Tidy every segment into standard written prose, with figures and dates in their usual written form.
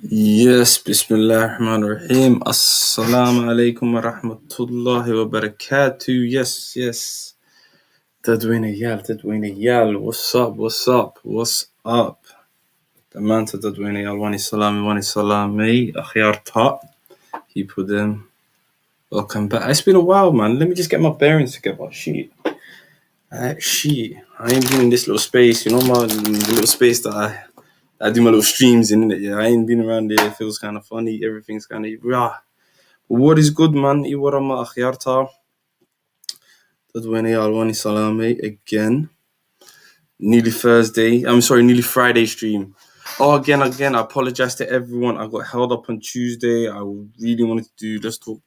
Yes, Bismillahirrahmanirrahim. Assalamu alaikum wa rahmatullahi wa barakatuh. Yes. Tadween Yal. What's up? تمام تدوين يال واني سلامي أخيار top. People them. Welcome back. It's been a while, man. Let me just get my bearings together. Shit. I ain't been in this little space, the little space that I do my little streams in it. Yeah, I ain't been around there. It feels kind of funny. Everything's kind of rah. What is good, man? Iwarama akhyarta. Tadwini alwani salame again. Nearly Friday stream. Oh, again, I apologize to everyone. I got held up on Tuesday. I really wanted to do Let's Talk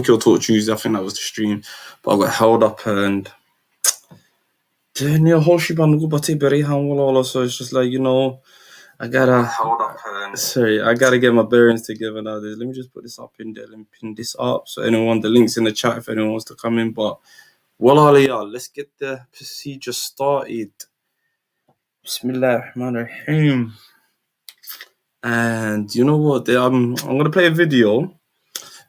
Your Talk Tuesday. I think that was the stream. But I got held up and so it's just like, I gotta get my bearings together now. Let me just put this up in there. Let me pin this up. So the link's in the chat if anyone wants to come in. But y'all, let's get the procedure started. Bismillahirrahmanirrahim. And you know what? I'm gonna play a video,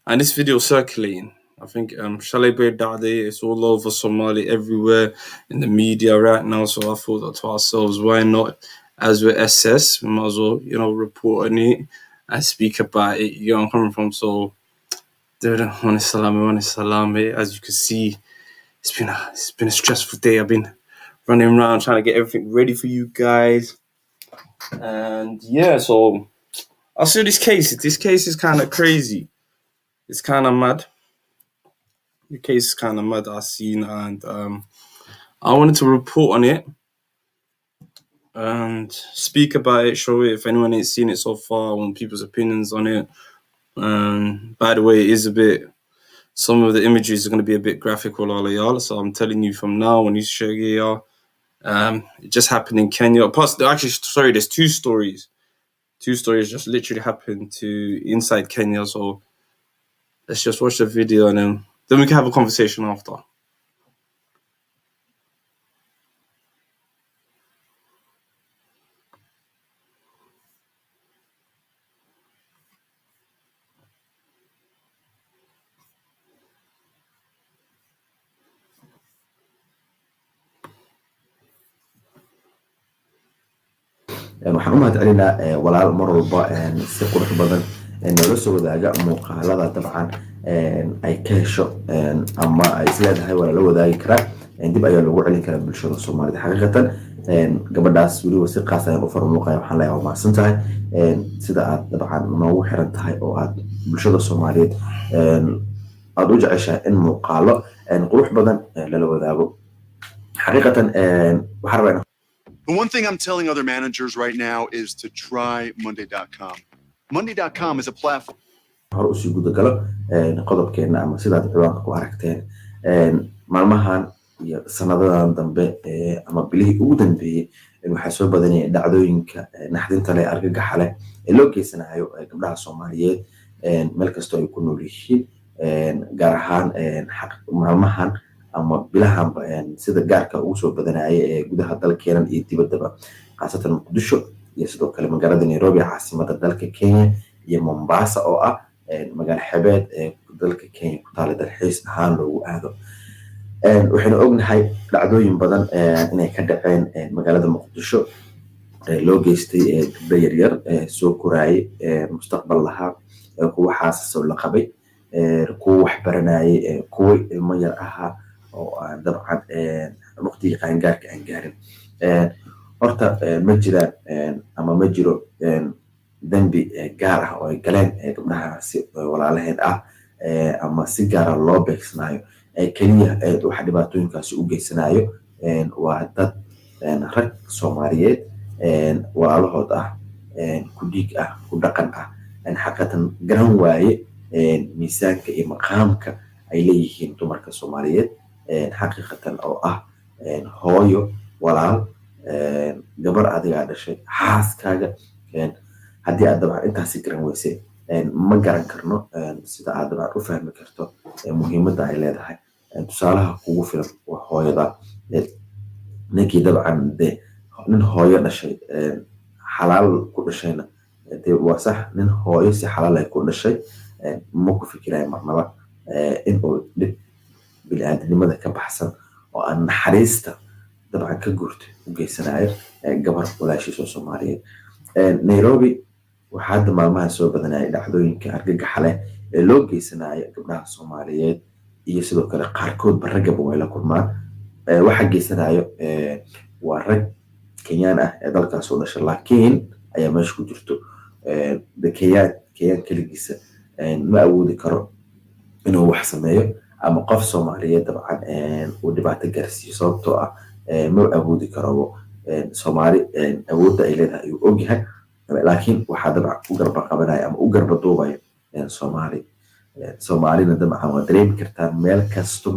and this video circulating. I think Chalet Bay Dade, it's all over Somalia, everywhere in the media right now. So I thought to ourselves, why not? As we're SS, we might as well, report on it and speak about it. You know where I'm coming from. So, salami. As you can see, it's been a stressful day. I've been running around trying to get everything ready for you guys. And yeah, so I'll see this case. This case is kind of crazy. It's kind of mad. The case is kind of mad I've seen, and I wanted to report on it and speak about it, show it. If anyone ain't seen it so far, I want people's opinions on it. By the way, some of the images are going to be a bit graphic, so I'm telling you from now, when you show you, it just happened in Kenya. Plus, there's two stories. Two stories just literally happened inside Kenya. So let's just watch the video and then we can have a conversation after. waxaan u mahadcelinaa walaal mar walba si qurux badan noola soo wadaaga muuqaalada dabcan ay ka hesho ama ay isleedahay waa la wadaagi karaa dib ayaa lagu celin karaa bulshada Soomaalida xaqiiqatan gabadhaas waliba si qaas ah u farmuuqay waxaan leeyahay waa mahadsan tahay sida aad dabcan noogu xiran tahay oo aad bulshada Soomaaliyeed aad u jeceshahay in muuqaalo qurux badan lala wadaago xaqiiqatan waxaan rabaa. The one thing I'm telling other managers right now is to try Monday.com. Monday.com is a platform. hor u sii gudagalo qodobkeena ama sidaad ciwaanka ku aragteen maalmahan iyo sanadadan dambe ama bilihii ugu dambeeyay waxaa soo badanaya dhacdooyinka naxdinta leh argagaxa leh ee loo geysanayo gabdhaha Soomaaliyeed meel kasta ay ku nool yihiin gaar ahaan maalmahan ama bilahan sida gaarka ugu soo badanaya gudaha dalkeena iyo dibaddaba qaasatan Muqdisho iyo sidoo kale magaalada Nairobi caasimadda dalka Kenya iyo Mombasa oo ah magaalo xebeed dalka Kenya ku taal dalxiis ahaan loogu aado waxaynu ognahay dhacdooyin badan inay ka dhaceen magaalada Muqdisho loo geystay gabdho yaryar soo koraay mustaqbal lahaa kuwa xaasas oo la qabay kuwa wax baranayay kuwa ilmo yar ahaa oo dabcan waqtiga qaangaarka aan gaarin horta ma jiraan ama ma jiro dambi gaar ah oo ay galeen gabdhahaasi walaalaheen ah ama si gaar ah loo beegsanayo kaliya waxa dhibaatooyinkaasi u geysanayo waa dad rag Soomaaliyeed walaalahood ah ku dhiig ah ku dhaqan ah xaqatan garan waaye miisaanka iyo maqaamka ay leeyihiin dumarka Soomaaliyeed xaqiiqatan oo ah hooyo walaal gabar adiga dhashay xaaskaaga haddii aad dabcan intaasi garan weysay ma garan karno sida aad dabcan u fahmi karto muhiimadda ay leedahay tusaalaha kugu filan waa hooyada ninkii dabcan de nin hooyo dhashay xalaal ku dhashayna de waa sax nin hooyo si xalaal ay ku dhashay ma ku fikiraya marnaba inuu dhib bini'aadanimada ka baxsan oo aan naxariista dabcan ka gurto u geysanayo gabar walaashiisa Soomaaliyeed Nairobi waxaa hadda maalmaha soo badanaya dhacdooyinka argagaxa leh ee loo geysanayo gabdhaha Soomaaliyeed iyo sidoo kale qaarkoodba raggaba way la kulmaan waxa geysanayo waa rag Kenyaan ah ee dalkaas u dhashay laakiin ayaa meesha ku jirto Kenyaan keligiisa ma awoodi karo inuu wax sameeyo ama qof Soomaaliyeed dabcan uu dhibaato gaarsiiyo sababtoo ah ma awoodi karo Soomaali awoodda ay leedahay ayuu ogyahay laakiin waxaa dabcan u garba qabanaya ama u garba duubaya Soomaalina dabcan waa dareemi kartaa meel kasto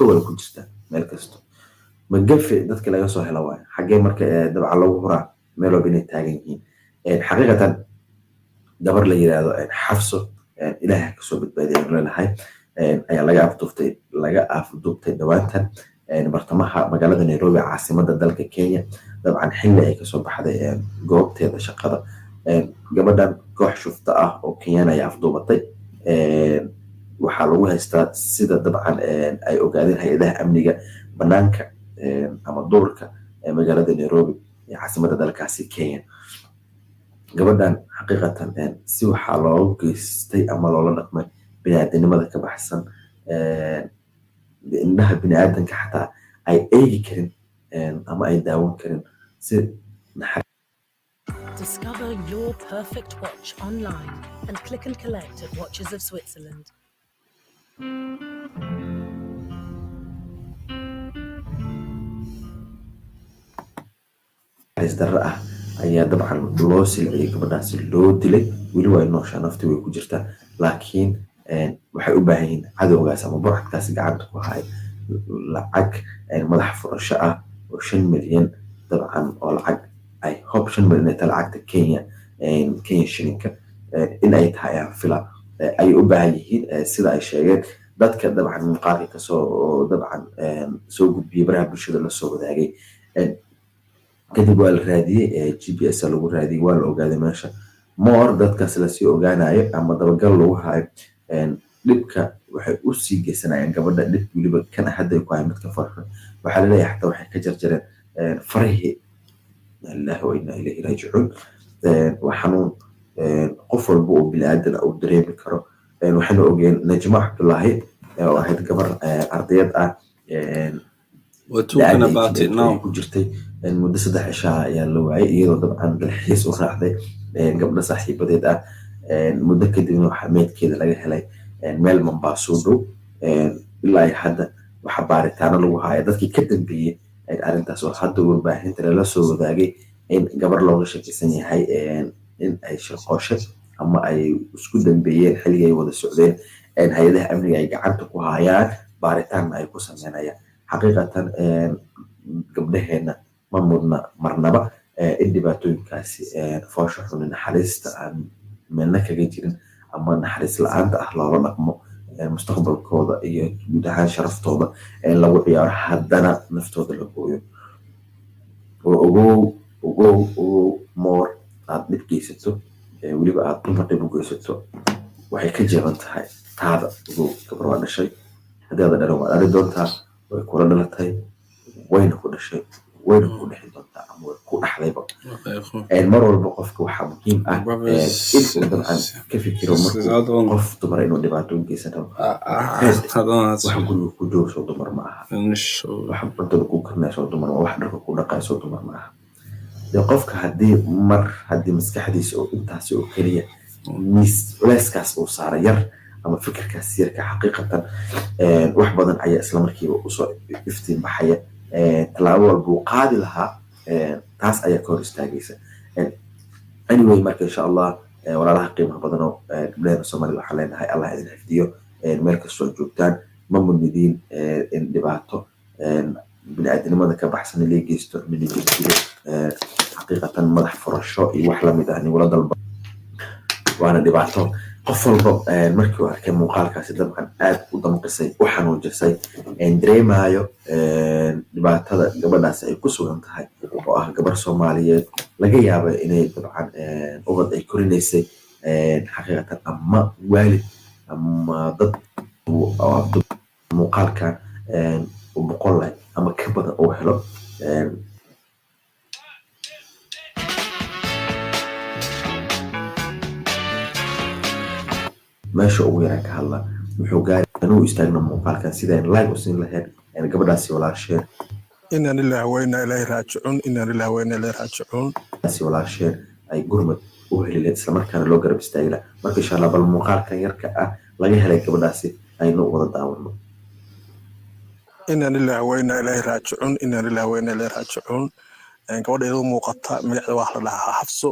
way ku jirtaa meel kasto magafe dadka laga soo helo waayo xaggee marka dabcan lagu huraa meel walba inay taagan yihiin xaqiiqatan gabar la yiraahdo Xafso ilaahay ka soo badbaadiyay leedahay ayaa laga afduubtay dhawaantan bartamaha magaalada Nairobi caasimadda dalka Kenya dabcan xilli ay ka soo baxday goobteeda shaqada gabadhan koox shufta ah oo Kenyan ay afduubatay waxaa lagu haystaa sida dabcan ay ogaadeen hay'adaha amniga banaanka ama duurka magaalada Nairobi ee caasimadda dalkaasi Kenya gabadhan xaqiiqatan si waxaa loogu geystay ama loola dhaqmay bini'aadanimada ka baxsan indhaha bini'aadanka xataa ay eegi karin ama ay daawan karin si Discover your perfect watch online and click and collect at Watches of Switzerland. darro ah ayaa dabcan loo silciyay gabadhaasi loo dilay weli waa nooshaa nafti way ku jirtaa laakiin waxay u baahan yihiin cadowgaas ama burcadkaasi gacanta ku haya lacag madax furasho ah oo 5 milyan dabcan oo lacag ay hob 5 milyan ee lacagta Kenya shilinka in ay tahay fila ay u baahan yihiin sida ay sheegeen dadka dabcan muuqaalka kasoo dabcan soo gudbiyay baraha bulshada la soo wadaagay kadib waa la raadiyay GPS lagu raadiyay waa la ogaaday meesha moor dadkaas la sii ogaanayo ama dabagal lagu hayo dhibka waxay u sii geysanayaan gabadha dhib waliba kan hadda ay ku hay midka farxan waxaa la leeyahay xataa waxay ka jarjareen farihii ilaahi wa inna ilayhi raaji'uun waa xanuun qof walba oo bini'aadan uu dareemi karo waxaana ogeen Najma Cabdullaahi oo ahayd gabar ardayad ah we're talking about it now ku jirtay muddo 3 cisho ayaa la waayay iyadoo dabcan dalxiis u raacday gabdho saaxiibadeed ah muddo kadibna waxa meedkeeda laga helay meel Mombasa dhow ilaa hadda waxa baaritaano lagu hayo dadkii ka dambeeyay arrintaas oo hadda warbaahinta la soo wadaagay in gabar looga shakisan yahay in ay shaqoosho ama ay isku dambeeyeen xilliga ay wada socdeen hay'adaha amniga ay gacanta ku hayaan baaritaan ay ku sameynayaan xaqiiqatan gabdhaheena ma mudna marnaba in dhibaatooyinkaasi foosho xun naxariista aan meelna kaga jirin ama naxariis la'aanta ah loola dhaqmo mustaqbalkooda iyo guud ahaan sharaftooda lagu ciyaaro haddana naftooda la gooyo ogow moor aad dhib geysato weliba aad dumar dhib u geysato waxay ka jeeban tahay taada ogow gabar waa dhashay haddii aad dhalan waad ari doontaa way kula dhalatay wayna ku dhashay wayna ku dhexi doontaa ama way ku dhaxdayba mar walba qofka waxaa muhiim ah in uu dabcan ka fikiro markuu qof dumar inuu dhibaato u geysan rabo wax guriga ku joogso dumar ma aha wax cuntada ku karnayso dumar wax dharka ku dhaqayso dumar ma aha dee qofka haddii maskaxdiisa oo intaasi oo keliya culayskaas uu saara yar ama fikirkaas yarka xaqiiqatan wax badan ayaa isla markiiba usoo iftiin baxaya talaabo walba uu qaadi lahaa taas ayaa ka hor istaagaysa anyway marka insha Allah walaalaha qiimaha badan oo gabdhaheena Soomaalida waxaan leenahay Allah idin xifdiyo meel kastoo joogtaan ma mudnidiin in dhibaato bini'aadanimada ka baxsan la geysto min jirkiisa xaqiiqatan madax furasho iyo wax la mid ah nigula dalba waana dhibaato qof walba markii uu arkay muuqaalkaasi dabcan aad u damqisay u xanuujisay dareemayo dhibaatada gabadhaasi ay ku sugan tahay oo ah gabar Soomaaliyeed laga yaabo inay dabcan ubad ay korinaysay xaqiiqatan ama waalid ama dad muuqaalkan u boqol leh ama ka badan oo helo meesha ugu yaraan ka hadla wuxuu gaaray inuu istaagno muuqaalkan sidaan live u siin lahayn gabadhaasi walaasheen inna lillahi wa inna ilayhi raaji'uun inna lillahi wa inna ilayhi raaji'uun si walaasheen ay gurmad u heli lahayd isla markaana loo garab istaagi lahaa marka insha Allah bal muuqaalkan yarka ah laga helay gabadhaasi aynu wada daawano inna lillahi wa inna ilayhi raaji'uun inna lillahi wa inna ilayhi raaji'uun gabadha iyadoo muuqata magaceeda wax la dhahaa Xafso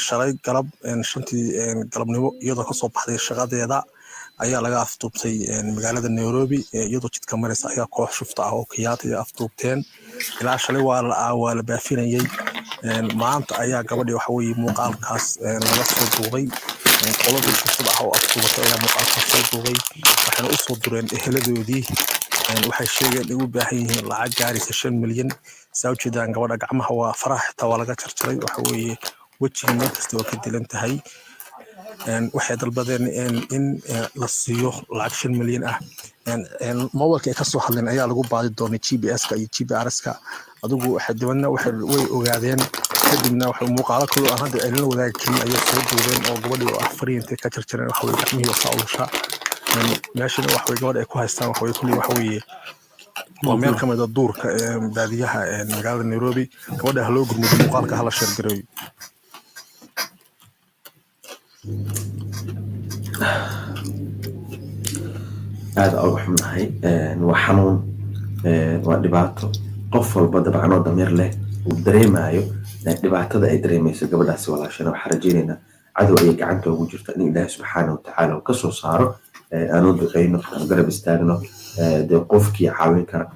shalay galab shantii galabnimo iyadoo ka soo baxday shaqadeeda ayaa laga afduubtay magaalada Nairobi iyadoo jidka maraysa ayaa koox shufta ah oo kiyaatay afduubteen ilaa shalay waa la baafinayay maanta ayaa gabadhii waxa weeye muuqaalkaas laga soo duubay qoladii shufta ah oo afduubatay ayaa muuqaalkaas soo duubay waxayna u soo dureen eheladoodii waxay sheegeen inay u baahan yihiin lacag gaaraysa 5 milyan sawjeedaan gabadha gacmaha waa farax xitaa waa laga jarjaray waxa weeye wejiga meel kasta waa ka dilan tahay waxay dalbadeen in la siiyo lacag 5 milyan ah mobilka ay ka soo hadleen ayaa lagu baadi doonay GPS-ka iyo GPRS-ka adigu waxay dibadna way ogaadeen kadibna waxay muuqaalo kale oo hadda ay la wadaagi karin ayay soo duubeen oo gabadhii oo fariintay ka jarjareen waxa weeye gacmihii oo saalusha meeshana waxa weeye gabadha ay ku haystaan waxa weeye kulli waxa weeye waa meel ka mid ah duurka baadiyaha magaalada Nairobi gabadha loo gurmudo muuqaalka hala sheer gareeyo هذا أول حمناهي وحنون ودبعته قف والبدر عنو ضمير له ودريم عيو دبعته ده دريم يسوي قبل هسي ولا شيء وحرجينا عدو أي قعنته وجرت أن الله سبحانه وتعالى وكسر صاره أنا دقينه قرب استاجنه ده قفكي عاوي كر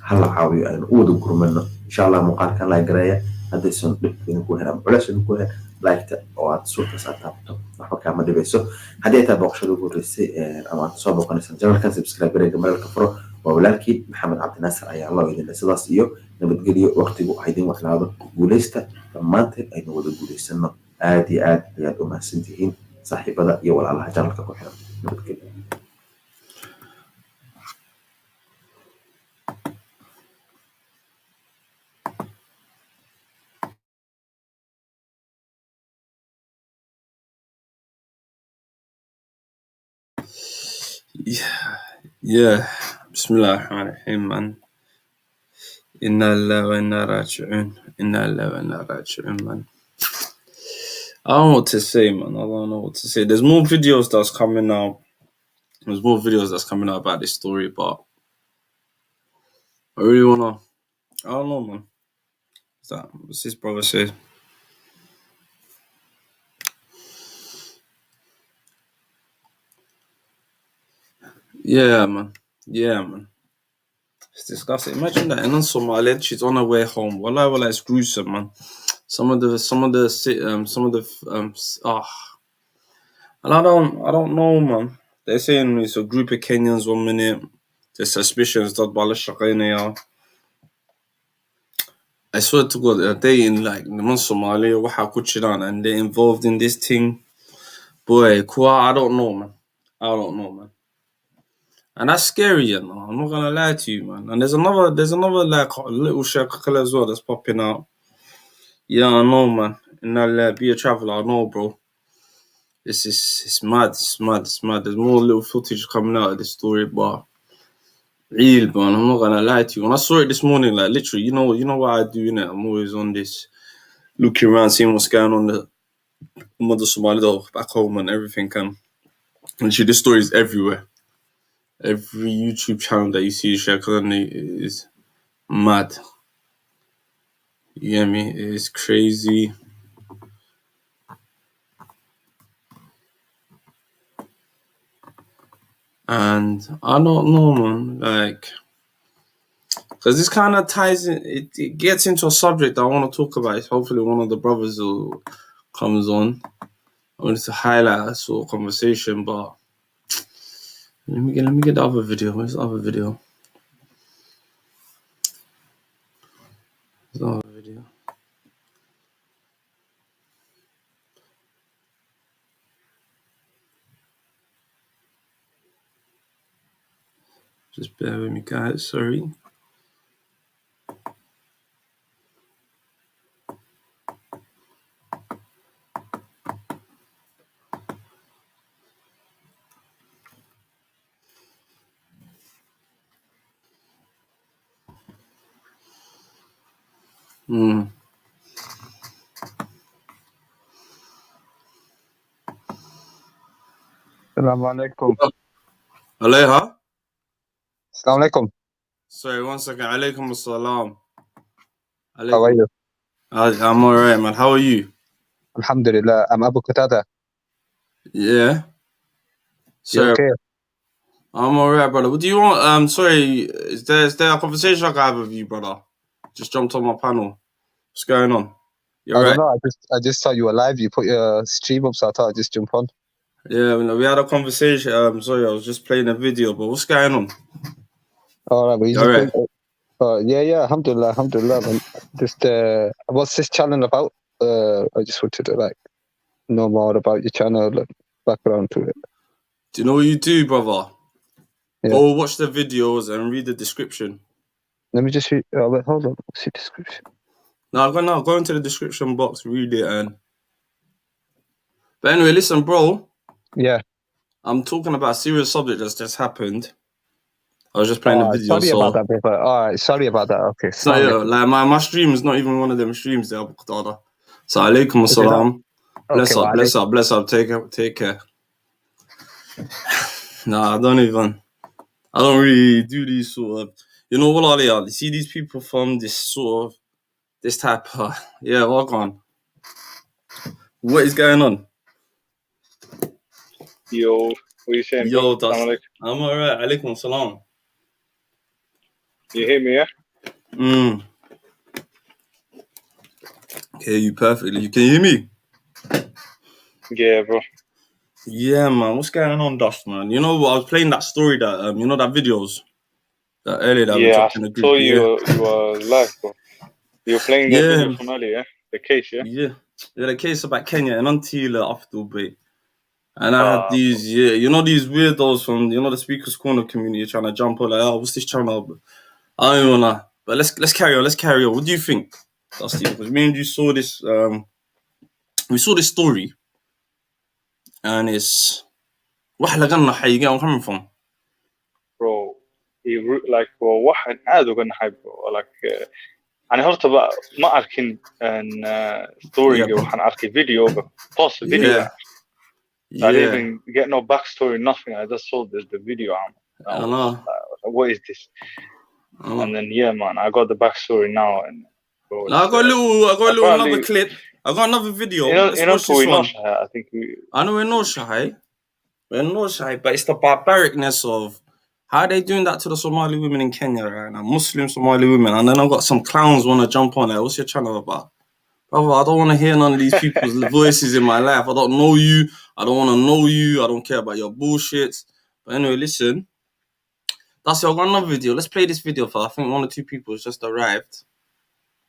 هلا عاوي أنا أود كرمنا إن شاء الله مقال كان لا يقرأ هذا السن نكون هنا ولا نكون لايكتا oo aad soo taabto waxa ka ma dhibayso hadii aad booqashada ugu horeysay ama aad soo booqanaysan channelka subscribe gareega marka furo waa walaalkii Maxamed Cabdi Naasir ayaa loo idin sidaas iyo nabadgelyo waqtigu haydin waxlaado guuleysta dhammaanteen aynu wada guuleysano aad iyo aad ayaad u mahadsantihiin saaxiibada iyo walaalaha channelka ku xiran nabadgelyo Yeah. Bismillah ar-Rahman ar-Rahim, man. Inna lillahi wa inna raji'un. Inna lillahi wa inna raji'un, man. I don't know what to say, man. I don't know what to say. There's more videos that's coming out. There's more videos that's coming out about this story, but I really wanna. I don't know, man. What's this brother say? Yeah, man. Yeah, man. It's disgusting. Imagine that in Somalia, she's on her way home. Wallah, it's gruesome, man. And I don't know, man. They're saying it's a group of Kenyans 1 minute. There's suspicions that Bala Shaqaynaya. I swear to God, they in like Somalia, Wahakuchiran, and they're involved in this thing. Boy, I don't know, man. I don't know, man. And that's scary, you know. I'm not gonna lie to you, man. And there's another like little shakakala as well that's popping out. Yeah, I know, man. And I'll be a traveler, I know, bro. It's mad. There's more little footage coming out of this story, but real, man. I'm not gonna lie to you. When I saw it this morning, like literally, you know what I do, innit? I'm always on this, looking around, seeing what's going on the Mother Somali back home and everything. And literally, this story is everywhere. Every YouTube channel that you see Shakalani is mad. You get me? It's crazy. And I don't know, man, like, because this kind of ties in, it gets into a subject I want to talk about. Hopefully one of the brothers who comes on. I wanted to highlight a sort of conversation, but let me get the other video. Where's the other video? There's the other video. Just bear with me, guys. Sorry. Assalamu alaikum. Aleha? Assalamu alaikum. Sorry, 1 second. Alaikum assalam. How are you? I'm alright, man. How are you? Alhamdulillah. I'm Abu Qatada. Yeah. You Sorry, okay? I'm alright, brother. What do you want? Sorry, is there a conversation I can have with you, brother? Just jumped on my panel. What's going on? You're I right. don't know. I just saw you were live. You put your stream up, so I thought I'd just jump on. Yeah, we had a conversation. Sorry, I was just playing a video, but what's going on? All right, but you You're just yeah. Alhamdulillah. Man. Just what's this channel about? I just wanted to like know more about your channel, like background to it. Do you know what you do, brother? Yeah. Go watch the videos and read the description. Let me just read. Wait, hold on. What's the description? No, go into the description box, read it, and. But anyway, listen, bro. Yeah. I'm talking about a serious subject that's just happened. I was just playing a video. Sorry about that, paper. All right, sorry about that. Okay. So yeah, like my stream is not even one of them streams there, Abu Qatada. So alaikum assalam. Bless up. Take care. Nah, I don't really do these sort of, you know what, Ali? You see these people from this type of, yeah, walk on. What is going on? Yo, what are you saying? Yo, Assalamu alaikum. I'm alright. Alaikum salam. You hear me, yeah? Hear you perfectly. You can hear me? Yeah, bro. Yeah, man. What's going on, Dust, man? You know what? I was playing that story that you know that videos that earlier that we Yeah, dropped in I the group. saw you were live, bro. You were playing the Yeah. video from earlier, yeah? The case, yeah? Yeah, the case about Kenya and until after bit. And I had these, you know, these weirdos from, you know, the Speaker's Corner community trying to jump on like, oh, what's this channel? I don't wanna. But let's carry on. What do you think, Dusty? Because me and you saw this. We saw this story, and it's واحد لقنا حقيقة I'm coming from. Bro, واحد عاد وقلنا حي bro. Like, أنا هرت بقى ما أركن story وحن أركي video but post video. Yeah. I didn't even get no backstory, nothing. I just saw the video. I know. What is this? And then yeah, man, I got the backstory now, and bro, I got a little another clip. I got another video. You know, I think I know we're not shy. But it's the barbaricness of how they doing that to the Somali women in Kenya right now, Muslim Somali women, and then I've got some clowns want to jump on there. What's your channel about? Brother, I don't want to hear none of these people's voices in my life. I don't know you. I don't want to know you. I don't care about your bullshit. But anyway, listen. That's it. I've got another video. Let's play this video for I think 1 or 2 people has just arrived.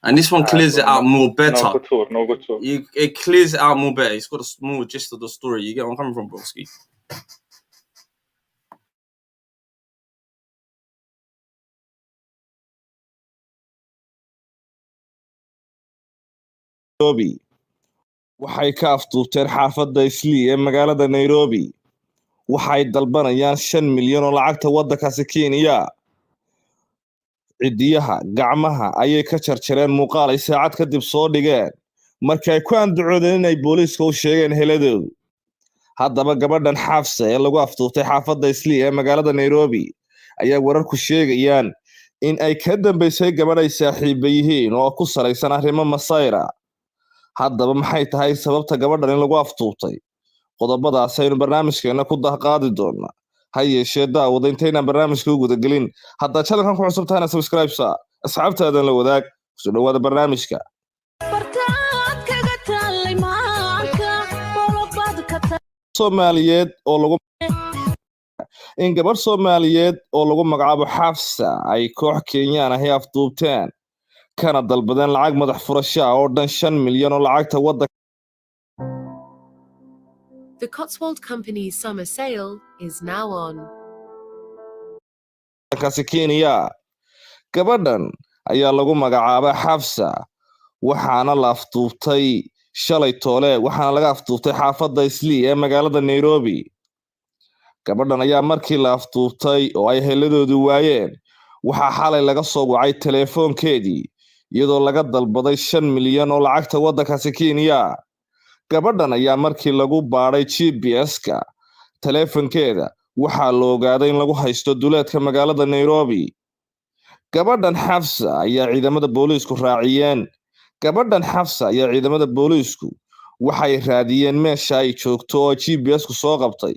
And this one clears it out more better. No good tour. It clears it out more better. It's got a small gist of the story. You get where I'm coming from, broski? waxay ka afduubteen xaafadda Islii ee magaalada Nairobi waxay dalbanayaan 5 milyan oo lacagta waddankaasi Kenya cidiyaha gacmaha ayay ka jarjareen muuqaal ay saacad kadib soo dhigeen markay ku andacoodeen inay booliiska u sheegeen heladoodu haddaba gabadhan Xafsa ee lagu afduubtay xaafadda Islii ee magaalada Nairobi ayaa wararku sheegayaan in ay ka dambeysay gabadh ay saaxiibo yihiin oo ku salaysan arrimo masayra haddaba maxay tahay sababta gabadhan in lagu afduubtay qodobadaas aynu barnaamijkeena ku dahqaadi doonaa ha yeeshee daawada intaynaan barnaamijka u gudagelin haddaa channelkan ku cusub tahana subscribe sa asxaabtaadan la wadaag kusoo dhawaada barnaamijka Soomaaliyeed oo lagu in gabar Soomaaliyeed oo lagu magacaabo Xafsa ay koox Kenyaan ah afduubteen kana dalbadeen lacag madax furasho oo dhan 5 milyan oo lacagta waddanka. The Cotswold Company's summer sale is now on. Kaasi Kenya gabadhan ayaa lagu magacaabay Xafsa waxaana la afduubtay shalay toole waxaana laga afduubtay xaafadda Islii ee magaalada Nairobi. Gabadhan ayaa markii la afduubtay oo ay heladoodu waayeen waxaa xalay laga soo wacay telefoonkeedii iyadoo laga dalbaday 5 milyan oo lacagta waddankaasi Kenya. Gabadhan ayaa markii lagu baaray GPS-ka telefoonkeeda waxaa la ogaaday in lagu haysto duleedka magaalada Nairobi. Gabadhan Xafsa ayaa ciidamada booliisku raaciyeen. Gabadhan Xafsa ayaa ciidamada booliisku waxay raadiyeen meesha ay joogto oo GPS-ku soo qabtay.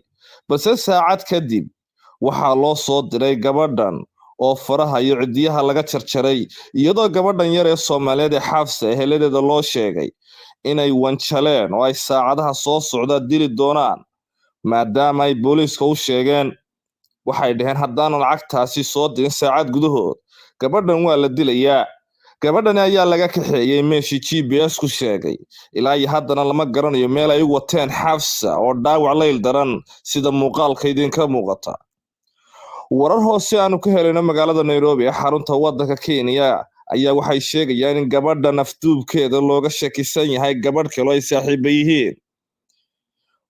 balse saacad kadib waxaa loo soo diray gabadhan oo faraha iyo cidiyaha laga jarjaray iyadoo gabadhan yar ee Soomaaliyeed ee Xafsa heladeeda loo sheegay inay wanjaleen oo ay saacadaha soo socda dili doonaan maadaama ay booliiska u sheegeen. waxay dhaheen haddaan lacagtaasi soo dirin saacad gudahood gabadhan waa la dilayaa. gabadhan ayaa laga kaxeeyay meeshii GPS ku sheegay ilaa iyo haddana lama garanayo meel ay u wateen Xafsa oo dhaawac leyl daran sida muuqaalka idinka muuqata. warar hoose aanu ka helayno magaalada Nairobi ee xarunta waddanka Kenya ayaa waxay sheegayaan in gabadhan afduubkeeda looga shakisan yahay gabadh kale oo ay saaxiibo yihiin.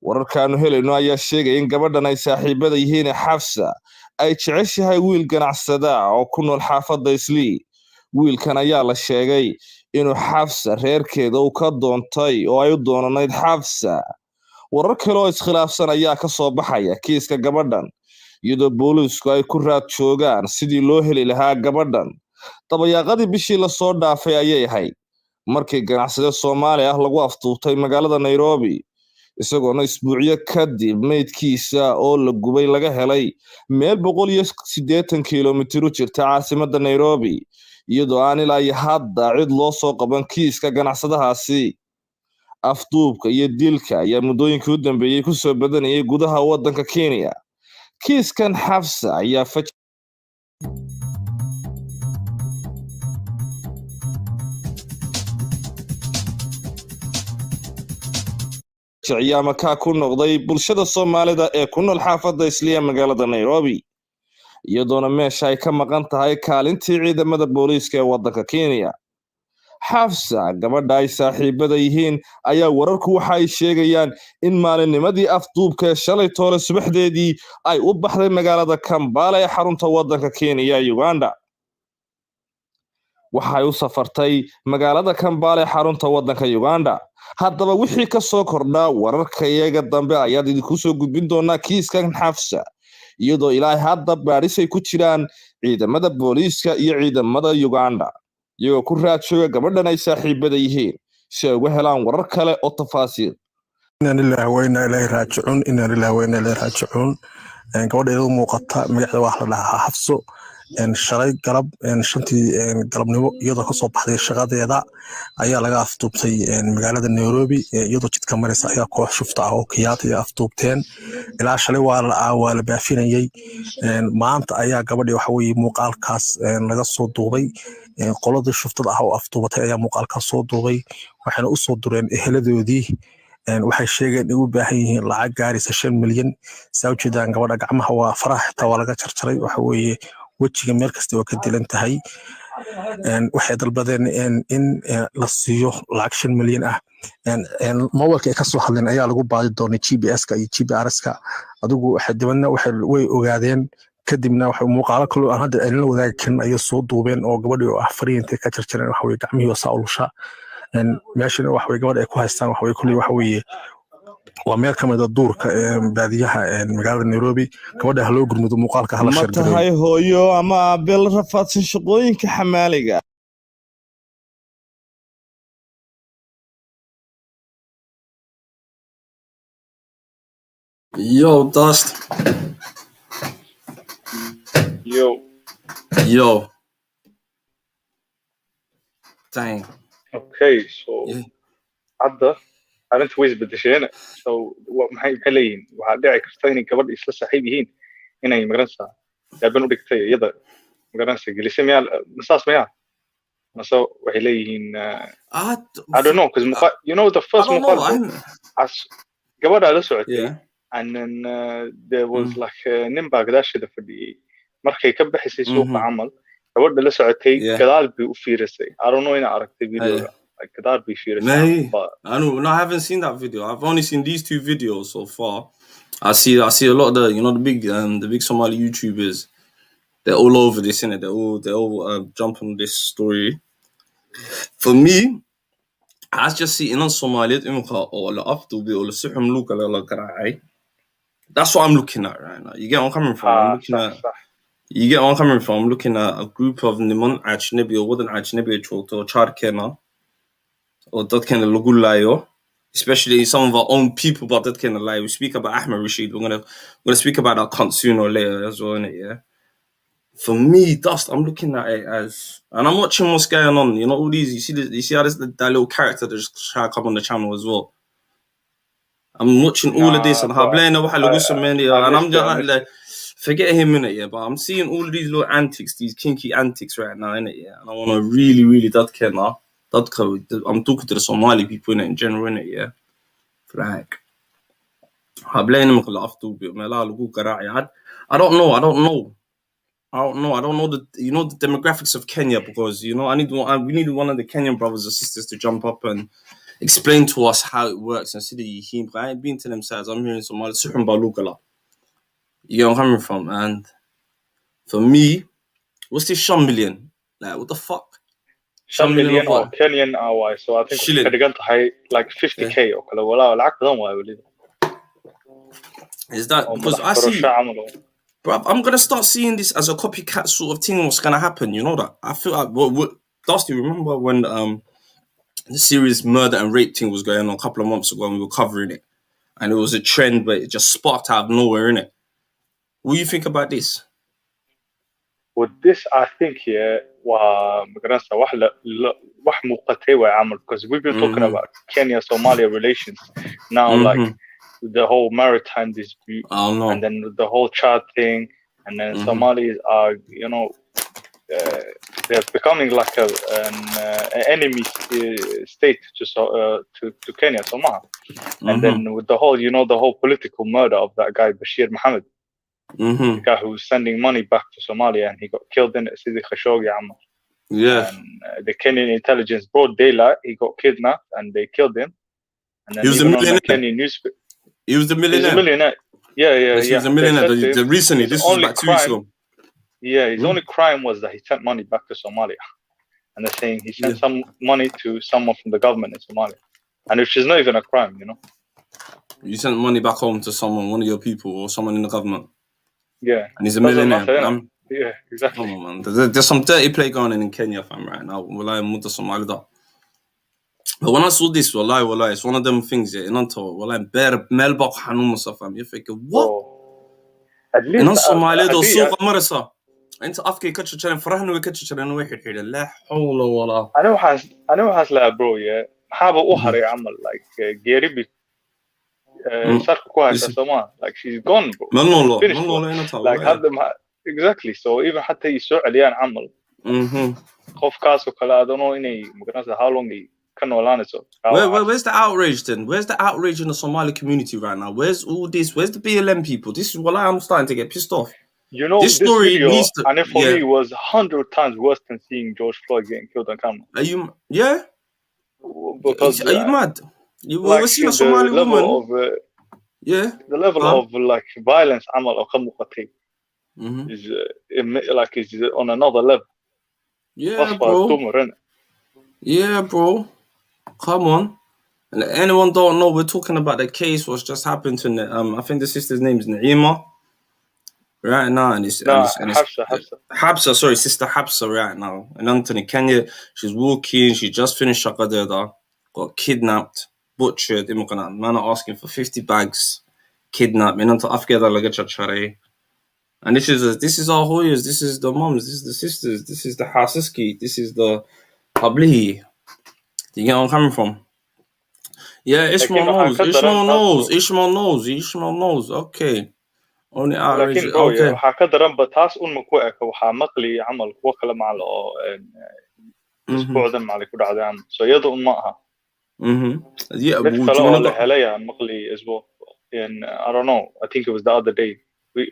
wararkaanu helayno ayaa sheegay in gabadhan ay saaxiibada yihiin Xafsa ay jeceshahay wiil ganacsada oo ku nool xaafadda Islii. wiilkan ayaa la sheegay inuu Xafsa reerkeeda uu ka doontay oo ay u doonanayd Xafsa. warar kale oo iskhilaafsan ayaa ka soo baxaya kiiska gabadhan iyadoo booliisku ay ku raad joogaan sidii loo heli lahaa gabadhan. dabayaaqadii bishii la soo dhaafay ayay ahayd markii ganacsade Soomaali ah lagu afduubtay magaalada Nairobi isagoona isbuucyo kadib meydkiisa oo la gubay laga helay meel 180 kiiloomitir u jirta caasimadda Nairobi iyadoo aan ilaa iyo hadda cid loo soo qaban kiiska ganacsadahaasi. afduubka iyo dilka ayaa muddooyinkii u dambeeyay ku soo badanayay gudaha waddanka Kenya. kiiskan Xafsa ayaa ciyaama ka ku noqday bulshada Soomaalida ee ku nool xaafadda Islii magaalada Nairobi iyadoona meesha ay ka maqan tahay kaalintii ciidamada booliiska ee waddanka Kenya. Xafsa gabadha ay saaxiibada yihiin ayaa wararku waxa ay sheegayaan in maalinnimadii afduubka ee shalay toole subaxdeedii ay u baxday magaalada Kampala ee xarunta waddanka Kenya Uganda. waxay u safartay magaalada Kampala ee xarunta waddanka Uganda. haddaba wixii ka soo kordha wararka iyaga dambe ayaad idinku soo gudbin doonaa kiiskan Xafsa iyadoo ilaa hadda baadhis ay ku jiraan ciidamada booliiska iyo ciidamada Uganda iyagoo ku raad jooga gabadhan ay saaxiibada yihiin si ay uga helaan warar kale oo tafaasiil. inaan ilaahay weyna ilaahay raajicuun inaan ilaahay weyna ilaahay raajicuun gabadheedu muuqata magaceeda wax la dhahaa Xafso shalay galab shantii galabnimo iyadoo kasoo baxday shaqadeeda ayaa laga afduubtay magaalada Nairobi iyadoo jidka maraysa ayaa koox shufta ah oo Kenyaati afduubteen ilaa shalay waa la baafinayay. maanta ayaa gabadhii waxa weeye muuqaalkaas laga soo duubay qoladii shuftada ah oo afduubatay ayaa muuqaalkaas soo duubay waxayna u soo dureen eheladoodii. waxay sheegeen in u baahan yihiin lacag gaaraysa 5 milyan sawjeedaan gabadha gacmaha waa faraha xitaa waa laga jarjaray waxa weeye wejiga meel kasta waa ka dilan tahay. waxay dalbadeen in la siiyo lacag 5 milyan ah. mobilka ay ka soo hadleen ayaa lagu baadi doonay GPS-ka iyo GPRS-ka adigu dibadna way ogaadeen kadibna waxa muuqaalo kale aan hadda la wadaagi karin ayay soo duubeen oo gabadhii oo fariintay ka jarjareen waxa weeye gacmihii oo saalusha meeshana waxa weeye gabadha ay ku haystaan waxa weeye kulli waxa weeye waa meel ka mid ah duurka baadiyaha magaalada Nairobi. gabadha loo gurmudo muuqaalka hala ma tahay hooyo ama aabe la rafaadsan shaqooyinka xamaaliga Yo, Dust. Yo. Dang. Okay, so Yeah. hadda arrinta way isbedesheena. So maxay leeyihiin waxaa dhici karta inay gabadha isla saaxiib yihiin inay magaranaysaa gaaban u dhigtay iyada magaranaysaa gelisay miyaa masaas miyaa mase waxay leeyihiin I don't know because you know the first muuqaal as gabadha la socotay and then there was like nin baa gadaasheeda fadhiyay markay ka bixisay suuqa camal gabadha la socotay gadaal bay u fiirisay I don't know ina aragtay videoga like gadaal bay fiirisay no, I haven't seen that video. I've only seen these 2 videos so far. I see a lot of the the big Somali YouTubers. They're all over this, innit? They're all jumping on this story. For me, I just see in Somalia or that's what I'm looking at right now. You get where I'm coming from? You get where I'm coming from? I'm looking at a group of Niman Ajnabi or Wadan Ajnabi or Charkena or that kind of Lugulayo, especially some of our own people, but that kind of lie. We speak about Ahmed Rashid. We're gonna speak about that cunt sooner or later as well, innit? Yeah. For me, Dust, I'm looking at it as, and I'm watching what's going on. You know, all these. You see how that little character that just try to come on the channel as well. I'm watching all of this and and I'm just like, forget him innit, yeah. But I'm seeing all of these little antics, these kinky antics right now innit, yeah. And I want to really that care now. I'm talking to the Somali people in general innit, yeah. Like, I don't know. I don't know the demographics of Kenya because we need one of the Kenyan brothers or sisters to jump up and explain to us how it works and see the Yihim. I ain't been to them sides. I'm hearing Somali Suhum Balukala. You know where I'm coming from, and for me, what's this Shan million? Like what the fuck? Shan million or Kenyan hour, so I think it's high like 50k or is that because I see bro, I'm gonna start seeing this as a copycat sort of thing. What's gonna happen? You know that I feel like Dusty, remember when the serious murder and rape thing was going on a couple of months ago and we were covering it, and it was a trend but it just sparked out of nowhere, innit? What do you think about this? With this, I think because we've been talking about Kenya-Somalia relations now, like the whole maritime dispute, and then the whole Chad thing, and then Somalis are, they're becoming like an enemy state to Kenya, Somalia, and then with the whole, the whole political murder of that guy Bashir Mohammed, the guy who was sending money back to Somalia, and he got killed in Sidi Khashoggi. Yeah. And the Kenyan intelligence, broad daylight, he got kidnapped and they killed him. And then he was a millionaire. Kenyan newspaper. He was the millionaire. He was a millionaire. Yeah. He was a millionaire. Recently, this was like 2 weeks ago. Yeah, his only crime was that he sent money back to Somalia. And they're saying he sent some money to someone from the government in Somalia. And which is not even a crime, You sent money back home to someone, one of your people, or someone in the government. Yeah. And he's a millionaire. Yeah, exactly. Oh, man. There's some dirty play going on in Kenya, fam, right now. But when I saw this, wallahi, it's one of them things, yeah, in Anto, wallahi, melbak hanum fam. You think, what? In Somalia, do suq marasa. Inta afkay ka jaran farahna way ka jaran way xirxidha. La hawla wala. I know has la bro, yeah. Haba u haray amal like geeribi sarka ku haysa Somalia. Like she's gone, bro. Like had them exactly. So even hatta yisoo celiyaan amal. Qofkaas oo kala I don't know inay magaranaysa how long he can noolaanayso. Where's the outrage then? Where's the outrage in the Somali community right now? Where's all this? Where's the BLM people? This is what I'm starting to get pissed off. This story video, needs to, and for me was 100 times worse than seeing George Floyd getting killed on camera. Are you? Yeah. Because are you mad? We're seeing a Somali woman. The level of like violence amal or kamuqati is is on another level. Yeah, bro. Yeah, bro. Come on. And anyone don't know, we're talking about the case what's just happened to I think the sister's name is Naima. Right now, and it's Habsa, sorry, sister Habsa right now. And Anthony Kenya, she's walking, she just finished Shakadeda, got kidnapped, butchered, man are asking for 50 bags, kidnapped, and Afgeda Lagachachare. And this is our Hoyas, this is the mums, this is the sisters, this is the Hasiski, this is the Hablihi. Do you get where I'm coming from? Yeah, Ishmael knows. Ishmael knows. Okay. Only outrage. لكن bro Okay. waxaa ka daran ba taas un ma ku eka waxaa maqli camal kuwa kale macal oo isbuucdan macali ku dhacday camal so iyada un ma aha Yeah, mid kale oo la helay aan maqli isbuuc in I don't know I think it was the other day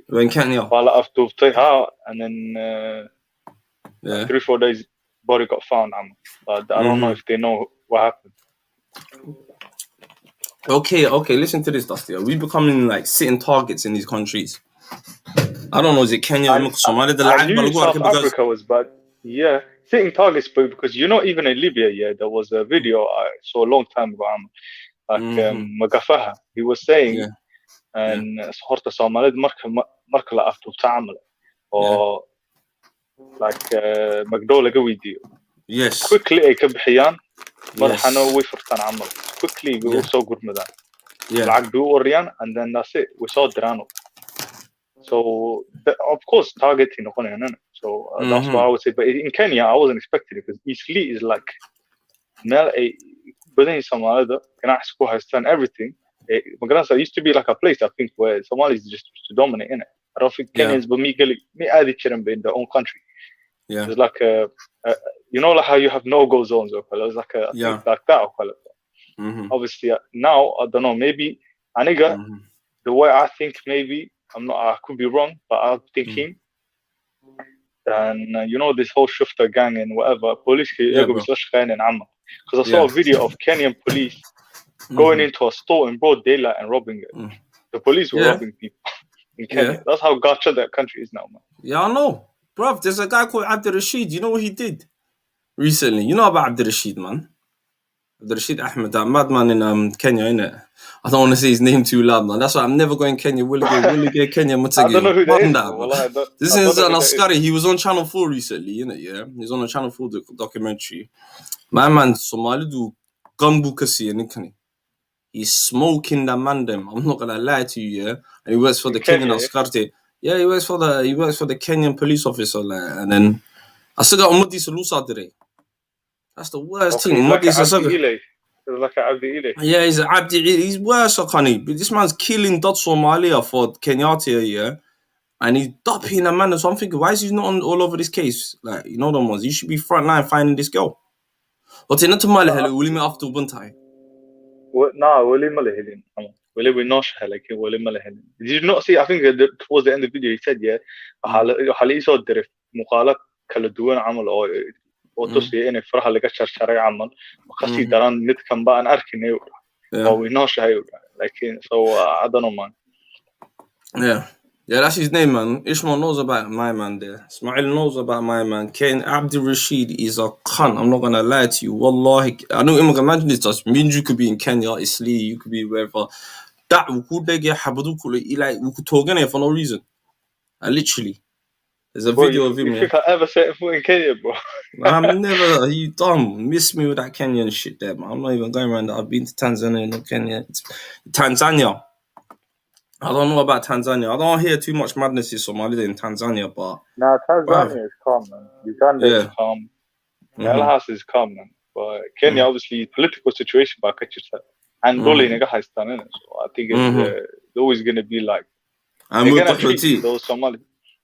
when Kenya waa la afduubtay and then 3-4 days body got found camal but I don't know if they know what happened. Okay, listen to this, Dusty. Are we becoming like sitting targets in these countries? I don't know, is it Kenya or Somalia? I knew South Africa was bad. Yeah, sitting targets, but because even in Libya, there was a video I saw a long time ago, like Magafaha, he was saying, and horta Somalia marka la afduubta camal oo like magdoo laga weydiiyo. Yes. Quickly ay ka bixiyaan madaxana way furtaan camal. Quickly we so gurmadaan. Lacag duu oriyaan and then that's it. We saw Drano. So of course targeting noqonayaan. So that's what I would say. But in Kenya I wasn't expecting it because Eastleigh is like meel ay badan Somalida ganacsi ku haystaan everything. Magarasa used to be like a place I think where Somalis just used to dominate in it. I don't think Kenyans but me aadi jiran in their own country. Yeah. It's like you know like how you have no-go zones or it's like like that or obviously now I don't know maybe aniga the way I think maybe I could be wrong but I'm thinking and you know this whole Shufta gang and whatever police because I saw a video of Kenyan police going into a store in broad daylight and robbing it. The police were robbing people in Kenya. That's how gotcha that country is now, man. Yeah, I know. Bruv, there's a guy called Abdul Rashid. You know what he did recently? You know about Abdul Rashid, man? Abdul Rashid Ahmed, that madman in Kenya, innit? I don't want to say his name too loud, man. That's why I'm never going Kenya. Will get Kenya Mutagi. I don't know who that is. This is an Askari. He was on Channel 4 recently, innit? Yeah, he was on a Channel 4 documentary. My man, Somali do Gumbu Kasi and he's smoking the mandem. I'm not gonna lie to you, yeah. And he works for the Kenyan Askarte. Yeah, he works for the Kenyan police officer, like, and then I still got Umudi Solusa today. That's the worst thing. Like Abdi yeah, he's Abdi. He's worse, Akani. But this man's killing Dot Somalia for Kenyatta, yeah. And he's dumping a man. So I'm thinking, why is he not all over this case? Like, you know them ones. You should be front line finding this girl. What's in it to Mali? Will he after Buntai? No, Willie Malahelin. Willie we know like Willie Malahelin. Did you not see? I think towards the end of the video he said, yeah, Hali saw the Mukala Kaladuan Amal or to see any for Halika Shari Amal, Kasi Daran Nitkan Ba and Arkin, or we know Shay. Like, so I don't know, man. Yeah, that's his name, man. Ishmael knows about my man there. Ismail knows about my man. Ken Abdul Rashid is a cunt. I'm not gonna lie to you. Wallahi, I know you can imagine this. Just means you could be in Kenya, Islay, you could be wherever. That could they get Habadu like we could talk for no reason. Literally. There's a video of him. You think I ever set foot in Kenya, bro? I'm never. You dumb. Miss me with that Kenyan shit there, man. I'm not even going around that. I've been to Tanzania, not Kenya. Tanzania. I don't know about Tanzania. I don't hear too much madness in Somalia in Tanzania, but... Nah, Tanzania is calm, man. Uganda is calm. Al-Has is calm, man. But Kenya, obviously, political situation, but and Angola in a so I think it's always going to be like... And we're Qahuti. Those Somali.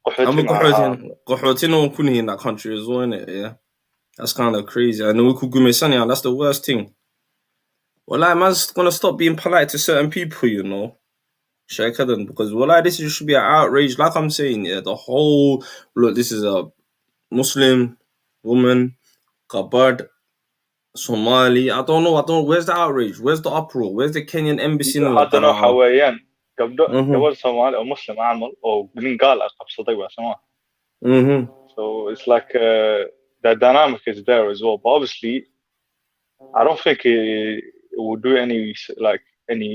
Qahuti no one couldn't in that country as well, innit? Yeah. That's kind of crazy. And we could Gumisania, that's the worst thing. Well, like, man's going to stop being polite to certain people, you know? Because this should be an outrage. Like I'm saying, yeah, the whole look. This is a Muslim woman, Kabard, Somali. I don't know. Where's the outrage? Where's the uproar? Where's the Kenyan embassy? I don't know how I am. There was Somali or Muslim عمل or Bengal So it's like the dynamic is there as well. But obviously, I don't think it will do any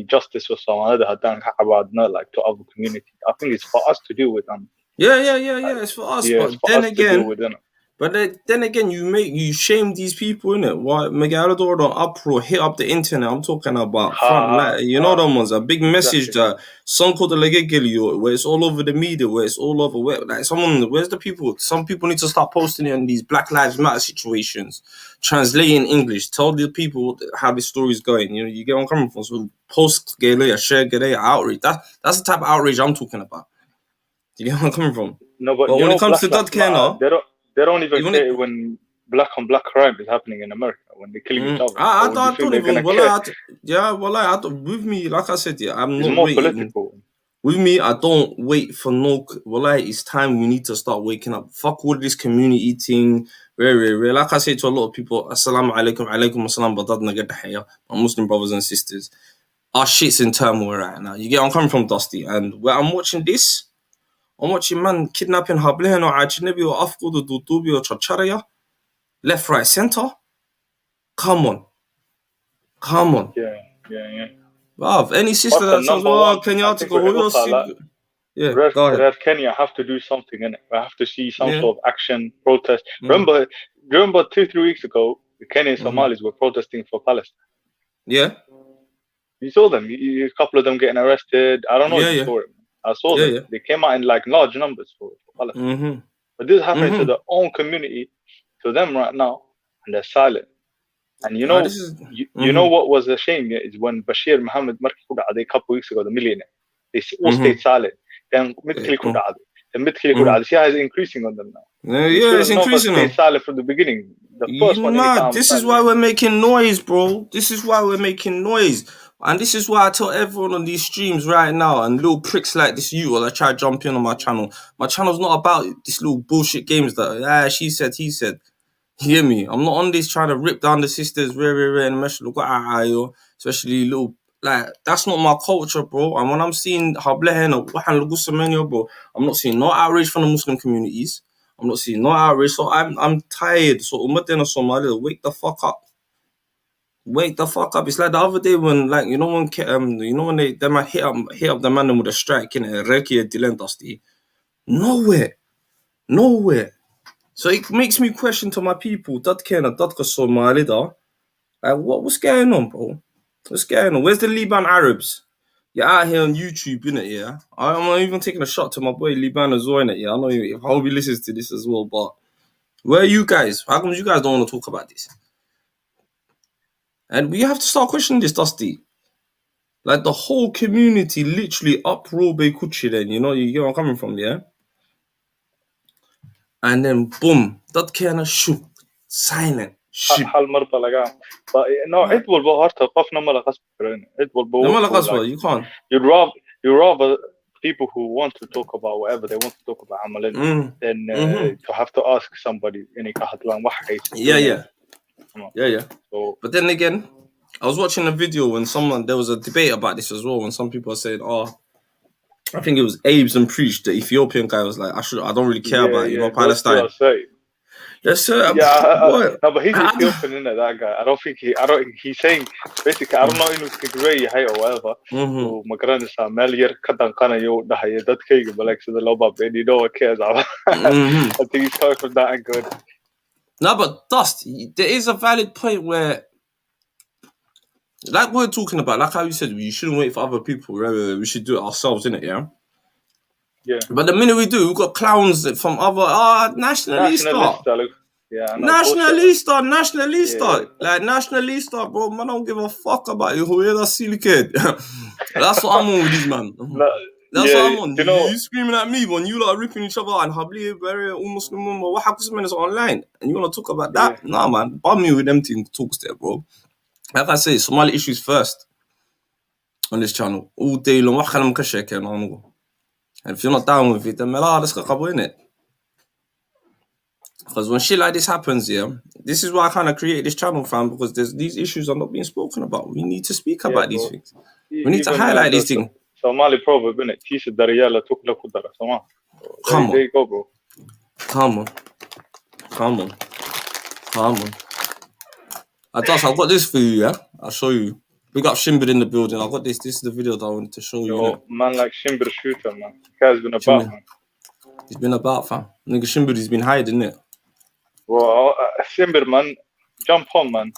justice for someone that had done like to other community. I think it's for us to deal with them. Yeah. It's for us. But then again, But then again, you shame these people, innit? Why Megalodon on uproar hit up the internet? I'm talking about front light. You know them ones, a big message that some called the Legegilio, where it's all over the media, where it's all over where like where's the people? Some people need to start posting it in these Black Lives Matter situations, translating English, tell the people how the story's going. You know, you get where I'm coming from. So post Galia, share Galia, outrage. That's the type of outrage I'm talking about. You get where I'm coming from? No, but when it comes to that kind they don't even care it when black on black crime is happening in America, when they're killing each other. I don't even. With me, like I said, yeah, I'm it's not more waiting. political. With me, I don't wait for no. It's time we need to start waking up. Fuck all this community thing. Very. Like I say to a lot of people, Assalamu alaikum, alaikum assalam, badad nagad tahiyya. My Muslim brothers and sisters. Our shit's in turmoil right now. You get I'm coming from, Dusty, and where I'm watching this. I'm watching man kidnapping Hablehen or Ajnabi or Afgud or Dudubi or Chacharaya. Left, right, center. Come on. Yeah. Wow, any sister that says, "Oh, Kenyatta go go ahead." Kenya have to do something in it. We have to see some sort of action, protest. Remember 2-3 weeks ago, the Kenyan Somalis were protesting for Palestine. Yeah. You saw them. A couple of them getting arrested. I don't know if you saw it. I saw them. Yeah. They came out in like large numbers for Palestine. But this is happening to their own community, to them right now, and they're silent. And you know, you know what was a shame is when Bashir Mohammed Marki a couple weeks ago, the millionaire, they all stayed silent. Then the CIA is increasing on them now. It's increasing. Stayed silent from the beginning. The first one. This is why we're making noise, bro. This is why we're making noise. And this is why I tell everyone on these streams right now, and little pricks like this that try to jump in on my channel. My channel's not about this little bullshit games that, she said, he said. You hear me? I'm not on this trying to rip down the sisters, and especially little, like, that's not my culture, bro. And when I'm seeing bro, I'm not seeing no outrage from the Muslim communities. I'm not seeing no outrage, so I'm tired. So, wake the fuck up. Wake the fuck up. It's like the other day when, like, when they might hit up the man with a strike, Dusty. Nowhere. So it makes me question to my people, like, what's going on, bro? What's going on? Where's the Liban Arabs? You're out here on YouTube, innit, yeah? I'm not even taking a shot to my boy Liban as well, innit, yeah? I know I hope he listens to this as well, but where are you guys? How come you guys don't want to talk about this? And we have to start questioning this, Dusty. Like, the whole community literally uproar Bekuchi then, you get where I'm coming from, yeah? And then, boom, that kind of shook, silent. Shit. But no, it will be hard to it will be you can't. You'd rather people who want to talk about whatever they want to talk about than to have to ask somebody. Yeah. So, but then again, I was watching a video when there was a debate about this as well, when some people are saying, I think it was Abe's and Preach, the Ethiopian guy, was like, I don't really care about Palestine. Yes, sir. Yeah, no, but he's Ethiopian, isn't it, that guy? I don't think he's saying, basically, I don't know if it's Tigray or whatever. So, no one cares. I think he's coming from that angle. No, but Dust, there is a valid point where, like we're talking about, like how you said, you shouldn't wait for other people, right? We should do it ourselves, innit, yeah? Yeah. But the minute we do, we've got clowns from other nationalista. Yeah, nationalista. Yeah. Like, nationalista, bro. Man, I don't give a fuck about you. Who that's silly kid. That's what I'm on with these, man. That's what I'm on. You screaming at me when you lot are ripping each other and Habli, very Muslim, what happens when it's online? And you want to talk about that? Yeah. Nah, man. Bum me with them talks there, bro. Like I say, Somali issues first on this channel. All day long. And if you're not down with it, then let's go innit? Because when shit like this happens, this is why I kind of created this channel, fam, because these issues are not being spoken about. We need to speak about these things. We need to highlight these things. Somali proverb, innit? Come on. There you go, bro. Come on. I've got this for you, yeah? I'll show you. We got Shimbir in the building. I've got this. This is the video that I wanted to show you. Man like Shimbir shooter, man. This guy's been about, man. He's been about, fam. Nigga Shimbir, he's been hiding it. Well, Simberman, jump on, man.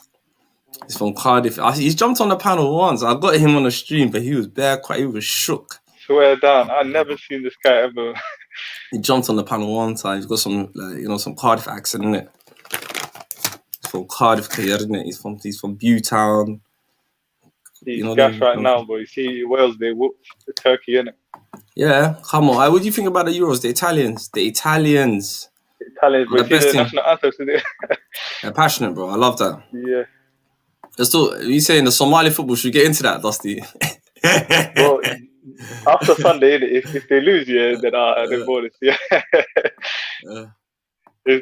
He's from Cardiff. He's jumped on the panel once. I got him on the stream, but he was he was shook. Swear down, I've never seen this guy ever. He jumped on the panel one time. He's got some, some Cardiff accent in it. He's from Cardiff, isn't it? He's from Bewtown. He's gas right now, but you see Wales, they whooped Turkey, innit? Yeah, come on. What do you think about the Euros? The Italians, but the you see best the team. national anthem today. They're passionate, bro. I love that. Yeah. You saying the Somali football should get into that, Dusty? Well, after Sunday, if they lose, yeah, then they're bonus. Yeah.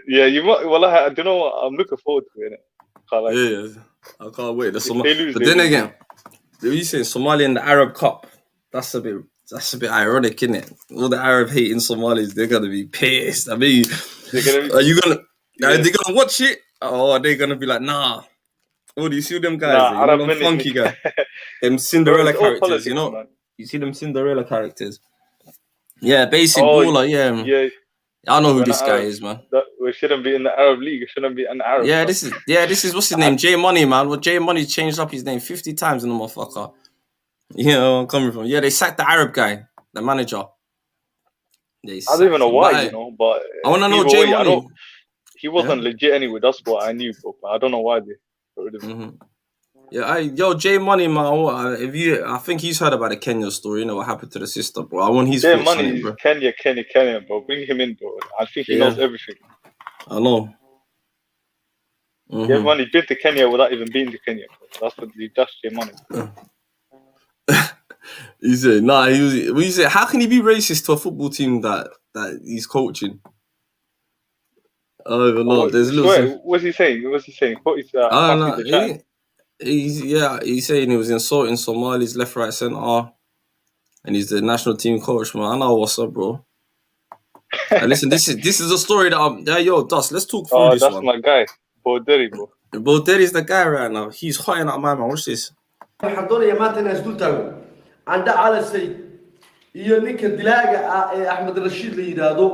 Yeah, you might. Well, I don't know. I'm looking forward to it. I can't wait. If they lose, But then again, you saying Somalia in the Arab Cup? That's a bit ironic, isn't it? All the Arab hating Somalis, they're gonna be pissed. I mean, are they gonna watch it? Or are they gonna be like, nah? Oh, do you see them guys? Nah, them funky guys, them Cinderella characters. Politics, you know, man. you see them Cinderella characters. Yeah, basic baller. Yeah. I know who this guy is, man. We shouldn't be in the Arab League. It shouldn't be an Arab. Yeah, this is what's his name? J Money, man. Well, J Money changed up his name 50 times in the motherfucker. You know where I'm coming from. Yeah, they sacked the Arab guy, the manager. I don't even know why, but I want to know J Money. He wasn't legit anyway. That's what I knew, bro. I don't know why they got rid of him. Yeah, J Money, man. I think he's heard about the Kenya story. You know what happened to the sister, bro. I want his J thoughts Money on it, is bro. Kenya, bro. Bring him in, bro. I think he knows everything. I know. J Money been to Kenya without even being to Kenya, bro. That's J Money. He said, nah. He said, how can he be racist to a football team that he's coaching? I don't even know. What's he saying? What is that? I don't know. He's saying he was insulting Somalis left, right, centre, and he's the national team coach, man. I know what's up, bro. Listen, this is a story that yo, Dust. Let's talk through this one. That's my guy, Boderi, bro. Boderi is the guy right now. He's hotting up my man. Watch this. waxaan doonayaa maanta inaan isdul taago candha calasay iyo ninka dilaaga ah ee Axmed Rashiid la yiraahdo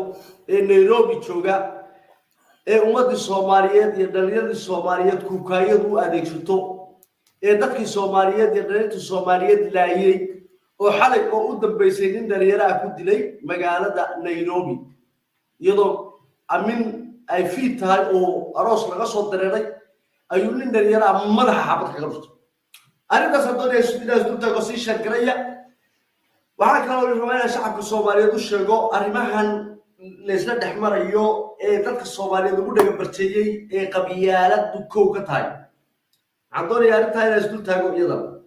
ee Nairobi jooga ee ummadii Soomaaliyeed iyo dhalinyarada Soomaaliyeed kukaayad u adeegsato ee dadkii Soomaaliyeed iyo dhalinyarada Soomaaliyeed laayay oo xalay oo u dambeysay nin dhalinyaro ku dilay magaalada Nairobi iyadoo amin ay fiitahay oo aroos laga soo dareeray ayuu nin dhalinyaro madaxa xabad kaga dhuftay أنا صدقني الناس دول تقصيش الكرية وهاك لو الرماية شعب الصومالي دوش جو أرمهن لسنا دحمر يو تلك الصومالي دول ده برتجي قبيلات دكو كتاي عندنا أرد هاي الناس دول تقو يلا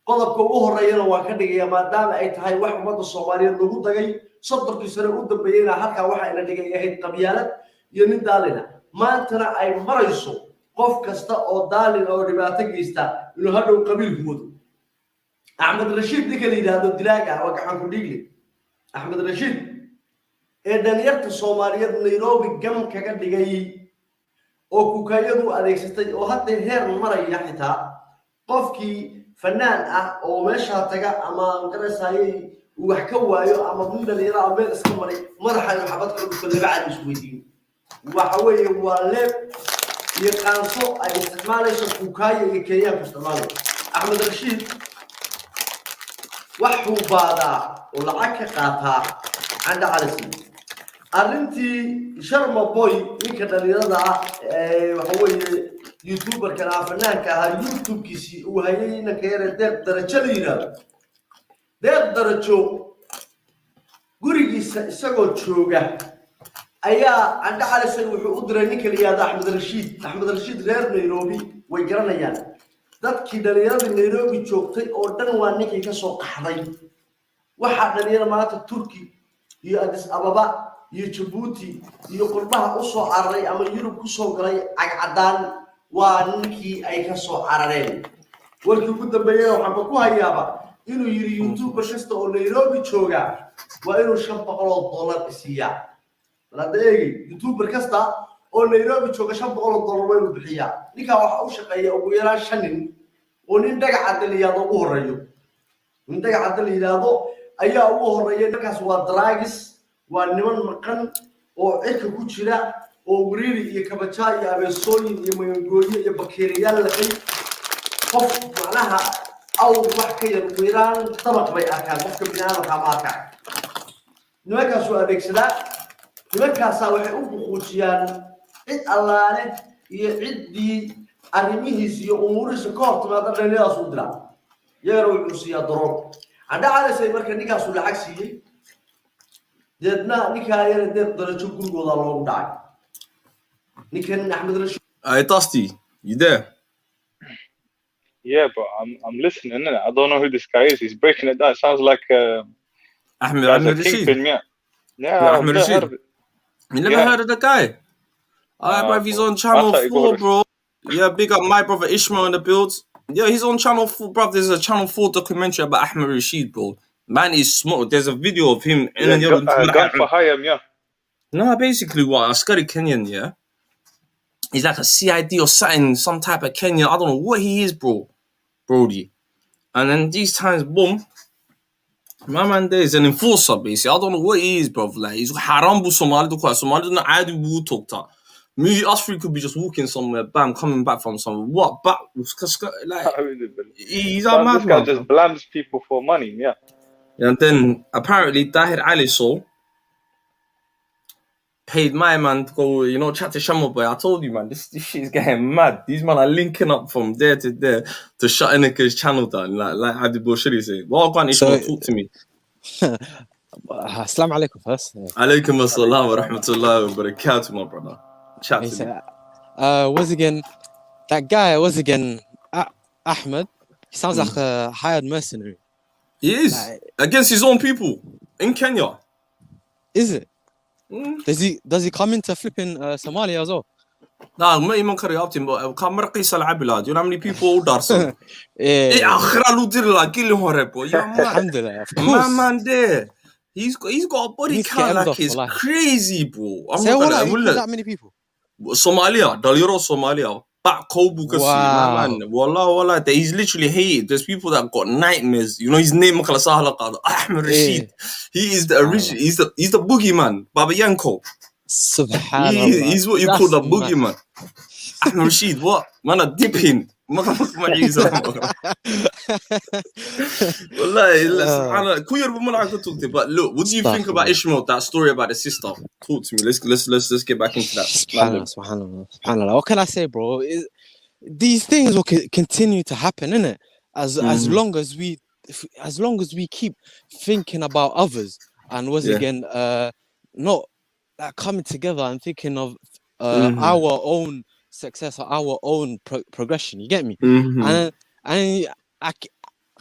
قلب كوه الرجال وكذا يا مدام أي تهاي واحد من الصومالي دول تجي صدق يصير قد بينا حتى واحد اللي جاي هاي قبيلات ينين دالنا ما ترى أي مريسو qof kasta oo daalin oo dhibaato geysta inuu hadhow qabiil guudo Axmed Rashiid ninka la yiraahdo dilaaga waa gacan ku dhigli Axmed Rashiid ee dhalinyarta Soomaaliyeed Nairobi gam kaga dhigay oo kukaayadu adeegsatay oo hadda heer maraya xitaa qofkii fanaan ah oo meesha taga ama qarasayay wax ka waayo ama mid dhalinyaro ah meel iska maray madaxa xabad ka dhufto labacad isku weydiin waxa weeye waa leeb يقانصو أي استعماله كوكاية يكيان في استعماله أحمد رشيد وحو بادا ولعك قاطع عند عالسي أرنتي شرم بوي يمكن أن يضع وهو يوتيوبر كان فنان كها يوتيوب كيسي وهينا كير دير درجة لينا دير درجة قريجي سقط شوجا ayaa عند عالسي wuxuu u diray ninka liyaada Axmed Rashiid reer Nairobi way garanayaan dadkii dhalinyarada Nairobi joogtay oo dhan waa ninkii ka soo qaxday waxa dhalinyarada maanta Turki iyo Addis Ababa iyo Djibouti iyo qurbaha u soo cararay ama Yurub ku soo galay cagcadaan waa ninkii ay ka soo carareen warkii ugu dambeeyay waxa ku hayaaba inuu yiri YouTuber kasta oo Nairobi jooga waa inuu $500 isiiyaa لديك يوتيوبر كستا أو نيروبي شو كشاب بقول الضروري وبحياة نيكا وحوش قيا ويرا شنن ونندق عدل يا ضو الرجل نندق عدل يا ضو أي أبوه الرجل نكاس ودراجس ونمن مكان وعيك كوتشلا oo wiriiri iyo kabajaa iyo abeesooyin iyo magangooyo iyo bakeeriyaal laqay qof macnaha aw wax ka yar weeraan dabaq bay arkaan qofka bini'aadamka ma arkaan nimankaas waa adeegsadaa nimankaasaa waxay u buquujiyaan cid allaale iyo ciddii arrimihiis iyo umuurihiisa ka hor timaada dhalinyadaas u diraa iyagana wuxuu siiyaa daroon cadhacadaysay marka ninkaasu lacag siiyey deedna ninkaa yara deed darajo gurigooda loogu dhacay ninkan axmed rashiid Hey, Dusty, you there? Yeah, bro, I'm listening. Innit? I don't know who this guy is. He's breaking it down. It sounds like Ahmed guy's a Rashid. kingpin, yeah. Yeah, Yeah, I've Ahmed never heard Rashid. of it. You never Yeah. heard of the guy? Alright, Nah, bruv, he's bro. on I Channel thought you 4, got bro. Yeah, big up my brother Ishmael in the builds. Yeah, he's on Channel 4, bruv. There's a Channel 4 documentary about Ahmed Rashid, bro. Man is smart. There's a video of him in Yeah, gun for hire, yeah. No, basically what? Askari Kenyan, yeah? He's like a CID or something, some type of Kenyan. I don't know what he is, bro. Brody. And then these times, boom. My man there is an enforcer, basically. I don't know what he is, bro. Like, he's haram bu Somali, Somali don't know how to wu talk to. Me, us three could be just walking somewhere, bam, coming back from somewhere. What? But, like, he's a This guy madman. just blames people for money, yeah. And then, apparently, Tahir Ali Soul paid my man to go, you know, chat to Shamu Boy. I told you, man, this shit is getting mad. These men are linking up from there to there to shut Inika's channel down. Like Adi Bushiri say. Well, go on, Ishmael, talk to me. Assalamu alaikum first. Alaikum assalam wa rahmatullahi wa barakatuh, my brother. Chat to me. Was again, that guy was again Ahmed. He sounds like a hired mercenary. He is. Like, against his own people in Kenya. Is it? Does he come into flipping Somalia as well? No, ما يمكن كريابتي كان مرقيس العبلاد. You know how many people Darson? Yeah. إيه آخر لو دير لا كل هربو. يا man. Alhamdulillah, of My course. man there. He's got a body He's count getting like off it's for life. crazy, bro. I'm Say not what? gonna. He killed that many people. Somalia, Daliro Somalia. Back Kobu Kasi, my man. Wallah. He's literally hated. There's people that got nightmares. You know his name Ahmed Rashid. He is the original. He's the boogeyman. Baba Yanko. Subhanallah. He's what you call the boogeyman. Ahmed Rashid, what? Man, a dipping. Wallah, but look, what do you think about Ishmael? That story about the sister. Talk to me. Let's get back into that. Subhanallah. What can I say, bro? These things will continue to happen, innit? As long as we keep thinking about others and again not coming together and thinking of our own success or our own progression. You get me? And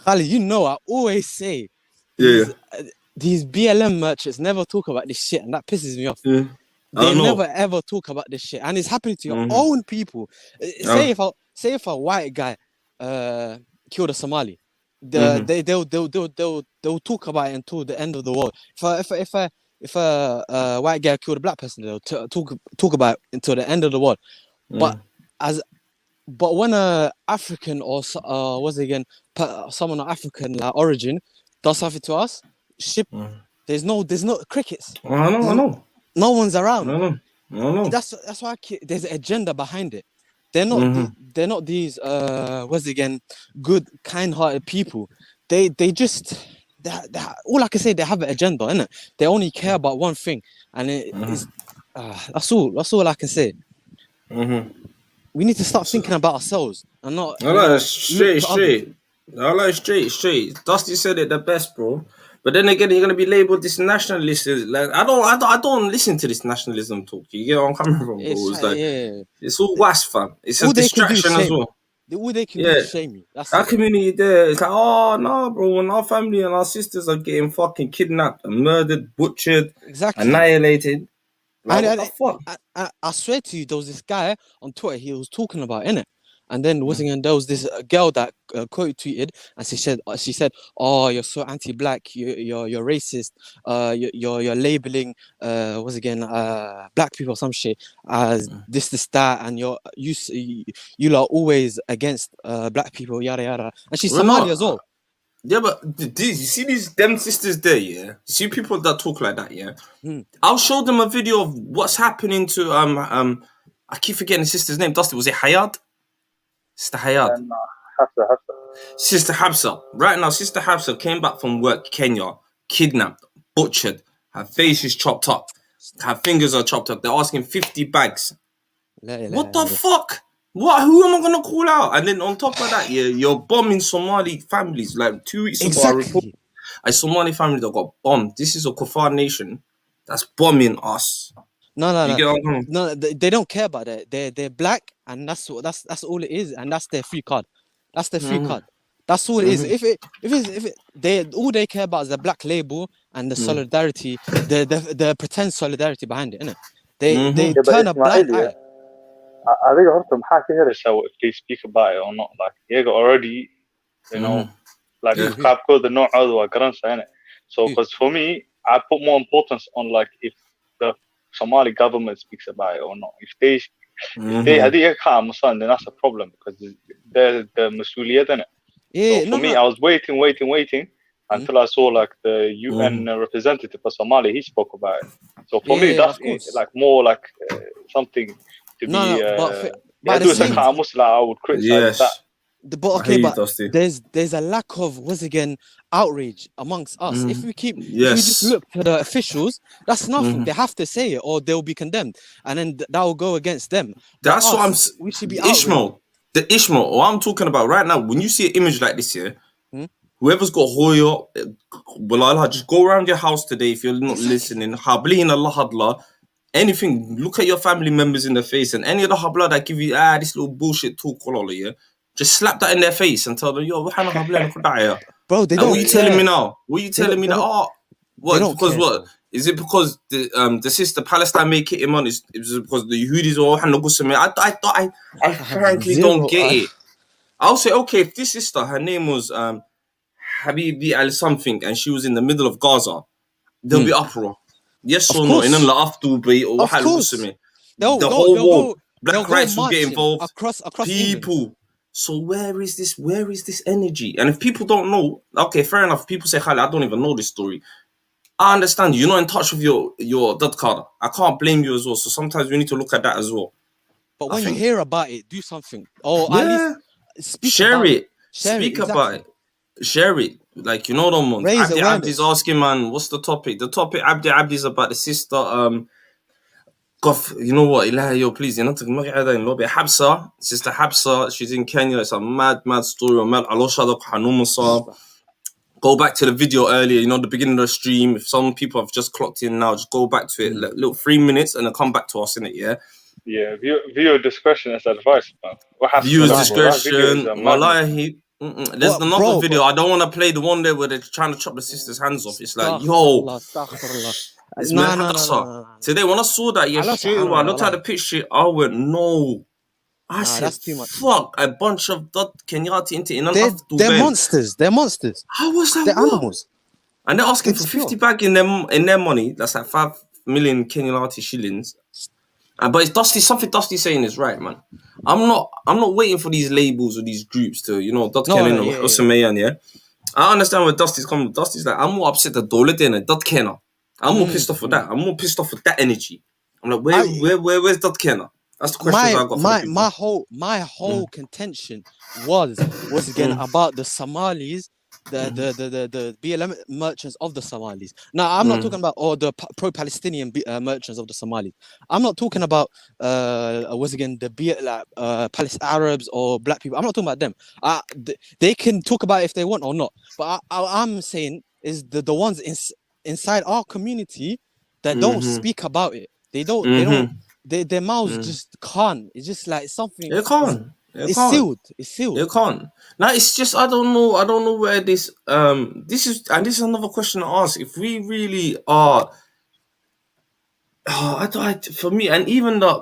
Khalid, you know, I always say these BLM merchants never talk about this shit, and that pisses me off. They never ever talk about this shit, and it's happening to your own people. Say if a white guy killed a Somali, they'll talk about it until the end of the world. If a white guy killed a black person, they'll talk about it until the end of the world. But when a African or someone of African origin does something to us, there's no crickets. I know. No one's around. No. That's why there's an agenda behind it. They're not these good, kind-hearted people. They just all I can say, they have an agenda, innit? They only care about one thing, and that's all I can say. We need to start thinking about ourselves and not. Straight. Dusty said it the best, bro. But then again, you're gonna be labeled this nationalist. Like I don't listen to this nationalism talk. You get where I'm coming from, bro? It's like it's all wasp, fam. It's a distraction as well. All they can do is shame you. That's our community there. It's like, oh no, bro. When our family and our sisters are getting fucking kidnapped and murdered, butchered, annihilated. Like, what the fuck? I swear to you, there was this guy on Twitter. He was talking about it, innit? And then there was this girl that quote tweeted, and she said, "Oh, you're so anti-black. You're racist. You're labeling black people or some shit as this that, and you are always against black people, yada yada." And she's Somali as well. Yeah, but you see them sisters there, yeah? You see people that talk like that, yeah? Mm. I'll show them a video of what's happening to I keep forgetting the sister's name. Dusty, was it Hayat? Sister Hayat. Hafsa. Sister Habsa. Right now, Sister Habsa came back from work, Kenya, kidnapped, butchered. Her face is chopped up. Her fingers are chopped up. They're asking 50 bags. What the fuck? What? Who am I gonna call out? And then on top of that, you're bombing Somali families. Like 2 weeks ago, I reported a Somali family that got bombed. This is a Kufar nation that's bombing us. No, they don't care about that. They're black, and that's all it is, and that's their free card. That's their free card. That's all it is. All they care about is the black label and the solidarity, the pretend solidarity behind it, innit? They turn a blind eye. adiga horta maxaa ka helaysaa if they speak about it or not, like iyaga already, you know, like qaabkooda noocooda waa garanaysaa. So because for me, I put more importance on like if the Somali government speaks about it or not. If they hadii iyaga ka aamusan, then that's a problem because the masuuliyad in it. So for me, I was waiting until I saw like the UN representative for Somalia. He spoke about it. So for me, that's like more like something to be. But I would criticize that. But okay, but there's a lack of outrage amongst us. If we just look to the officials, that's nothing. They have to say it or they'll be condemned, and then that will go against them. That's what we should be outraged. The Ishmael, what I'm talking about right now, when you see an image like this here, whoever's got Hoya, Bilal, just go around your house today if you're not listening. Hablihin Allah Hadla, anything, look at your family members in the face, and any of the Habla that give you this little bullshit talk, just slap that in their face and tell them, yo, bro, they don't. What are you telling me now? What are you telling me that? What? Because care. What? Is it because the sister Palestine may kick him on? Is it because the Yehudis or I frankly don't get it. I'll say, okay, if this sister, her name was Habibi al something, and she was in the middle of Gaza, there'll be uproar. Yes or no? In Dubai or the whole world, black rights will get involved. Across people. England. So where is this energy? And if people don't know, okay, fair enough. People say, Khalid, I don't even know this story. I understand you're not in touch with your dad card. I can't blame you as well. So sometimes we need to look at that as well. But when you hear about it, do something. Or at least speak share about it. Speak about it. Share it. Like, you know the one. Abdi's asking, man, what's the topic? The topic Abdi's about the sister. You know what? Ilahi, please. Habsa, sister Habsa. She's in Kenya. It's a mad story. Go back to the video earlier, the beginning of the stream. If some people have just clocked in now, just go back to it, little 3 minutes, and then come back to us in it, yeah? Yeah, viewer discretion is advice, man. Viewer discretion, wallahi. There's another video. I don't want to play the one there where they're trying to chop the sister's hands off. It's like, yo. It's no. Today, when I saw that, I looked at the picture, I went, no. I said, that's too much. Fuck, a bunch of Kenyati into They're monsters. They're monsters. How was that? They're animals. And they're asking for 50 back in their money. That's like 5 million Kenyati shillings. But it's Dusty. Something Dusty's saying is right, man. I'm not waiting for these labels or these groups to, yeah. I understand where Dusty's coming. Dusty's like, I'm more upset that Doledena, Dot Kenna. I'm more pissed off with that. I'm more pissed off with that energy. I'm like, where's Dot Kenna? That's the question I got. My whole contention was again about the Somalis, the BLM merchants of the Somalis. Now I'm not talking about the pro-Palestinian merchants of the Somalis. I'm not talking about the Arabs or black people. I'm not talking about them. They can talk about it if they want or not. But I'm saying is the ones inside our community that don't speak about it. They don't. Their mouths just can't. It's just like something. It can't. It's sealed. It can't. Now it's just I don't know where this is another question to ask. If we really are, for me, and even that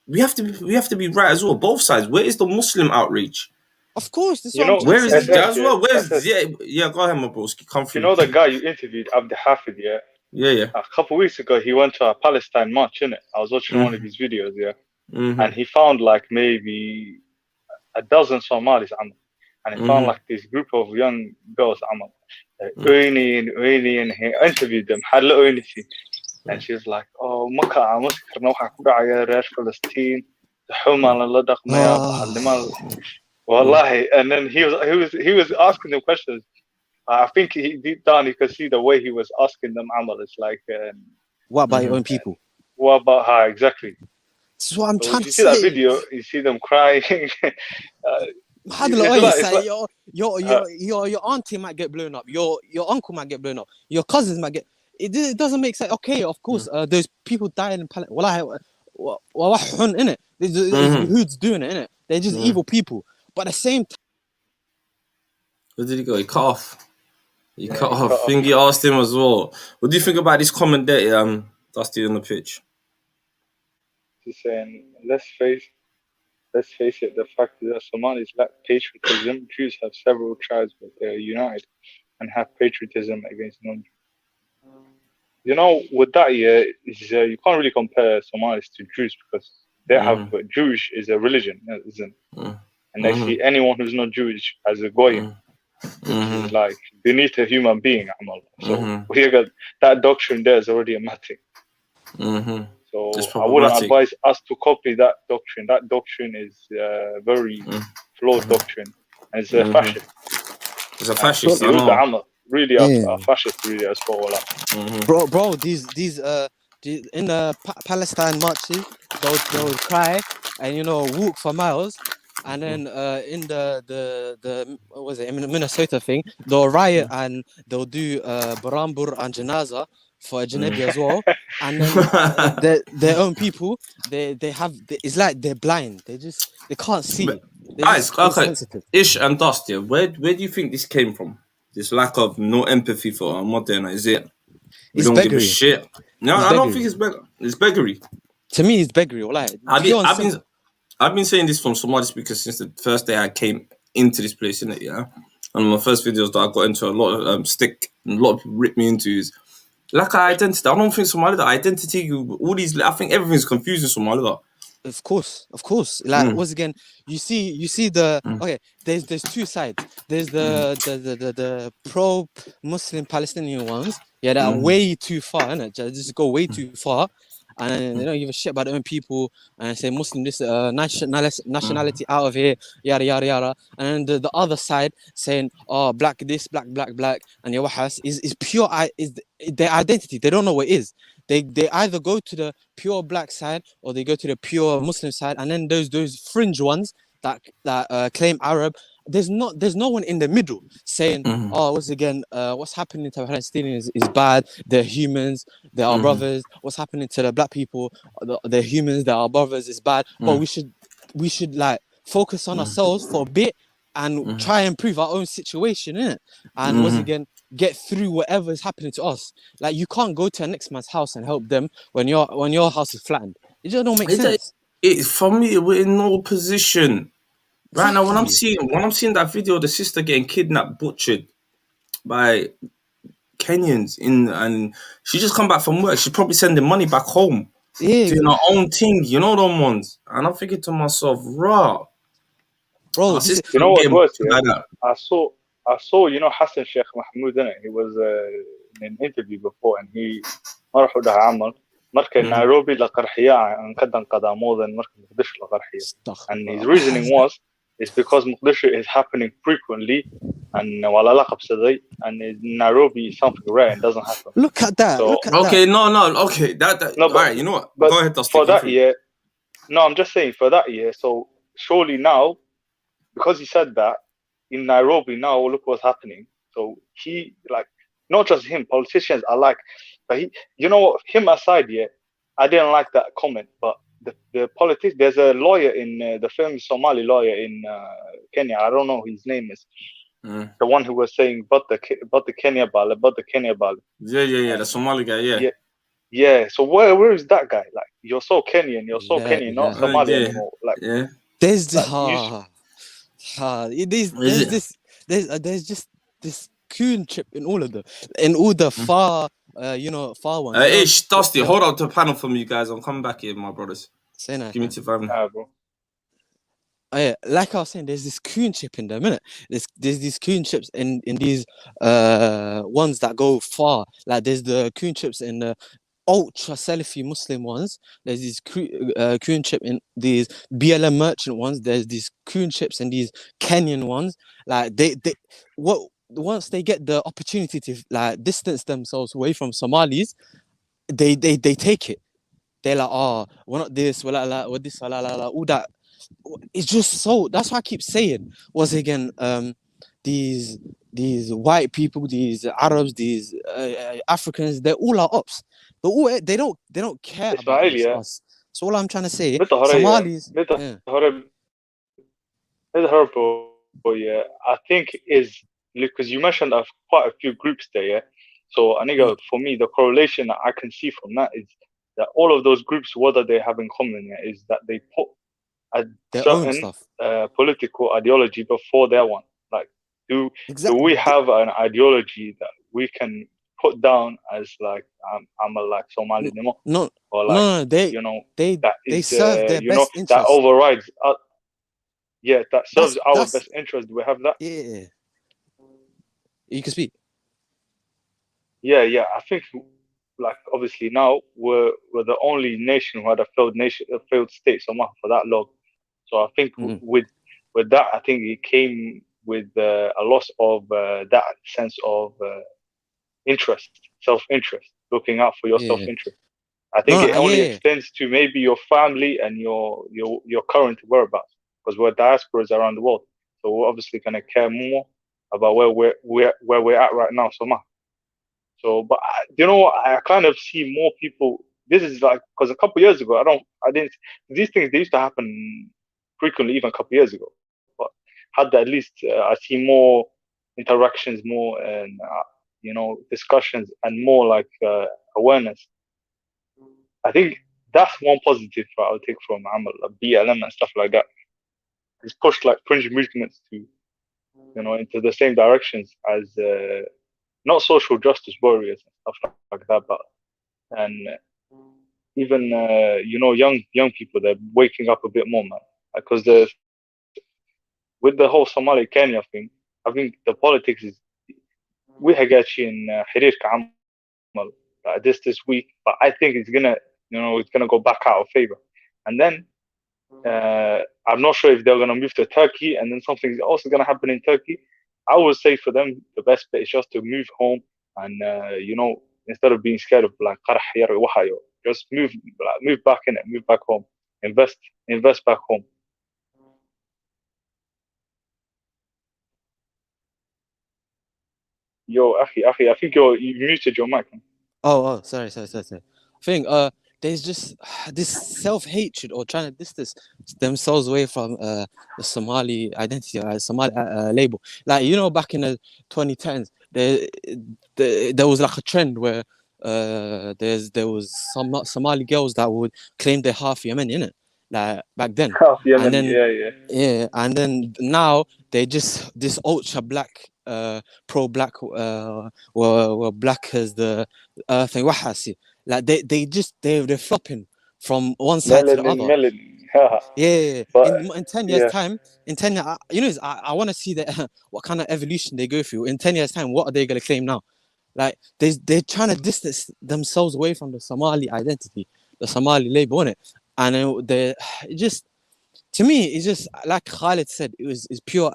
we have to be right as well. Both sides. Where is the Muslim outreach? Of course, this where is it as well? Where's go ahead, my broski. Come through. You know the guy you interviewed, Abdi Hafid, yeah? Yeah. A couple of weeks ago, he went to a Palestine march, innit? I was watching one of his videos, yeah? And he found like maybe a dozen Somalis and it found like this group of young girls, Oini, he interviewed them, and she was like, oh, Palestine, the Huma Wallahi. And then he was asking them questions. I think deep down you could see the way he was asking them. Amal, it's like, what about your own people? What about her exactly? This is what I'm trying to see say. That video, you see them crying. Your auntie might get blown up. Your uncle might get blown up. Your cousins might get. It doesn't make sense. Okay, of course, there's people dying in Palestine. Innit? There's hoods doing it, innit? They're just evil people. But at the same time, where did he go? He cut off. I think he asked him as well. What do you think about this comment there, Dusty on the pitch? He's saying, let's face it, the fact that Somalis lack patriotism. Jews have several tribes, but they're united and have patriotism against non-Jews. You know, with that, you can't really compare Somalis to Jews because they have Jewish is a religion, isn't it? And they see anyone who's not Jewish as a goyim. It's like beneath a human being, Amal. So we got that doctrine there is already a mad thing. So I wouldn't advise us to copy that doctrine. That doctrine is a very flawed doctrine, and it's a fascist. It's a fascist. Really a fascist, really as well. Bro, these in the Palestine marches, they'll cry and walk for miles. And then in the what was it, in Minnesota thing, they'll riot and they'll do Barambur and Janaza for a Janebi as well. And then their own people, it's like they're blind. They can't see. Guys, okay. Ish and Dust, yeah. Where do you think this came from? This lack of no empathy for modern, is it? We don't give a shit. No, I don't think it's beggary. To me, it's beggary. Like, I've been saying this from Somali speakers since the first day I came into this place, innit, yeah? And my first videos that I got into a lot of stick, and a lot of people ripped me into is lack of identity. I don't think Somali, the identity, all these, I think everything's confusing Somali. Of course. Like once again, you see the okay. There's two sides. There's the pro-Muslim Palestinian ones, that are way too far, innit? Just go way too far. And they don't give a shit about their own people and say Muslim this nationality out of here, yada yada yada. And then the other side saying, oh, black this, black, and Yawahas is pure is their identity. They don't know what it is. They either go to the pure black side or they go to the pure Muslim side. And then those fringe ones that claim Arab, there's no one in the middle saying, what's happening to Palestinians is bad. They're humans. They're our brothers. What's happening to the black people? They're humans. They're our brothers. It's bad. But we should like focus on ourselves for a bit and try and improve our own situation, innit? And once again, get through whatever is happening to us. Like, you can't go to a next man's house and help them when your house is flattened. It just don't make sense. For me, we're in no position. Right now, when I'm seeing that video of the sister getting kidnapped, butchered by Kenyans, and she just come back from work, she's probably sending money back home, doing her own thing, them ones. And I'm thinking to myself, bro, you know what was? I saw Hassan Sheikh Mahmoud, innit? He was in an interview before, and he Nairobi more than and his reasoning was. It's because Mogadishu is happening frequently, and in Nairobi is something rare and doesn't happen. Look at that. So, okay, all right, you know what? Go ahead, Dusty. For that year, I'm just saying for that year. So surely now, because he said that in Nairobi now, look what's happening. So he not just him, politicians are like, but him aside, I didn't like that comment, but. The politics. There's a lawyer in the famous Somali lawyer in Kenya. I don't know who his name is. The one who was saying, but the Kenya ball. Yeah. The Somali guy. Yeah. So where is that guy? Like, you're so Kenyan. You're so Kenyan, not Somali anymore. Like, there's just this coon chip in all of them, in all the far ones. Ish, Dusty, hold up to the panel for me, guys. I'm coming back here, my brothers. Say no. Give me 2 5 minutes. Bro. like I was saying, there's this coonship in them, innit? There's these coonships in these ones that go far. Like there's the coonships in the ultra Salafi Muslim ones. There's these coonship in these BLM merchant ones. There's these coonships in these Kenyan ones. Like they once they get the opportunity to like distance themselves away from Somalis, they take it. They're like, oh, we're not this, we're like, we're this, all that. It's just so. That's why I keep saying. Was again, these white people, these Arabs, these Africans, they're all our ops. But all they don't care about اسماعيل us. That's all I'm trying to say. متى هرب Somalis. متى هرب I think is because you mentioned quite a few groups there, yeah. So I think for me the correlation that I can see from that is that all of those groups, what they have in common is that they put a certain political ideology before their one. Like, do we have an ideology that we can put down as like I'm a like Somali no, or like no, they they serve their best interest. That overrides that serves our best interest. Do we have that? Yeah, you can speak. Yeah, I think like obviously now we're the only nation who had a failed state Somalia for that long. So I think with that, I think it came with a loss of that sense of interest, self-interest, looking out for your self-interest. I think it only extends to maybe your family and your current whereabouts, because we're diasporas around the world. So we're obviously gonna care more about where we're at right now, Somalia. So, but you know what? I kind of see more people. This is like because a couple of years ago, I didn't. These things they used to happen frequently, even a couple of years ago. But had at least I see more interactions, more and discussions, and more like awareness. I think that's one positive I would take from Amal, like BLM and stuff like that. It's pushed like fringe movements to, into the same directions as not social justice warriors and stuff like that, but and even young people, they're waking up a bit more, man. Because with the whole Somali Kenya thing, I think the politics is we hagachi in Hirir Ka'amal this week, but I think it's gonna go back out of favor, and then I'm not sure if they're gonna move to Turkey, and then something's also gonna happen in Turkey. I would say for them the best bet is just to move home and instead of being scared of like just move back in it, move back home, invest back home. Yo, Akhi, I think you muted your mic. Oh, sorry. I think there's just this self-hatred or trying to distance themselves away from the Somali identity, Somali label. Like, back in the 2010s, there was like a trend where there was some Somali girls that would claim they're half Yemeni, innit? Like back then. Half Yemeni, yeah. And then now they just this ultra black, pro-black, were black as the earth and wahasi. Like they're flopping from one side to the other. In 10 years time, I want to see what kind of evolution they go through. In 10 years time, what are they going to claim now? Like they're trying to distance themselves away from the Somali identity, the Somali label, innit? And to me, it's just like Khalid said, it's pure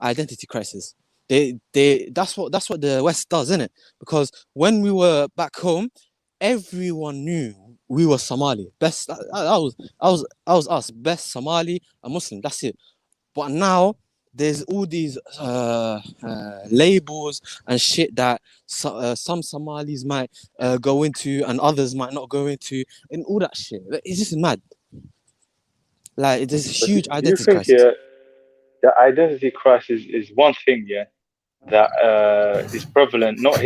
identity crisis. That's what the West does, innit? Because when we were back home, everyone knew we were Somali. Best that was us, best Somali, a Muslim. That's it. But now there's all these labels and shit that some Somalis might go into and others might not go into, and all that shit. It's just mad. Like there's a huge identity crisis. You think the identity crisis is one thing, that is prevalent not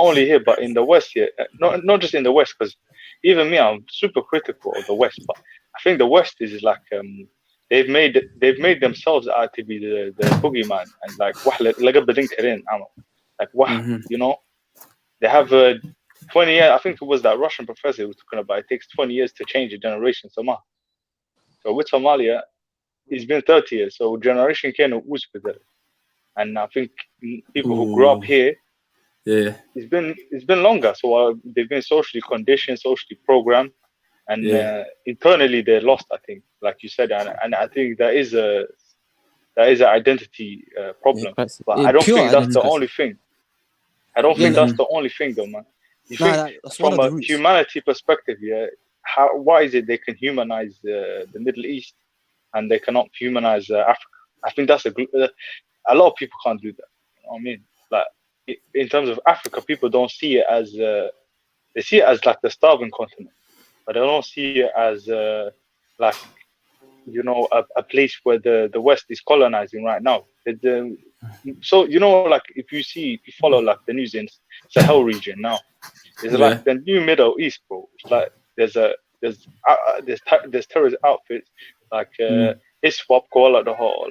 only here but in the West here. Not just in the West, because even me, I'm super critical of the West, but I think the West is like they've made themselves out to be the boogeyman, and like they have 20 years. I think it was that Russian professor who was talking about it takes 20 years to change a generation somehow. So with Somalia, it's been 30 years. So generation can was with it. And I think people who grew up here, it's been longer. So they've been socially conditioned, socially programmed, and internally they're lost. I think, like you said, and I think there is an identity problem. But I don't think that's the only thing. I don't think that's the only thing, though, man. You think from a humanity perspective, why is it they can humanize the Middle East and they cannot humanize Africa? I think that's a lot of people can't do that. You know what I mean? Like in terms of Africa, people don't see it as they see it as like the starving continent, but they don't see it as like, you know, a place where the West is colonizing right now. So, you know, like if you follow like the news in Sahel region now, it's like the new Middle East, bro. It's like there's terrorist outfits like ISWAP,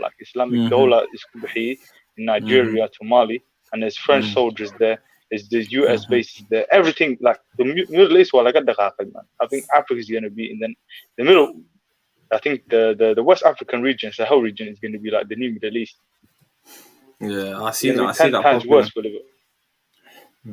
like Islamic Dawla in Nigeria to Mali, and there's French soldiers there. There's US bases there. Everything like the Middle East. Well, man. I think Africa is going to be in the middle. I think the West African region, Sahel region, is going to be like the new Middle East. Yeah, I see that. I see 10 that. times worse for it.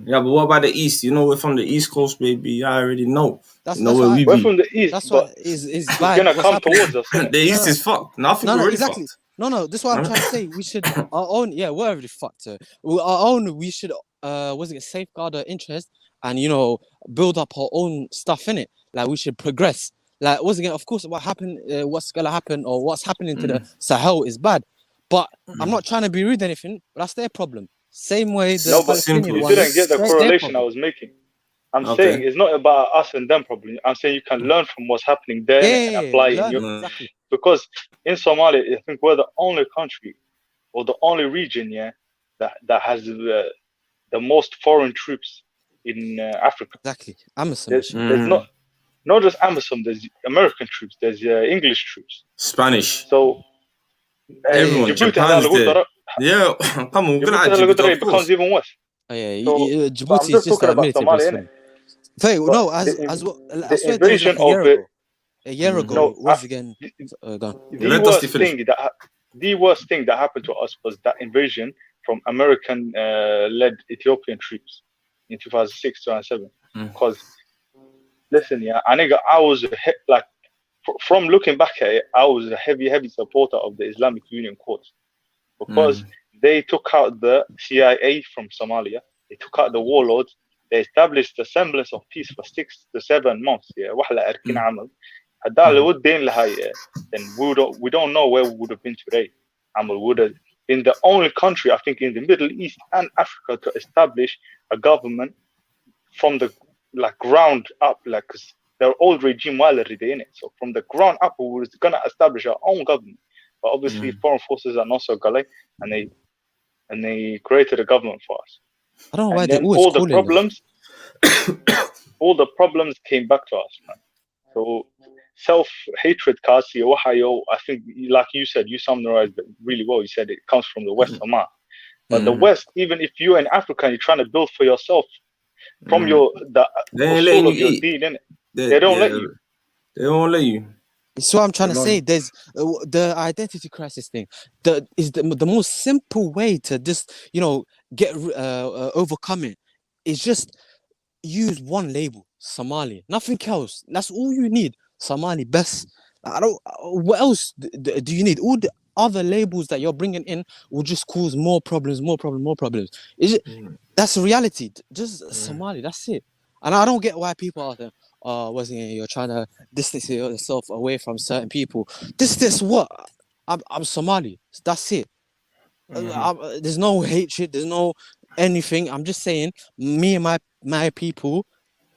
Yeah, but what about the East? You know, we're from the East Coast, baby. I already know. That's where we we're be. from the East. That's but what is it's bad. gonna come towards us. The East is fucked. Nothing already exactly. fucked. No, this is what I'm trying to say. We should our own. Yeah, we're already fucked. Our own. We should safeguard our interest and, you know, build up our own stuff in it. Like we should progress. Like of course, what's gonna happen or what's happening to the Sahel is bad. But I'm not trying to be rude or anything. But that's their problem. Same way the Palestinian you didn't get the correlation I was making. I'm saying it's not about us and them problem. I'm saying you can learn from what's happening there and apply it. Exactly. Because in Somalia, I think we're the only country or the only region, that has the most foreign troops in Africa. Exactly. Amazon. There's not just Amazon. There's American troops. There's English troops. Spanish. So everyone. Japan's there. Yeah, come on. It becomes even worse. Oh, yeah, So, Djibouti I'm is just talking a about Somalia, innit? No, as well. I swear there was like a year ago. Once again, gone. The worst thing that happened to us was that invasion from American led Ethiopian troops in 2006, 2007. Because listen, I was like, from looking back at it, I was a heavy supporter of the Islamic Union cause, because they took out the CIA from Somalia. They took out the warlords. They established a semblance of peace for 6 to 7 months. Then we don't know where we would have been today. We would have been the only country, I think, in the Middle East and Africa to establish a government from the ground up, because their old regime was already in it. So from the ground up, we were gonna establish our own government. But obviously, foreign forces are not so gully, and they created a government for us. I don't know why they always all the problems came back to us, man. So self-hatred, Kasi, I think, like you said, you summarized it really well. You said it comes from the West, Oman. But the West, even if you're in Africa and you're trying to build for yourself from the soul of your deed, innit? They don't let you. They won't let you. So I'm trying to say, there's the identity crisis thing. The most simple way to just, you know, get overcome it is just use one label, Somali. Nothing else. That's all you need. Somali best. What else do you need? All the other labels that you're bringing in will just cause more problems. That's the reality. Just Somali. That's it. And I don't get why people are there. You're trying to distance yourself away from certain people. This what? I'm Somali. That's it. There's no hatred. There's no anything. I'm just saying, me and my people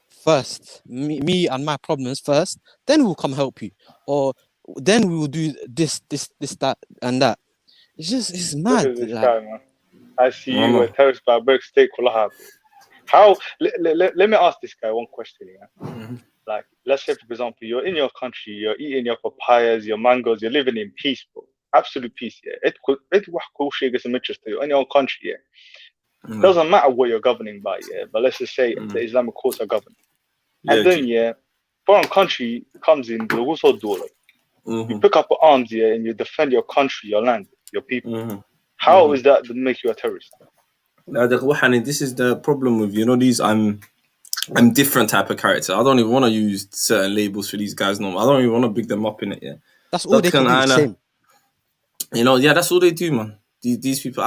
first. Me and my problems first. Then we'll come help you. Or then we will do this, that, and that. It's mad. This guy, man. I see you with terrorist by break steak. How? Let me ask this guy one question. Like, let's say, for example, you're in your country, you're eating your papayas, your mangoes, you're living in peace, bro. Absolute peace. In your country. Doesn't matter what you're governing by. But let's just say the Islamic courts are governing, and then foreign country comes in. You pick up arms, yeah, and you defend your country, your land, your people. How is that to make you a terrorist? This is the problem with these. I'm different type of character. I don't even want to use certain labels for these guys. No, I don't even want to big them up in it. Yeah, that's all they can do. Same. Yeah, that's all they do, man. These people.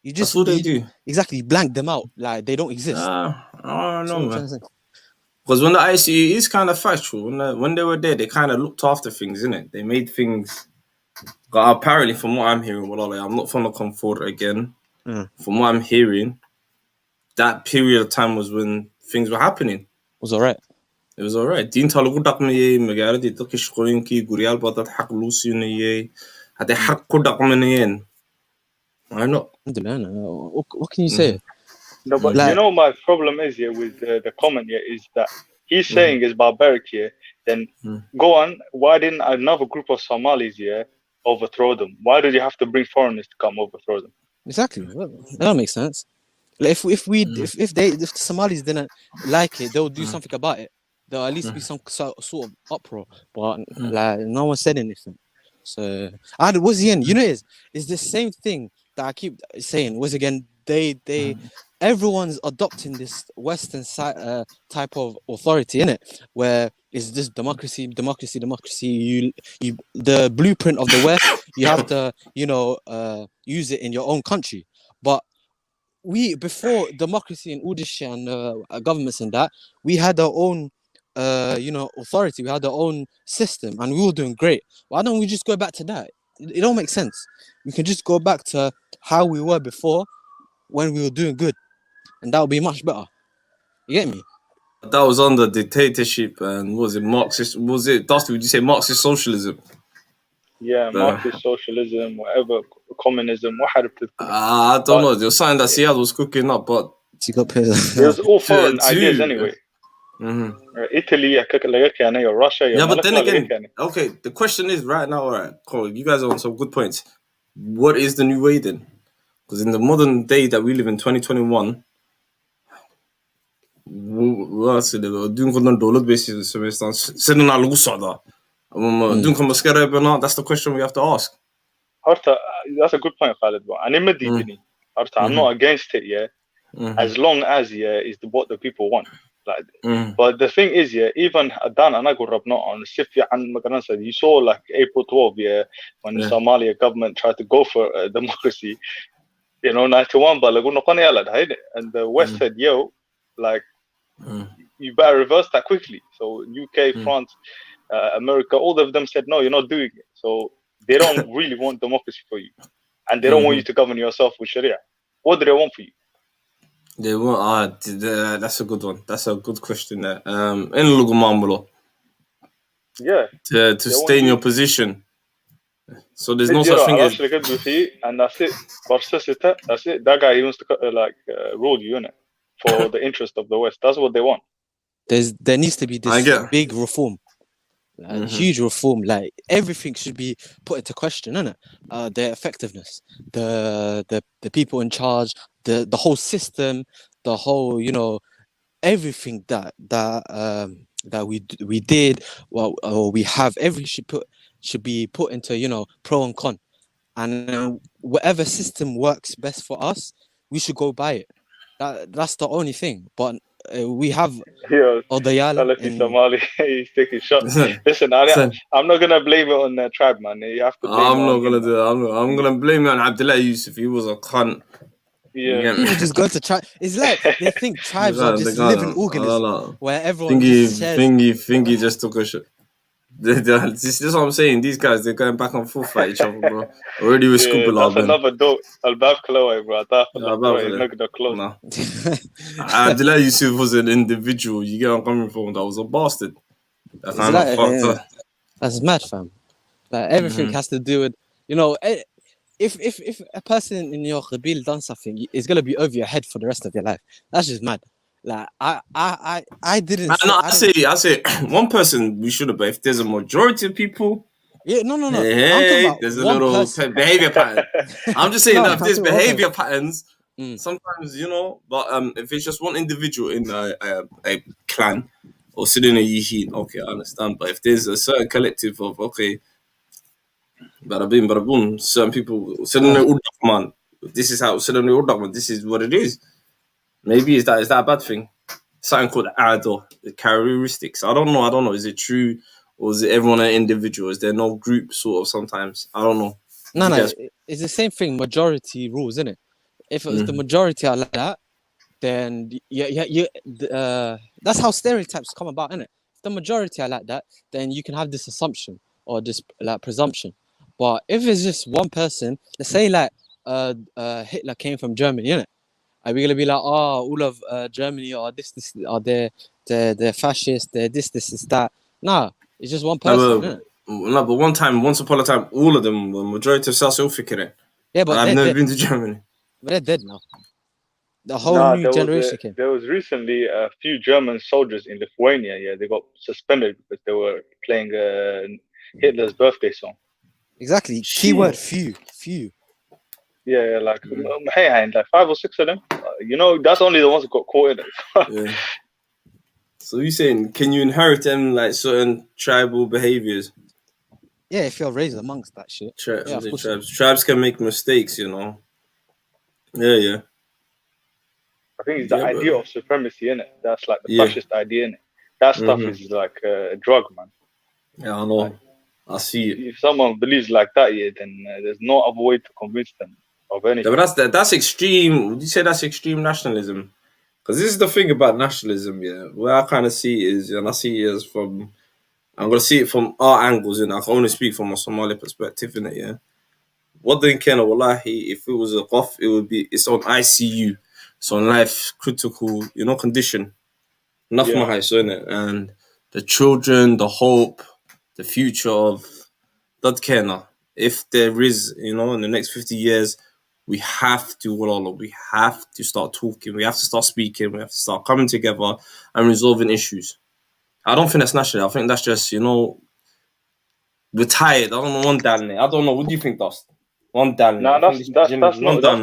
You just that's all they do. Exactly, blank them out like they don't exist. I don't know, man. Because when the ICE is kind of factual, when they were there, they kind of looked after things, innit? They made things. Apparently, from what I'm hearing, I'm not going to come forward again. From what I'm hearing, that period of time was when things were happening. It was alright. It was alright. دين تلقوا دقمي مجالدي تكش قرينكي قريال بطل حق لوسينية هذا حق كل دقمنيين. I know. What can you say? No, but my problem is here with the comment here is that he's saying is barbaric here. Then go on. Why didn't another group of Somalis here overthrow them? Why did you have to bring foreigners to come overthrow them? Exactly. That don't make sense. Like if the Somalis didn't like it, they'll do something about it. There'll at least be some sort of uproar. But like no one said anything. So what's the end? It's the same thing that I keep saying. Was again they everyone's adopting this Western type of authority, innit? Where it's just democracy. You the blueprint of the West. You have to use it in your own country. But before democracy and all this shit and governments and that, we had our own authority. We had our own system, and we were doing great. Why don't we just go back to that? It don't make sense. We can just go back to how we were before, when we were doing good, and that would be much better. You get me? That was under dictatorship, and was it Marxist? Was it Dusty? Would you say Marxist socialism? Yeah, Marxist socialism, whatever, communism. I don't know. There was something that Siad was cooking up, but it was all foreign ideas anyway. Italy, Russia. Yeah, but then again, okay. The question is right now, all right, Cole, you guys are on some good points. What is the new way then? Because in the modern day that we live in, 2021, that's the question we have to ask. That's a good point, Khalid. I'm not against it, yeah. As long as is what the people want. But the thing is, even Dan and I go up not on you saw like April 12, when the Somalia government tried to go for democracy, 91, but and the West said, you better reverse that quickly. So UK, France, America, all of them said, no, you're not doing it. So they don't really want democracy for you, and they don't want you to govern yourself with Sharia. What do they want for you? They want. That's a good one. That's a good question there. To stay in your position. So there's no such thing as. And that's it. That's it. That guy, he wants to rule you, innit? For the interest of the West. That's what they want. There needs to be this big reform. Huge reform. Like everything should be put into question, innit? Their effectiveness, the people in charge, the whole system, the whole everything that we did, or we have, everything should be put into pro and con, and whatever system works best for us, we should go by it. That's the only thing. But we have Salafi Somali, he's taking shots. Listen, I'm not gonna blame it on the tribe, man. You have to. I'm not gonna do it. I'm gonna blame it on Abdullah Yusuf. He was a cunt. Yeah, people just go to tribe. It's like they think tribes are just living organisms where everyone just shares. Thingy just took a shit. This is what I'm saying. These guys, they're going back and forth at each other, bro. Already with Scoopula. That's another dope. Al-Bab Kloe, bro. No. Abdullah Yusuf was an individual. You get what I'm coming from? That was a bastard. That's mad, fam. Like everything has to do with, if a person in your qabil done something, it's gonna be over your head for the rest of your life. That's just mad. Like I didn't. I say one person we should have. But if there's a majority of people, no. Hey, there's a little behavior pattern. I'm just saying that if there's behavior patterns, sometimes But if it's just one individual in a clan or sitting a yihin. Okay, I understand. But if there's a certain collective of okay, bada bing, bada boom, certain people sitting man, this is how sitting man. This is what it is. Maybe is that a bad thing? Something called ADO, the characteristics. I don't know. Is it true, or is it everyone an individual? Is there no group sort of sometimes? I don't know. No, it's the same thing. Majority rules, isn't it? If the majority are like that, then that's how stereotypes come about, isn't it? If the majority are like that, then you can have this assumption or this like presumption. But if it's just one person, let's say like Hitler came from Germany, innit? Are we gonna be like, oh, all of Germany are this, are they're fascist, they're this, that? Nah, it's just one person, innit? No, but once upon a time, all of them, the majority of South Africa. Yeah, but I've never been to Germany. But they're dead now. The whole new generation came. There was recently a few German soldiers in Lithuania. Yeah, they got suspended because they were playing Hitler's birthday song. Exactly. Keyword few. Yeah, like like 5 or 6 of them. That's only the ones that got caught in it. Yeah. So you're saying, can you inherit them like certain tribal behaviors? Yeah, if you're raised amongst that shit. Tribes can make mistakes, Yeah. I think it's the idea of supremacy, innit? That's like the fascist idea, innit? That stuff is like a drug, man. Yeah, I know. I see it. If someone believes like that, then there's no other way to convince them of anything. Yeah, but that's extreme. Would you say that's extreme nationalism? Because this is the thing about nationalism, yeah. Where I kind of see it is, and I see it as I'm going to see it from our angles, and I can only speak from a Somali perspective, in it, yeah. What then can wallahi, if it was a qaf, it would be, it's on ICU, it's on life critical, condition. Nothing high, so in it, and the children, the hope, the future of that Kenya. If there is, in the next 50 years, we have to start talking. We have to start speaking. We have to start coming together and resolving issues. I don't think that's national. I think that's just, we're tired. I don't know, one down there. I don't know. What do you think, Dust? One down there. No, that's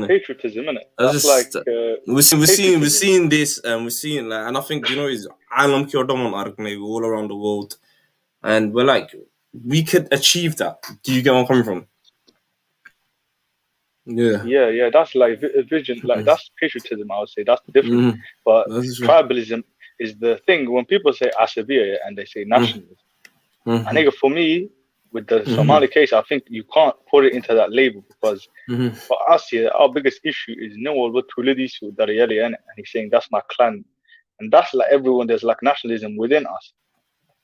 patriotism, isn't it? That's just, like we're seeing this, and we're seeing like, and I think is Alam Kyodoman all around the world, and we're like, we could achieve that. Do you get where I'm coming from? Yeah. That's like a vision. Like that's patriotism. I would say that's different. But tribalism is the thing. When people say Asabiya and they say nationalism, I think for me, with the Somali case, I think you can't put it into that label because for us here, our biggest issue is what Tuladisu Dariyali, and he's saying that's my clan, and that's like everyone. There's like nationalism within us.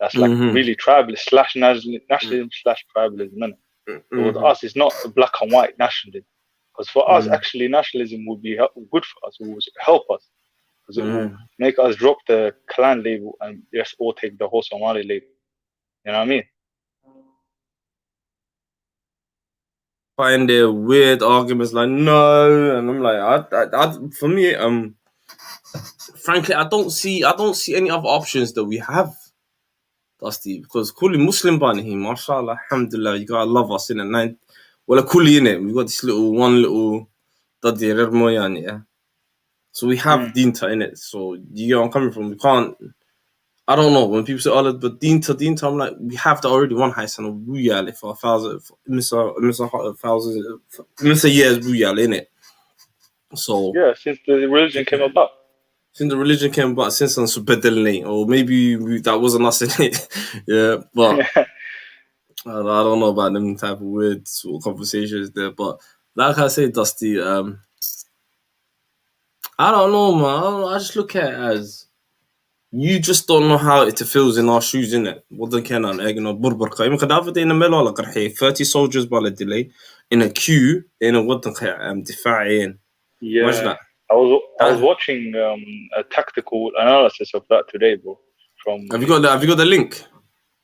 That's like really tribalist / nationalism / tribalism. So with us, it's not a black and white nationalism. Because for us, actually, nationalism would be good for us. It would help us. Because it will make us drop the clan label and just all take the whole Somali label. You know what I mean? Find their weird arguments like no, and I'm like, I for me, frankly, I don't see any other options that we have. Dusty, because Kuli Muslim Bani, mashallah, alhamdulillah, you gotta love us in it. Well, Kuli in it, we got this one little Dadi Rermoyan, yeah. So we have Dinta in it. So you get where I'm coming from. We can't. I don't know when people say, "Oh, but Dinta," I'm like, we have that already. One high son of Buyale for 1,000 years Buyale in it. So yeah, since the religion came about. Since on Subedel, or maybe that wasn't us in it. Yeah, but I don't know about them type of weird sort of conversations there. But like I say, Dusty, I don't know, man. I just look at it as you just don't know how it feels in our shoes, innit? What the can on egg and burburka. You can have it in the middle of 30 soldiers by the delay in a queue in a what the yeah. I was watching a tactical analysis of that today, bro. Have you got the link?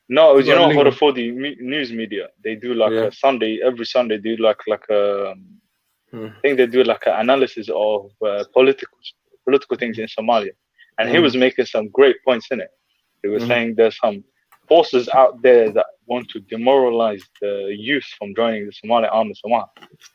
No, it was for the news media. They do like a Sunday, every Sunday they do like a I think they do like an analysis of political things in Somalia. And he was making some great points in it. He was saying there's some forces out there that want to demoralize the youth from joining the Somali army Somalia.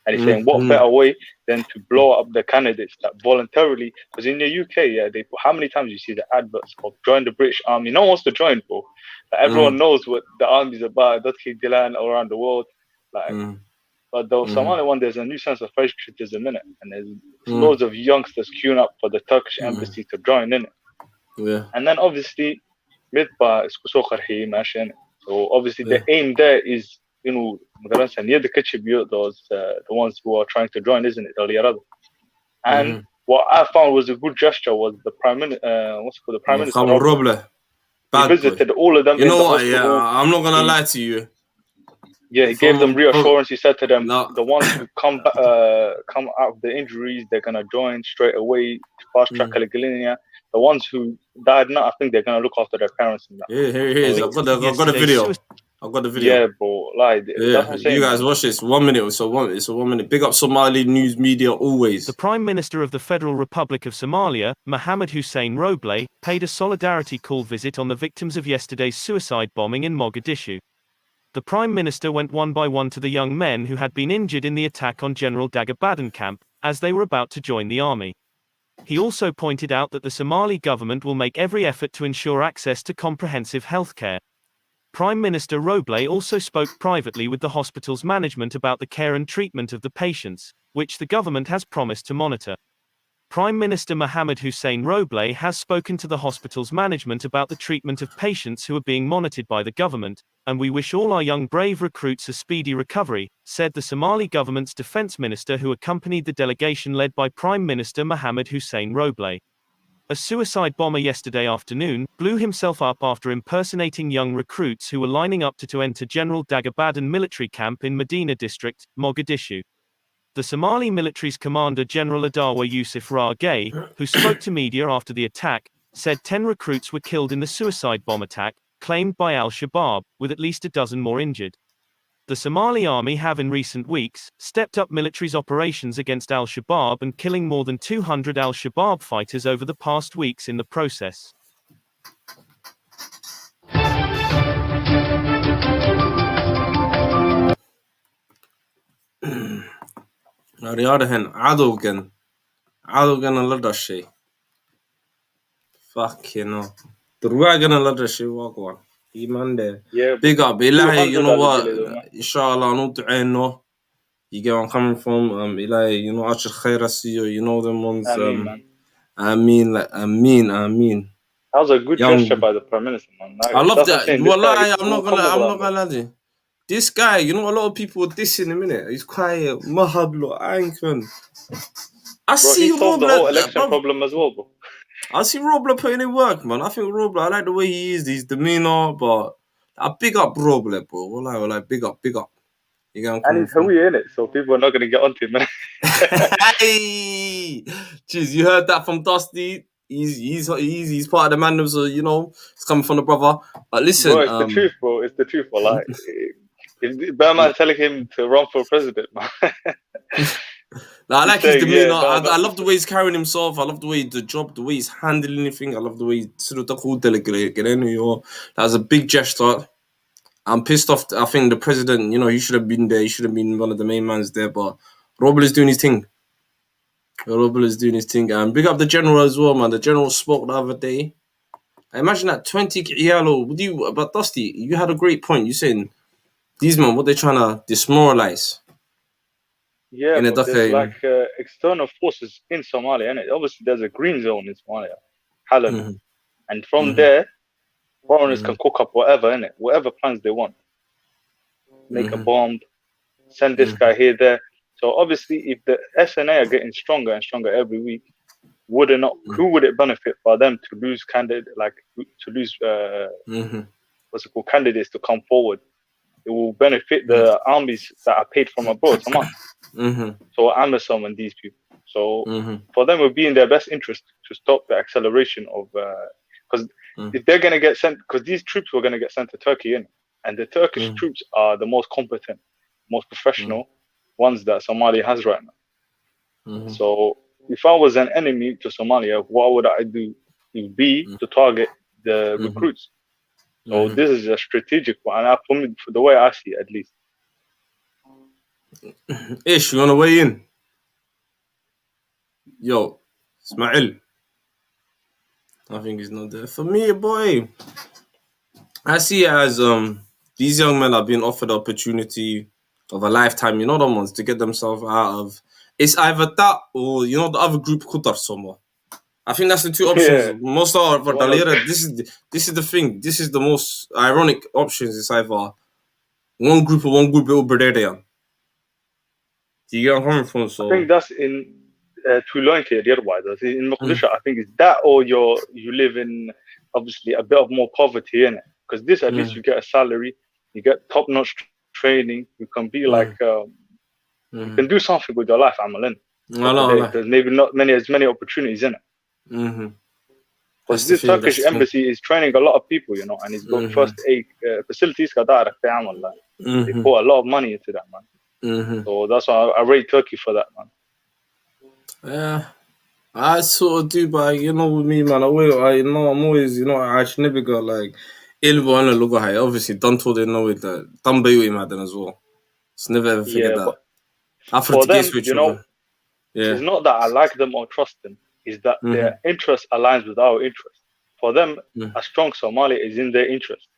And he's saying, what better way than to blow up the candidates that voluntarily, because in the UK, they put, how many times you see the adverts of join the British army? No one wants to join, bro. Like, everyone knows what the army's about. That's Dilan all around the world. Like, but the Somali one, there's a new sense of patriotism in it, and there's loads of youngsters queuing up for the Turkish embassy to join in it. Yeah. And then obviously, so obviously the aim there is, you know, those the ones who are trying to join, isn't it? And what I found was a good gesture was the Prime Minister, the Prime Minister Roble. He visited all of them. You know what? Yeah, I'm not gonna lie to you. Yeah, he gave them reassurance. He said to them, the ones who come out of the injuries, they're gonna join straight away, fast track Caligulina. The ones who died now, I think they're gonna look after their parents and that. Yeah, here it is. I've got the video. I've got the video. Yeah, bro. Like, that's what I'm saying, you guys watch this. 1 minute. It's a 1 minute. Big up Somali news media always. The Prime Minister of the Federal Republic of Somalia, Mohamed Hussein Roble, paid a solidarity call visit on the victims of yesterday's suicide bombing in Mogadishu. The Prime Minister went one by one to the young men who had been injured in the attack on General Dagabadan camp, as they were about to join the army. He also pointed out that the Somali government will make every effort to ensure access to comprehensive healthcare. Prime Minister Roble also spoke privately with the hospital's management about the care and treatment of the patients, which the government has promised to monitor. Prime Minister Mohamed Hussein Roble has spoken to the hospital's management about the treatment of patients who are being monitored by the government, and we wish all our young brave recruits a speedy recovery, said the Somali government's defense minister who accompanied the delegation led by Prime Minister Mohamed Hussein Roble. A suicide bomber yesterday afternoon blew himself up after impersonating young recruits who were lining up to enter General Dagabadan military camp in Medina district, Mogadishu. The Somali military's commander General Adawa Yusuf Ragay, who spoke to media after the attack, said 10 recruits were killed in the suicide bomb attack, claimed by al-Shabaab, with at least a dozen more injured. The Somali army have in recent weeks stepped up military's operations against al-Shabaab and killing more than 200 al-Shabaab fighters over the past weeks in the process. On the other hand, cadowgan la dhashay. Fucking hell. Durwaagana la dhashay waa kuwan. Iman there. Yeah. Big up. Ilahi, you know what? Inshallah, no du'ayno. You get where I'm coming from. Ilahi, you know, Ashir Khairasiyo, you know them ones. Ameen. That was a good gesture by the Prime Minister, man. I love that. Wallahi, I'm not gonna lie to you. This guy, you know, a lot of people are dissing him, innit? He's quiet, mahadlo, ankan. I see he solved the Roble, whole election problem as well, bro. I see Roble putting in work, man. I think Roble, I like the way he is, his demeanor, but I big up Roble, bro. Wallahi, big up. You get and he's Hui, innit? So people are not going to get onto him, man. Hey! Jeez, you heard that from Dusty? He's part of the man, so, you know, it's coming from the brother. But listen, bro, it's the truth, bro. It's the truth, like. If Burman telling him to run for president, man. I like his demeanor. I love the way he's carrying himself. I love the way the way he's handling anything. I love the way he's that was a big gesture. I'm pissed off. I think the president, you know, he should have been there. He should have been one of the main mans there. But Roble is doing his thing. And big up the general as well, man. The general spoke the other day. I imagine that 20 Yalo. But Dusty, you had a great point. You saying these men, what they're trying to demoralize. Yeah, but there's like external forces in Somalia, and obviously there's a green zone in Somalia, Halland, and from there, foreigners can cook up whatever, innit? Whatever plans they want. Make a bomb, send this guy here, there. So obviously, if the SNA are getting stronger and stronger every week, who would it benefit for them to lose candidates to come forward? It will benefit the armies that are paid from abroad, so Amazon and these people. So for them, it would be in their best interest to stop the acceleration of, because if they're going to get sent, because these troops were going to get sent to Turkey, and the Turkish troops are the most competent, most professional ones that Somalia has right now. So if I was an enemy to Somalia, what would I do? It would be to target the recruits. So this is a strategic one, for me, for the way I see it, at least. Ish, you wanna weigh in? Yo, Ismail. I think he's not there. For me, boy, I see it as these young men are being offered the opportunity of a lifetime. You know, the ones to get themselves out of. It's either that or the other group Qatar somewhere. I think that's the two options. Yeah. Most are for Dalira. This is the thing. This is the most ironic options. It's either one group over there. Do you get what I'm coming from? So I think that's in Toulon here, in Mogadishu. I think it's that, or you live in obviously a bit of more poverty in it, because this at least you get a salary, you get top-notch training, you can be like you can do something with your life, Amalin. There's maybe not as many opportunities in it. Because this Turkish embassy is training a lot of people, and it's got first aid facilities. They put a lot of money into that, man. So that's why I rate Turkey for that, man. Yeah, I sort of do, but with me, man, I'm always, I should never go like Ilvo and look high. Obviously, don't told they know it. Don't be with Madden as well. It's never ever forget that. For them, it's not that I like them or trust them. It's that their interest aligns with our interest. For them, a strong Somalia is in their interest,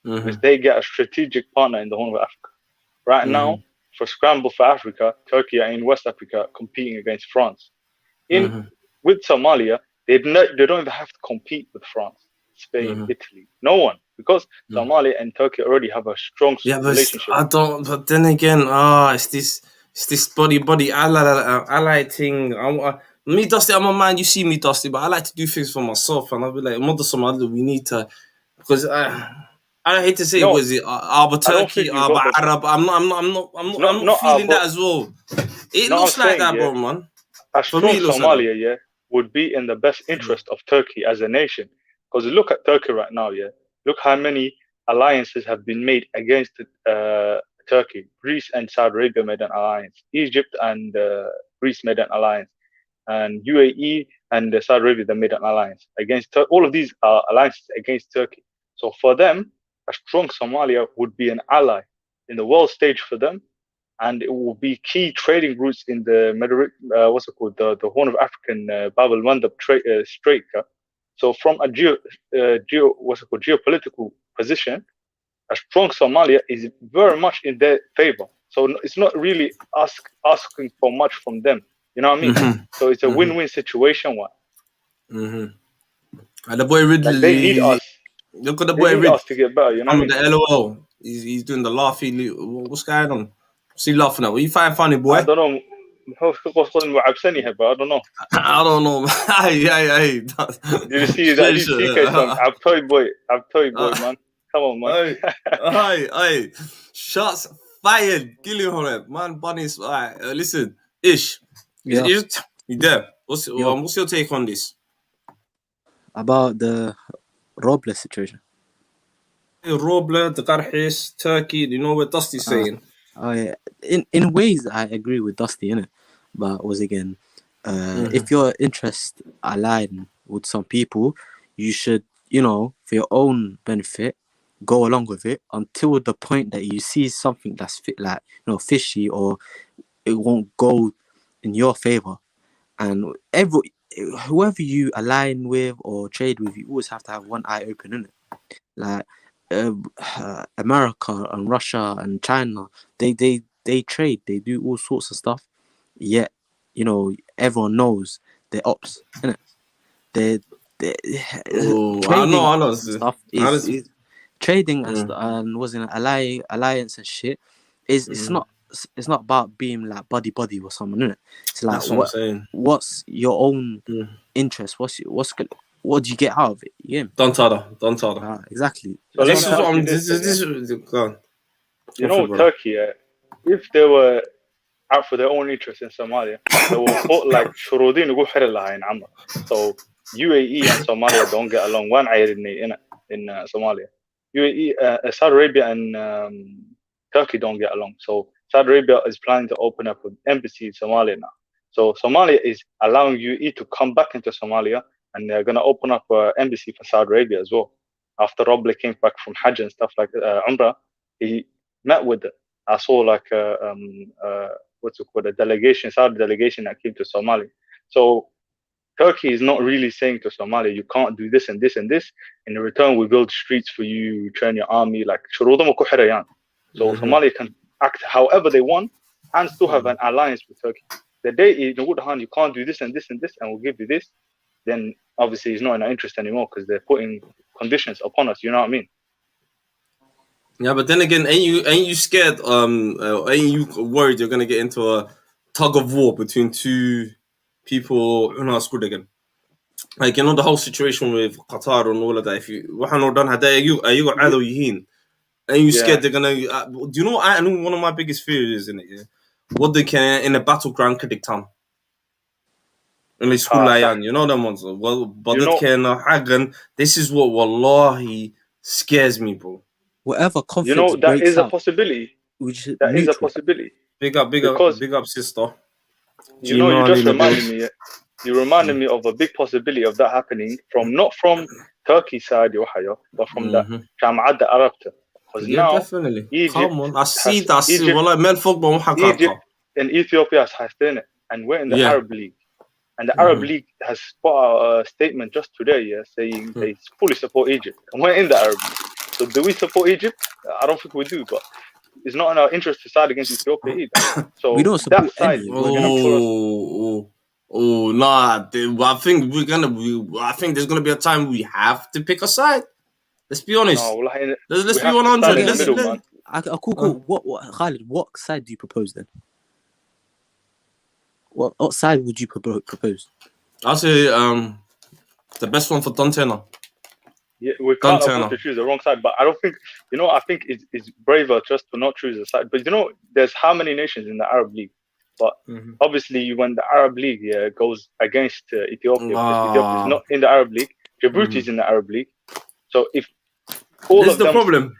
because they get a strategic partner in the Horn of Africa. Right now, for Scramble for Africa, Turkey are in West Africa competing against France. With Somalia, they don't even have to compete with France, Spain, Italy. No one, because Somalia and Turkey already have a strong relationship. But then again, it's this body ally thing. Me, Dusty, I'm a man. You see me, Dusty, but I like to do things for myself, and I'll be like, Mother Somalia, we need to, because I hate to say, was it Arab Turkey, Arab Arab? I'm not feeling that as well. It looks like that, bro, man. A strong Somalia, would be in the best interest of Turkey as a nation. Because look at Turkey right now, Look how many alliances have been made against Turkey. Greece and Saudi Arabia made an alliance. Egypt and Greece made an alliance. And UAE and Saudi Arabia, they made an alliance against all of these alliances against Turkey. So for them, a strong Somalia would be an ally in the world stage for them, and it will be key trading routes in the the Horn of African Bab el-Mandab Strait. So from a geopolitical position, a strong Somalia is very much in their favor. So it's not really asking for much from them. You know what I mean? So it's a win-win situation. And the boy Ridley, like they need us. Look at the boy Ridley. Us to get better. You know what I mean? The LOL. He's doing the laughy. What's going on? What's he laughing at? What you find funny, boy? I don't know. I don't know. I don't know. Hey. Did you see that TK song? I'm toy boy, man. Come on, man. Hey. Shots fired. Gillingham, man. Bunnies. All right. Listen, Ish. Yeah. You there? What's your take on this? About the Robles situation. Robles, the Qarhis, Turkey. You know what Dusty's saying? In ways, I agree with Dusty, innit? But once again, if your interests align with some people, you should, for your own benefit, go along with it until the point that you see something that's fishy, or it won't go in your favor. And whoever you align with or trade with, you always have to have one eye open, innit? Like America and Russia and China, they trade, they do all sorts of stuff. Yet, everyone knows they're ops, innit? I know. Stuff is trading and was an alliance and shit. It's not about being like buddy with someone, innit? It's like that's what I'm saying. What's your own interest? What do you get out of it? Yeah. Don't tell her. Exactly. So this is go on. Turkey, if they were out for their own interest in Somalia, they will put like shurudin ugu xiri lahayn camal. So UAE and Somalia don't get along. One in Somalia. UAE, Saudi Arabia and Turkey don't get along. So Saudi Arabia is planning to open up an embassy in Somalia now. So Somalia is allowing UAE to come back into Somalia, and they're going to open up an embassy for Saudi Arabia as well. after Robley came back from Hajj and stuff like Umrah, he met with it. I saw like what's it called, a delegation, Saudi delegation that came to Somalia. So Turkey is not really saying to Somalia, you can't do this and this and this. In return, we build streets for you, we train your army, like شروطهم وكحريان. So Somalia can act however they want and still have an alliance with Turkey. The day you can't do this and this and this, and we'll give you this, then obviously it's not in our interest anymore because they're putting conditions upon us. You know what I mean? Yeah, but then again, ain't you scared? Ain't you worried you're gonna get into a tug of war between two people? Again, like the whole situation with Qatar and all of that. If you are you and you scared they're gonna? Do you know? I know one of my biggest fears is in it. Yeah? What they can in a battleground Kurdistan. And they school you know them ones. Well, but they can this is what wallahi scares me, bro. Whatever conflict that is a possibility. That is a possibility. Big up, sister. You just reminded me. You reminded me of a big possibility of that happening not from Turkey side, but from the Jama'at Arab. Because now, definitely. Egypt, come on, I see. Egypt and Ethiopia has done it, and we're in the Arab League. And the Arab League has put out a statement just today, saying they fully support Egypt, and we're in the Arab League. So do we support Egypt? I don't think we do, but it's not in our interest to side against Ethiopia either. So we don't support that side. I think I think there's gonna be a time we have to pick a side. Let's be honest. No, let's be 100. Cool. What, Khalid? What side do you propose then? What side would you propose? I'll say the best one for Dontena. Yeah, we can't afford to choose the wrong side, but I don't think I think it's braver just to not choose a side. But there's how many nations in the Arab League? But obviously, when the Arab League goes against Ethiopia, because Ethiopia is not in the Arab League, Djibouti is in the Arab League. So if all this of them, the problem.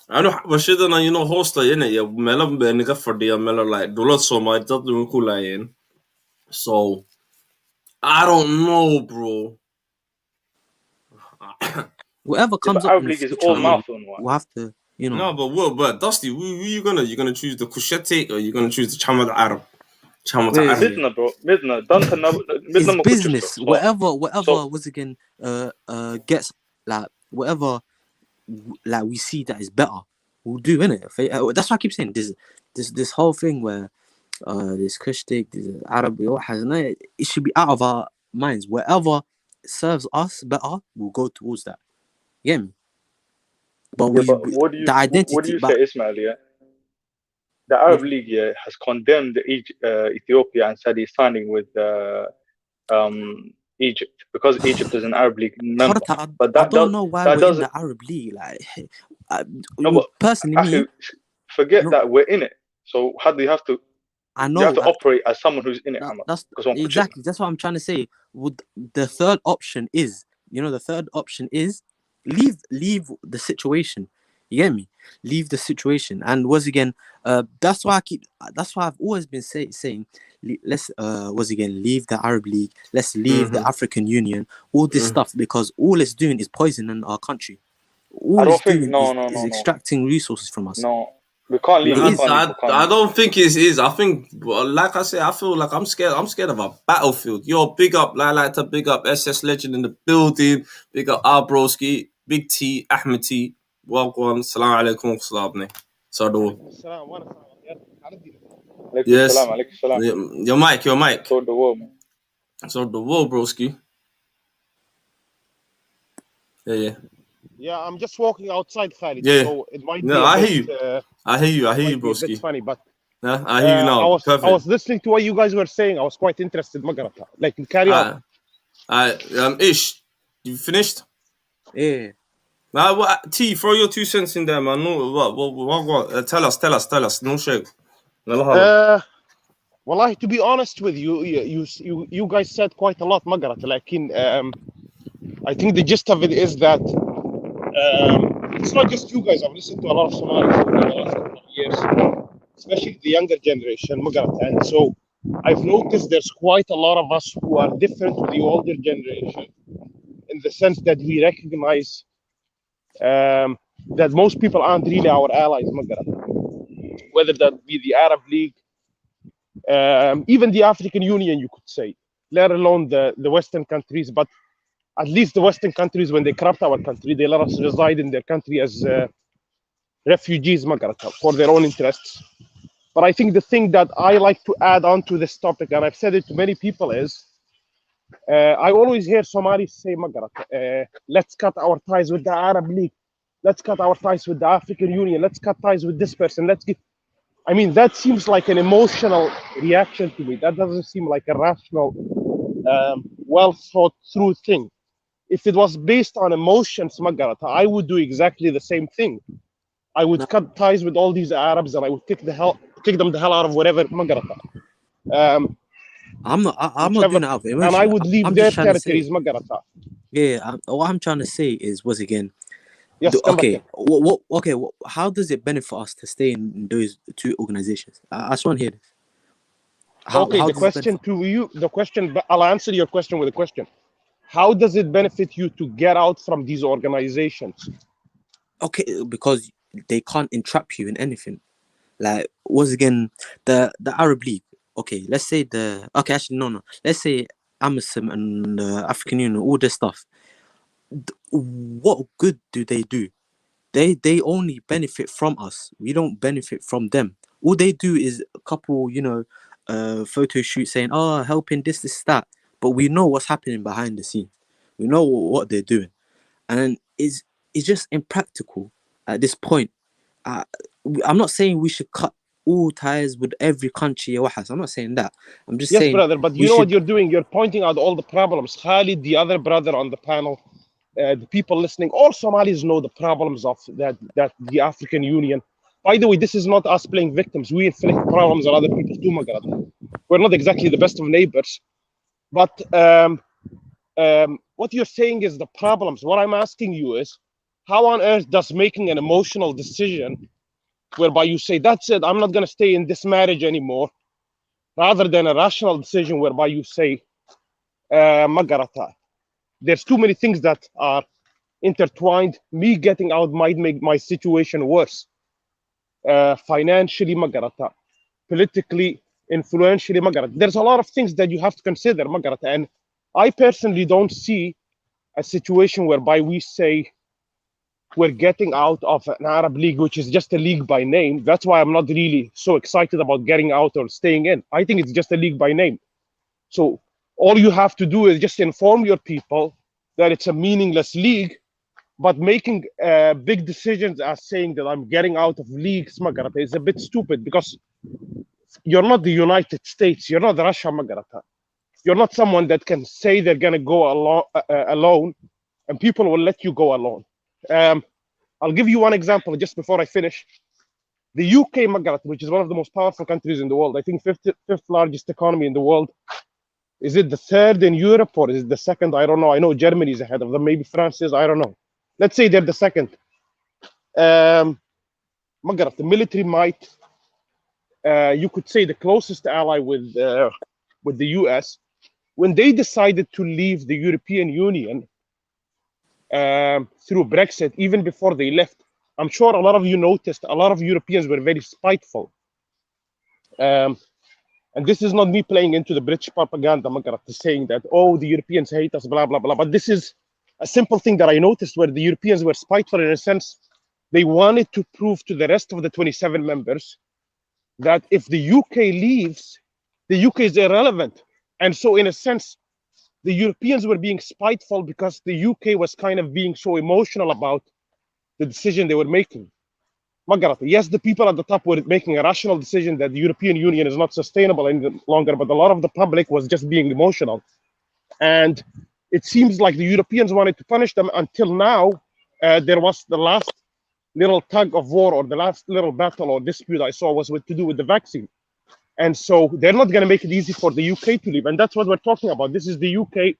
I know Rashidana, host in it. Melam Beniga for the Mela like Dola Soma, that so I don't know, bro. Whatever comes up, Arab League is all mouth on one. We'll have to, No, but Dusty, you gonna choose the Kushetik or you gonna choose the Chamad Arab? Midna, bro. Midna. It's business. Whatever was again gets like whatever like we see that is better, we'll do, innit? That's why I keep saying this whole thing where this Kushtik, this Arab, it should be out of our minds. Whatever serves us better, we'll go towards that. You get me? But what do you say, Ismail? Yeah, the Arab League has condemned Ethiopia and said he's signing with Egypt because Egypt is an Arab League member. But I don't know why we're in the Arab League. Personally, forget that we're in it. So how do you have to? I know you have to operate as someone who's in it. Exactly. That's what I'm trying to say. The third option is, leave the situation. You get me? Leave the situation. And that's why I've always been saying let's leave the Arab League, let's leave the African Union, all this stuff, because all it's doing is poisoning our country. All it's doing is extracting resources from us. No, we can't leave. I don't think it is. I think, like I said, I feel like I'm scared. I'm scared of a battlefield. Yo, big up, big up SS Legend in the building. Big up Albroski, Big T, Ahmed T. Welcome. Salam alaikum, Slabni. Sadu. Yes. Your mic. So the wall, man. So the wall, broski. Yeah. Yeah, I'm just walking outside, Khalid. Yeah. So it might be. I hear you, broski. It's funny, but yeah, I hear you now. I was listening to what you guys were saying. I was quite interested. Like, carry on. Ish, you finished? Yeah. T, throw your 2 cents in there, man. No, what? Tell us. No shake. Wallahi, to be honest with you, you guys said quite a lot, Magarat. Like I think the gist of it is that it's not just you guys. I've listened to a lot of Somalis over the last couple of years, especially the younger generation, Magarat. And so I've noticed there's quite a lot of us who are different to the older generation in the sense that we recognize that most people aren't really our allies, whether that be the Arab League, even the African Union, you could say, let alone the Western countries. But at least the Western countries, when they corrupt our country, they let us reside in their country as refugees for their own interests. But I think the thing that I like to add on to this topic, and I've said it to many people, is I always hear Somalis say, let's cut our ties with the Arab League. Let's cut our ties with the African Union. Let's cut ties with this person. I mean, that seems like an emotional reaction to me. That doesn't seem like a rational, well thought through thing. If it was based on emotions, I would do exactly the same thing. I would cut ties with all these Arabs, and I would kick them the hell out of whatever. I'm not doing it out of emotion. And I would leave their territories. Yeah, what I'm trying to say is, once again, yes, how does it benefit us to stay in those two organizations? I just want to hear this. How the question to you, I'll answer your question with a question. How does it benefit you to get out from these organizations? Okay, because they can't entrap you in anything. Like, once again, the Arab League. Okay, let's say let's say AMISOM and the African Union, all this stuff. What good do? They only benefit from us. We don't benefit from them. All they do is a couple, photo shoots saying, "Oh, helping this, that." But we know what's happening behind the scenes. We know what they're doing, and it's just impractical at this point. I'm not saying we should cut all ties with every country. I'm not saying that. I'm just saying. Yes, brother. But you know what you're doing? You're pointing out all the problems. Khalid, the other brother on the panel, the people listening, all Somalis know the problems of that the African Union. By the way, this is not us playing victims. We inflict problems on other people too, We're not exactly the best of neighbors. But what you're saying is the problems. What I'm asking you is, how on earth does making an emotional decision whereby you say, that's it, I'm not going to stay in this marriage anymore, rather than a rational decision whereby you say, there's too many things that are intertwined. Me getting out might make my situation worse. Financially, politically, influentially, there's a lot of things that you have to consider, and I personally don't see a situation whereby we say we're getting out of an Arab League, which is just a league by name. That's why I'm not really so excited about getting out or staying in. I think it's just a league by name. So all you have to do is just inform your people that it's a meaningless league, but making big decisions as saying that I'm getting out of leagues is a bit stupid, because you're not the United States, you're not Russia. You're not someone that can say they're going to go alone and people will let you go alone. I'll give you one example just before I finish. The UK, which is one of the most powerful countries in the world, I think fifth largest economy in the world. Is it the third in Europe or is it the second? I don't know. I know Germany is ahead of them. Maybe France is. I don't know. Let's say they're the second. The military might, you could say the closest ally with the US, when they decided to leave the European Union through Brexit, even before they left, I'm sure a lot of you noticed a lot of Europeans were very spiteful. And this is not me playing into the British propaganda, saying that, oh, the Europeans hate us, blah, blah, blah. But this is a simple thing that I noticed, where the Europeans were spiteful in a sense. They wanted to prove to the rest of the 27 members that if the UK leaves, the UK is irrelevant. And so in a sense, the Europeans were being spiteful because the UK was kind of being so emotional about the decision they were making. Yes, the people at the top were making a rational decision that the European Union is not sustainable any longer, but a lot of the public was just being emotional. And it seems like the Europeans wanted to punish them until now. There was the last little tug of war, or the last little battle or dispute I saw was to do with the vaccine. And so they're not going to make it easy for the UK to leave. And that's what we're talking about. This is the UK,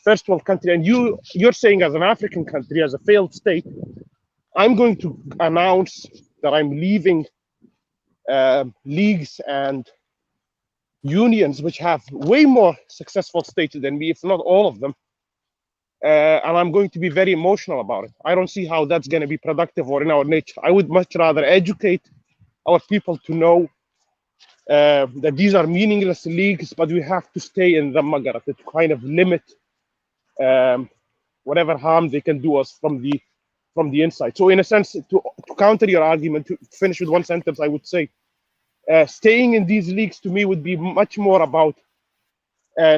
first world country. And you're saying, as an African country, as a failed state, I'm going to announce that I'm leaving leagues and unions which have way more successful states than me, if not all of them, and I'm going to be very emotional about it. I don't see how that's going to be productive or in our nature. I would much rather educate our people to know that these are meaningless leagues, but we have to stay in them, Magarat, to kind of limit whatever harm they can do us from the inside. So in a sense, to counter your argument, to finish with one sentence, I would say staying in these leagues to me would be much more about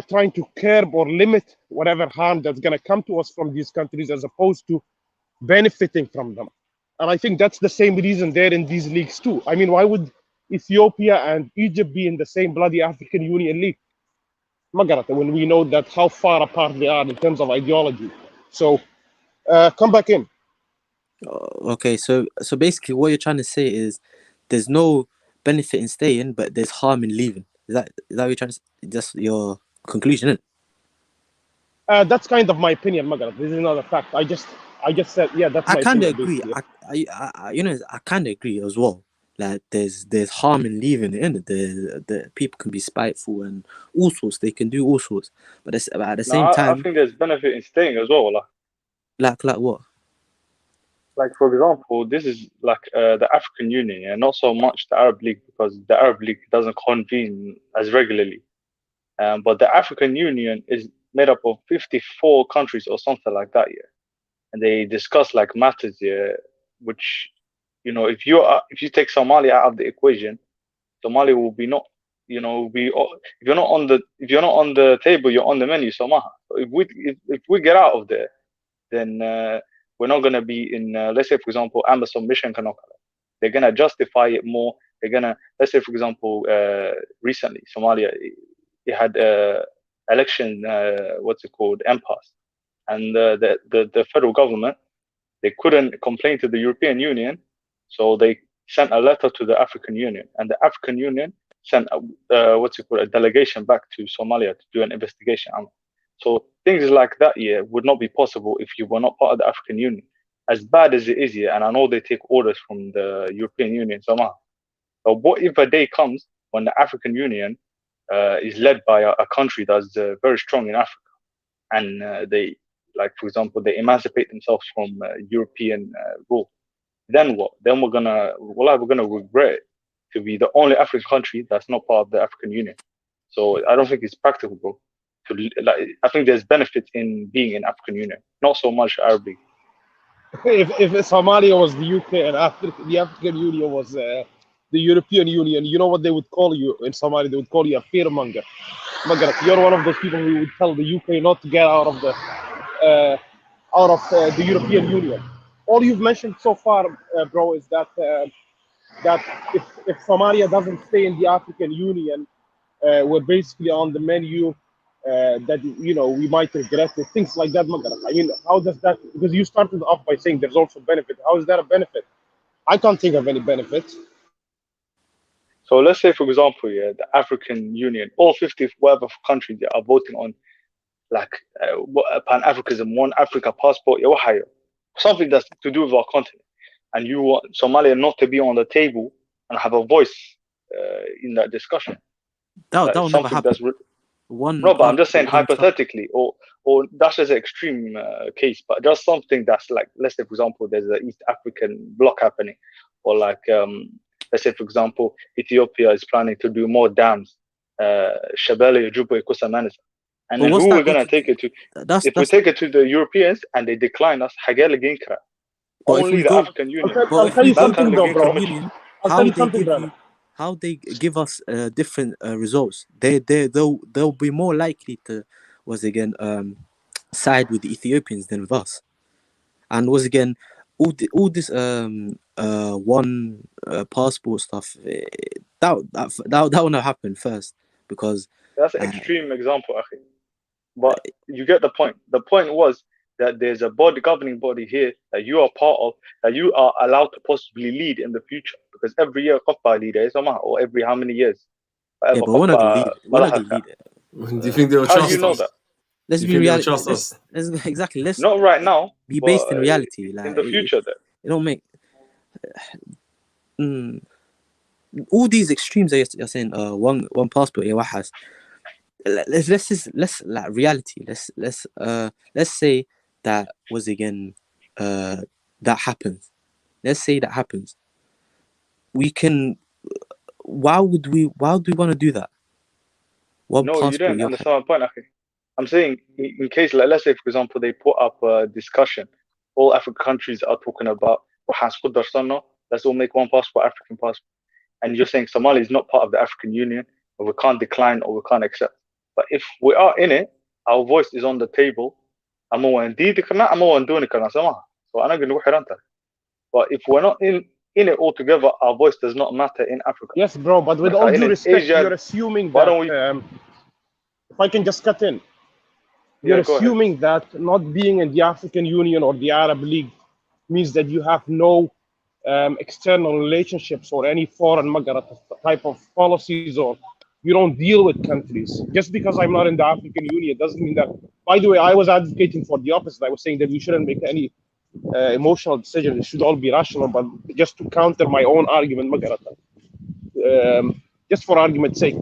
trying to curb or limit whatever harm that's going to come to us from these countries as opposed to benefiting from them. And I think that's the same reason they're in these leagues too. I mean, why would Ethiopia and Egypt be in the same bloody African Union League? Magarata, when we know that how far apart they are in terms of ideology. So come back in. Okay, so basically what you're trying to say is there's no benefit in staying, but there's harm in leaving. Is that what you're trying to say? That's your conclusion, isn't it? That's kind of my opinion, Magarat. This is not a fact. I just said, yeah, that's my opinion. I kind of agree. I kind of agree as well. Like there's harm in leaving it, innit? The people can be spiteful and all sorts. They can do all sorts, but at the same time, I think there's benefit in staying as well. Like what? Like for example, this is like the African Union, and not so much the Arab League, because the Arab League doesn't convene as regularly. But the African Union is made up of 54 countries or something like that, yeah. And they discuss like matters, yeah, which, you know, if you take Somalia out of the equation, Somalia will be not, you know, if you're not on the table, you're on the menu somehow. So if we get out of there, then we're not gonna be in, let's say for example, Amazon Mission Kanokala. They're gonna justify it more. They're gonna, let's say for example, recently Somalia, it had election, what's it called, impasse, and the federal government, they couldn't complain to the European Union, so they sent a letter to the African Union, and the African Union sent a delegation back to Somalia to do an investigation. So things like that, yeah, would not be possible if you were not part of the African Union. As bad as it is, yeah, and I know they take orders from the European Union somehow. But what if a day comes when the African Union is led by a country that's very strong in Africa, and they, like for example, they emancipate themselves from European rule? Then what? Then we're gonna regret it to be the only African country that's not part of the African Union. So I don't think it's practical, bro. I think there's benefit in being in African Union, not so much Arab League. If Somalia was the UK and the African Union was the European Union, you know what they would call you in Somalia? They would call you a fearmonger. Magarat, you're one of those people who would tell the UK not to get out of the European Union. All you've mentioned so far, bro, is that if Somalia doesn't stay in the African Union, we're basically on the menu. That, you know, we might regret it, things like that. I mean, how does that, because you started off by saying there's also benefit. How is that a benefit? I can't think of any benefits. So let's say, for example, yeah, the African Union, all 50 whatever countries that are voting on like Pan-Africanism, one Africa passport, something that's to do with our continent, and you want Somalia not to be on the table and have a voice in that discussion. That will never happen. No, but I'm just saying hypothetically, or that's just an extreme case, but just something that's like, let's say for example, there's an East African bloc happening, or like let's say for example, Ethiopia is planning to do more dams, Shabelle, Juba, Ikusa, Manisa. And then who we're gonna take it to? If we take it to the Europeans and they decline us, only the African Union. I'll tell you something though, bro. How they give us different results. They'll be more likely to side with the Ethiopians than with us. And all this one passport stuff, that will not happen first, because that's an extreme example, Akhi. But you get the point. The point was that there's a governing body here that you are part of, that you are allowed to possibly lead in the future, because every year leader is or every how many years. Yeah, but we're not gonna lead it. Do you think they will trust us? How do you know that? Let's be realistic. Exactly. Let's not right now. Be based in reality. Like in the future, then it don't make all these extremes that you're saying. One passport, let's like reality. Let's say that was again that happens. Let's say that happens. We can. Why would we want to do that? What No, you passport don't you understand my point, Akhi. I'm saying in case, like, let's say, for example, they put up a discussion. All African countries are talking about, let's all make one passport, African passport. And you're saying Somalia is not part of the African Union, or we can't decline or we can't accept. But if we are in it, our voice is on the table. So I'm not going to. But if we're not in it altogether, our voice does not matter in Africa. Yes, bro, but with all due respect, you're assuming that, if I can just cut in, you're assuming that not being in the African Union or the Arab League means that you have no external relationships or any foreign type of policies, or you don't deal with countries. Just because I'm not in the African Union doesn't mean that. By the way, I was advocating for the opposite. I was saying that we shouldn't make any emotional decisions. It should all be rational. But just to counter my own argument, just for argument's sake,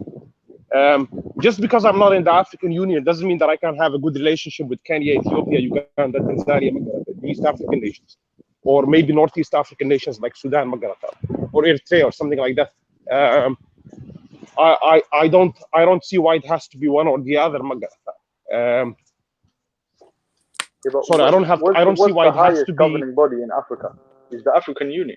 just because I'm not in the African Union doesn't mean that I can't have a good relationship with Kenya, Ethiopia, Uganda, Tanzania, the East African nations, or maybe Northeast African nations like Sudan, or Eritrea, or something like that. I don't see why it has to be one or the other. Sorry, I don't see why it has to be. Governing body in Africa is the African Union.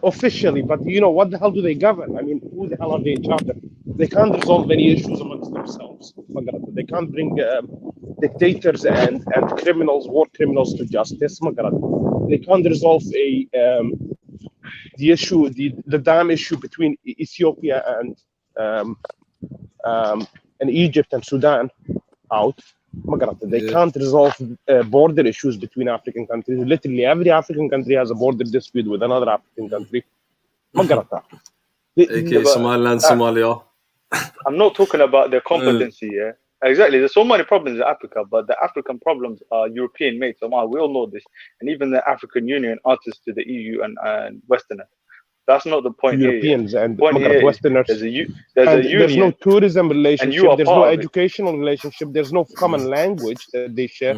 Officially, but you know, what the hell do they govern? I mean, who the hell are they in charge of? They can't resolve any issues amongst themselves. They can't bring dictators and criminals, war criminals, to justice. They can't resolve the issue, the dam issue between Ethiopia and Egypt and Sudan out. They can't resolve border issues between African countries. Literally, every African country has a border dispute with another African country. Somaliland, Somalia. I'm not talking about their competency. Yeah, exactly. There's so many problems in Africa, but the African problems are European made. We all know this, and even the African Union answers to the EU and Westerners. That's not the point. Europeans here. And Westerners. There's a union. There's no tourism relationship. There's no educational relationship. There's no common language that they share.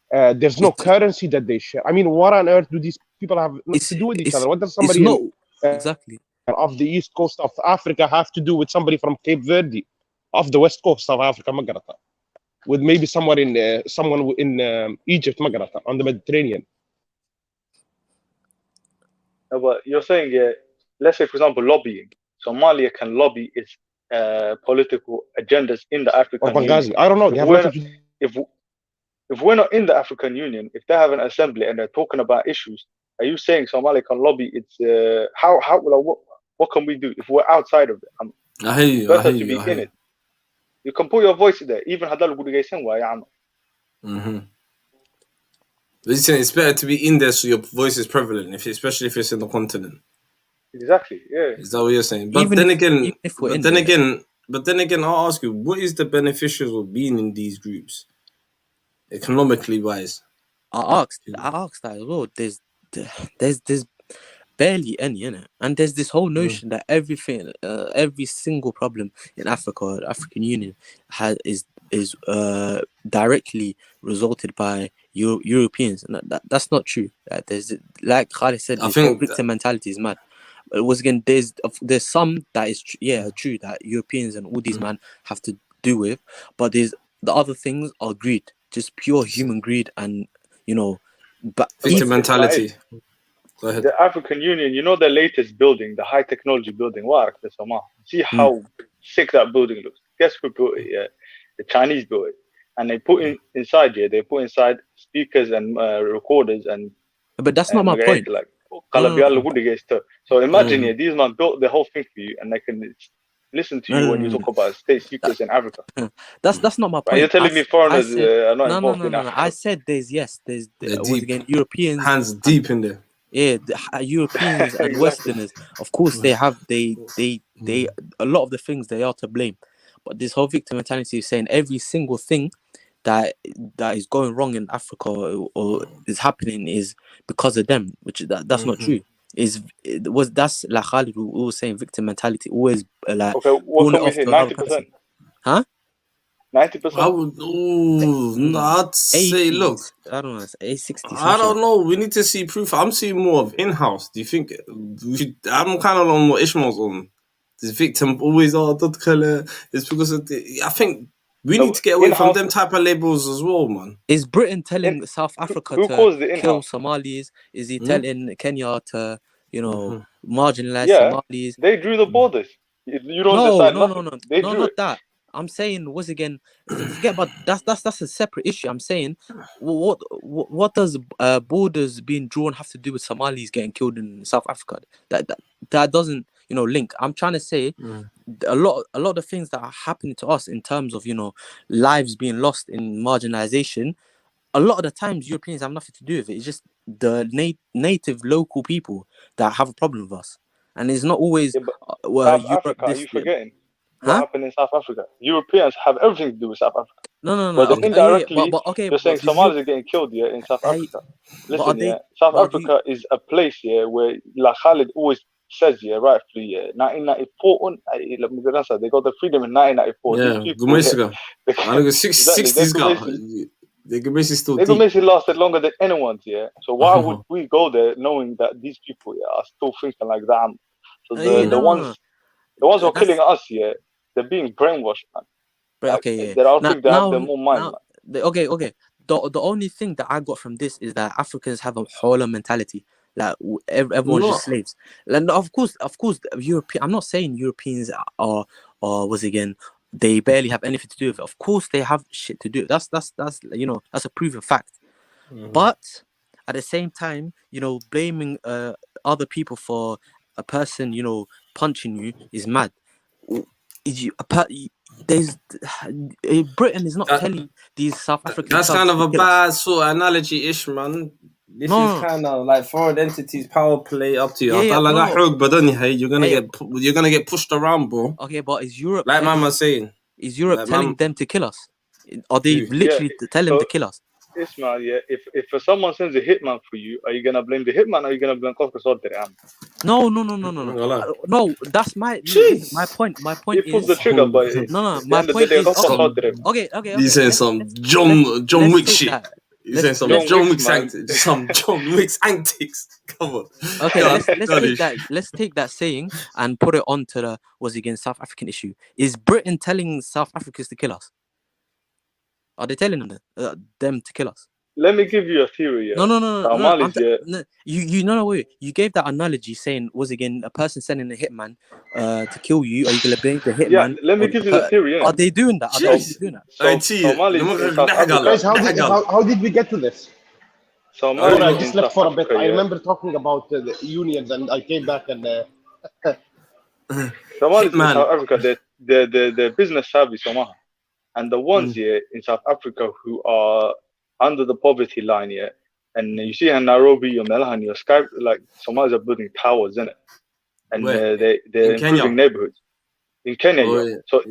There's no currency that they share. I mean, what on earth do these people have to do with each other? What does somebody exactly off the east coast of Africa have to do with somebody from Cape Verde, off the west coast of Africa, with maybe someone in Egypt, on the Mediterranean? No, but you're saying, let's say, for example, lobbying. Somalia can lobby its political agendas in the African Union. I don't know. If we're not in the African Union, if they have an assembly and they're talking about issues, are you saying Somalia can lobby its? What can we do if we're outside of it? I hear you. In it. You can put your voice there. Even Hadal Gudugaysen, Listen, it's better to be in there so your voice is prevalent, especially if it's in the continent. Exactly. Yeah. Is that what you're saying? But then again, I'll ask you, what is the beneficials of being in these groups, economically wise? I asked that as well. There's barely any in it, and there's this whole notion that everything, every single problem in Africa, or the African Union, is directly resulted by Europeans, and that's not true. There's, like Khalid said, this whole victim mentality is mad. But once again, there's some that is true that Europeans and all these men have to do with, but there's the other things are greed, just pure human greed, and victim mentality. Go ahead. The African Union, the latest building, the high technology building. See how sick that building looks. Guess who built it? Yeah, the Chinese built it, and they put inside speakers and recorders and. But that's not my point. So imagine these men built the whole thing for you, and they can listen to you when you talk about state secrets in Africa. That's not my point. You're telling me foreigners are not involved in Africa. I said there's again Europeans, hands deep in there. Yeah, the Europeans and Westerners, of course, they a lot of the things they are to blame, but this whole victim mentality is saying every single thing that is going wrong in Africa or is happening is because of them, which that's not true. that's like Khalid was saying, victim mentality, always like Okay, what pulling can it we off say? to another person. 90%? Huh? 90%? I would, I'd say, 80s. look, I don't know, 60, I don't know. We need to see proof. I'm seeing more of in-house. Do you think we should? I'm kind of on what Ishmael's on. This victim always dad kale. It's because of I think we need to get away from them type of labels as well, man. Is Britain telling South Africa who to calls the kill in-house? Somalis? Is he telling Kenya to, marginalize Yeah, Somalis? they drew the borders. You don't No, decide no, nothing. no, no, They no, drew not it. that. I'm saying was again. Forget about that's a separate issue. I'm saying what does borders being drawn have to do with Somalis getting killed in South Africa? That doesn't link. I'm trying to say a lot of the things that are happening to us in terms of lives being lost in marginalization. A lot of the times Europeans have nothing to do with it. It's just the native local people that have a problem with us, and it's not always South Europe. Africa, are you forgetting what Huh? happened in South Africa? Europeans have everything to do with South Africa. No. Whether Okay, indirectly, but okay, you're saying but Somalis are getting killed here in South hey, Africa. but are Listen, they? South But do you, Africa is a place here where, like Khalid always says, rightfully, 1994, they got the freedom in 1994. Yeah, These people, Gumesiga. I think it's exactly, 60s guy. The Gumesi still they deep. basically lasted longer than anyone's, So why would we go there knowing that these people are still thinking like that? So the ones who are killing us, they're being brainwashed, man. Right, okay, yeah. They don't think they have their own mind, man. Okay. The only thing that I got from this is that Africans have a hola mentality. Like everyone's just slaves. And of course, European. I'm not saying Europeans are they barely have anything to do with it. Of course, they have shit to do. That's that's a proven fact. But at the same time, blaming other people for a person punching you is mad. Britain is not telling these South African. That's kind of a bad sort of analogy-ish, man. This is kind of like foreign entities power play up to you. You're gonna get pushed around, bro. Okay, but is Europe like Mama saying? Is Europe telling them to kill us? Are they literally telling them to kill us? Ismail, if someone sends a hitman for you, are you gonna blame the hitman or are you gonna blame Kofka Sodder? No. No, that's my point. My point he pulled is the trigger, but my point is okay. He's saying some John Wick shit. He's saying some John Wick's antics. Come on. Okay, let's take that saying and put it onto the South African issue. Is Britain telling South Africans to kill us? Are they telling them to kill us? Let me give you a theory. No. You gave that analogy saying a person sending a hitman to kill you. Are you gonna blame the hitman? Yeah, let me give you the theory. Are they doing that? Are they doing that? Guys, how did we get to this? I just left for a bit. I remember talking about the unions, and I came back and. Somalis in South Africa, the business savvy Somali. And the ones here in South Africa who are under the poverty line here, and you see in Nairobi, your Melanie, your Skype, like Somalis are building towers in it, and they're improving neighborhoods in Kenya. So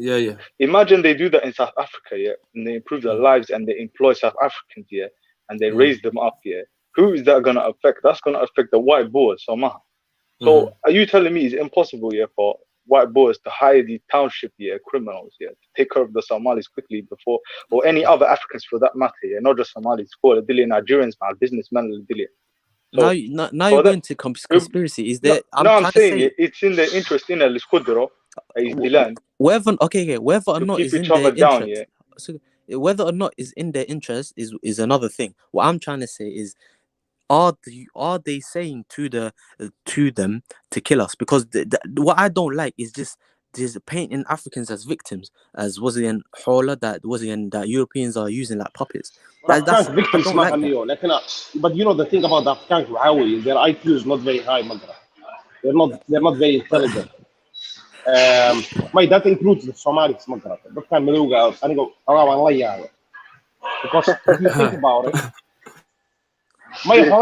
imagine they do that in South Africa, and they improve their lives and they employ South Africans here, and they raise them up here. Who is that going to affect? That's going to affect the white boys, Somalia. So are you telling me it's impossible for white boys to hire the township criminals to take care of the Somalis quickly before, or any other Africans for that matter, not just Somalis, call a billion Nigerians, businessmen, a billion. So, now you're going to conspiracy. Is there? I'm saying it's in the interest in El Escudero, whether or not is in their interest. So whether or not is in their interest is another thing. What I'm trying to say is, are they saying to them to kill us? Because what I don't like is just painting Africans as victims, as that Europeans are using like puppets. That's victims, but the thing about the Afghans, their IQ is not very high, they're not very intelligent. That includes the Somalis, because if you think about it. I don't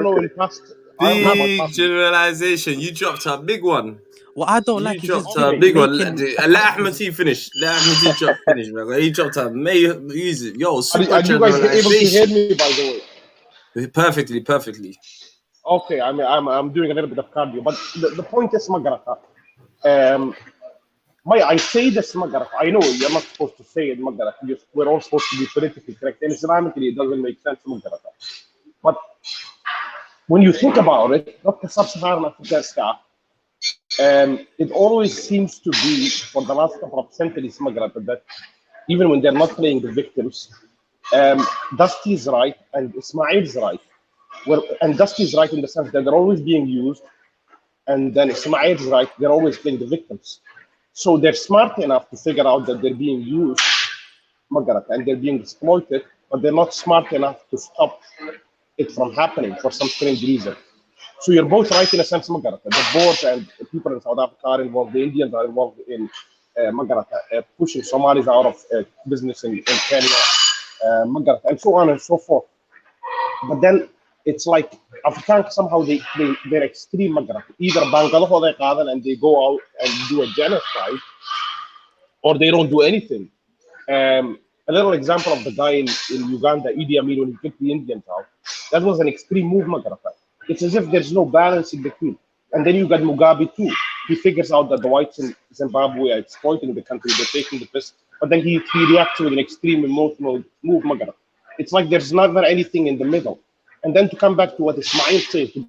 know in the past. Big generalization. You dropped a big one. Well, I don't like. You dropped a big one. Let Ahmed finish. Finish, man. He dropped a Are you guys able to hear me, by the way? Perfectly. Okay, I'm doing a little bit of cardio, but the point is, Magarata. I say this, Magarata. I know you're not supposed to say it, Magarata. We're all supposed to be politically correct, and Islamically it doesn't make sense, Magarata. But when you think about it, Dr. Sub-Saharan Africa, it always seems to be for the last couple of centuries, Magarata, that even when they're not playing the victims, Dusty's right and Ismail's right. And Dusty's right in the sense that they're always being used, and then Ismail's right, they're always playing the victims. So they're smart enough to figure out that they're being used, Magarata, and they're being exploited, but they're not smart enough to stop it from happening for some strange reason. So you're both right in a sense, Magarata. The board and the people in South Africa are involved, the Indians are involved in Magarata, pushing Somalis out of business in Kenya, Magarata, and so on and so forth. But then it's like Afrikaans somehow they're extreme, Magarata. Either Bangladesh and they go out and do a genocide, or they don't do anything. A little example of the guy in Uganda, Idi Amin, when he kicked the Indians out, that was an extreme move, Magarata. It's as if there's no balance in between. And then you got Mugabe too. He figures out that the whites in Zimbabwe are exploiting the country, they're taking the piss, but then he reacts with an extreme emotional move, Magarata. It's like there's never anything in the middle. And then to come back to what Ismail said, to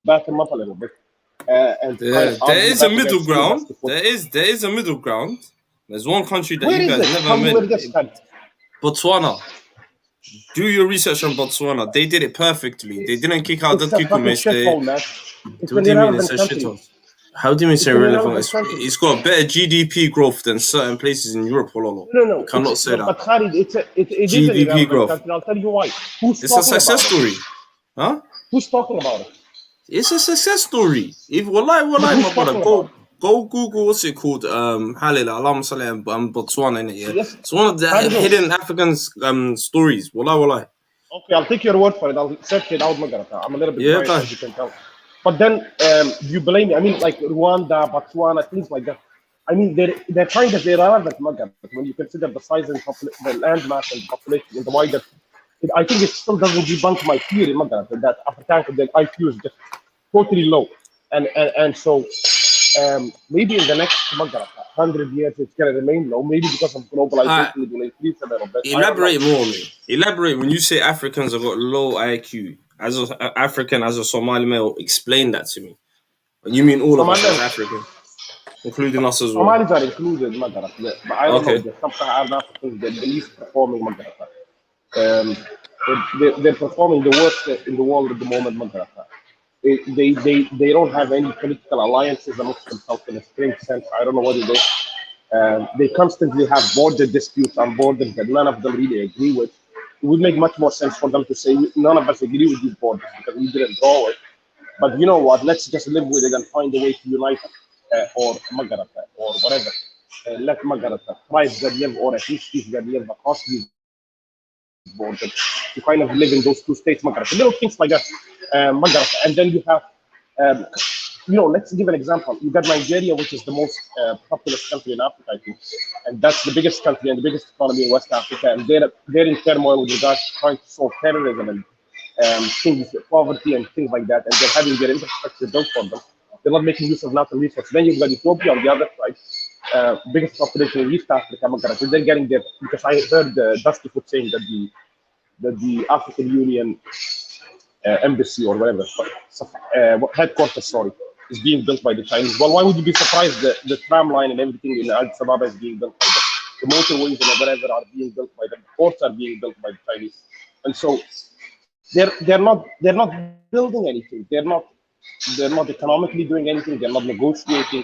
back him up a little bit. There is a middle ground. There is a middle ground. There's one country that Where you is guys it? never Tell me where met. this country. Botswana. Do your research on Botswana. They did it perfectly. They didn't kick out the It's a fucking Kikumes. shithole, man. It's What an do you mean irrelevant it's a country. shithole? How do you mean it's It's an irrelevant? irrelevant country. It's got better GDP growth than certain places in Europe, Ololo. No. You cannot say But that. Khalid, it is an GDP irrelevant growth. country. I'll tell you why. Who's It's a talking success about story. it? Huh? Who's talking about it? It's a success story. If wallahi, Who's my brother, talking go about it? go Google what's it called? Halil, Allahumma salli ala Botswana in it, yeah. Yes. It's one of the How do you know? hidden African stories. Wallahi. Okay, I'll take your word for it. I'll search it out, Magarata. I'm a little bit Yeah, biased, as guys. you can tell. But then you blame me. I mean, like Rwanda, Botswana, things like that. I mean, they're kind of irrelevant, Magarata, when you consider the size and the land mass and the population in the wider. I think it still doesn't debunk my theory, Magarata, that Afrikaans, the IQ is just totally low. And so maybe in the next, Magarata, 100 years, it's going to remain low. Maybe because of globalization, it will increase a little bit. Elaborate more on me. Elaborate when you say Africans have got low IQ. As an African, as a Somali male, explain that to me. You mean all of us as African, including us as well? Somalis are included, Magarata. But I don't know. Okay. There's some Africans that the least performing, Magarata. They're performing the worst in the world at the moment, Magarata. They don't have any political alliances amongst themselves in a strange sense. I don't know what it is. They constantly have border disputes on borders that none of them really agree with. It would make much more sense for them to say none of us agree with these borders because we didn't draw it. But you know what? Let's just live with it and find a way to unite or Magarata or whatever. Let Magarata tribes that live or ethnicities that live across these borders to kind of live in those two states, Magarata. Little things like that, Magarata. And then you have, let's give an example. You got Nigeria, which is the most populous country in Africa, I think, and that's the biggest country and the biggest economy in West Africa. And they're in turmoil with regards to trying to solve terrorism and things, poverty and things like that. And they're having their infrastructure built for them. They're not making use of natural resources. Then you've got Ethiopia on the other side, biggest population in East Africa, Magarata. They're getting there because I heard Dusty Foot saying that the African Union embassy or whatever, headquarters, is being built by the Chinese. Well, why would you be surprised that the tram line and everything in Addis Ababa is being built by them? The motorways and whatever are being built by them. The ports are being built by the Chinese. And so they're not building anything. They're not economically doing anything. They're not negotiating.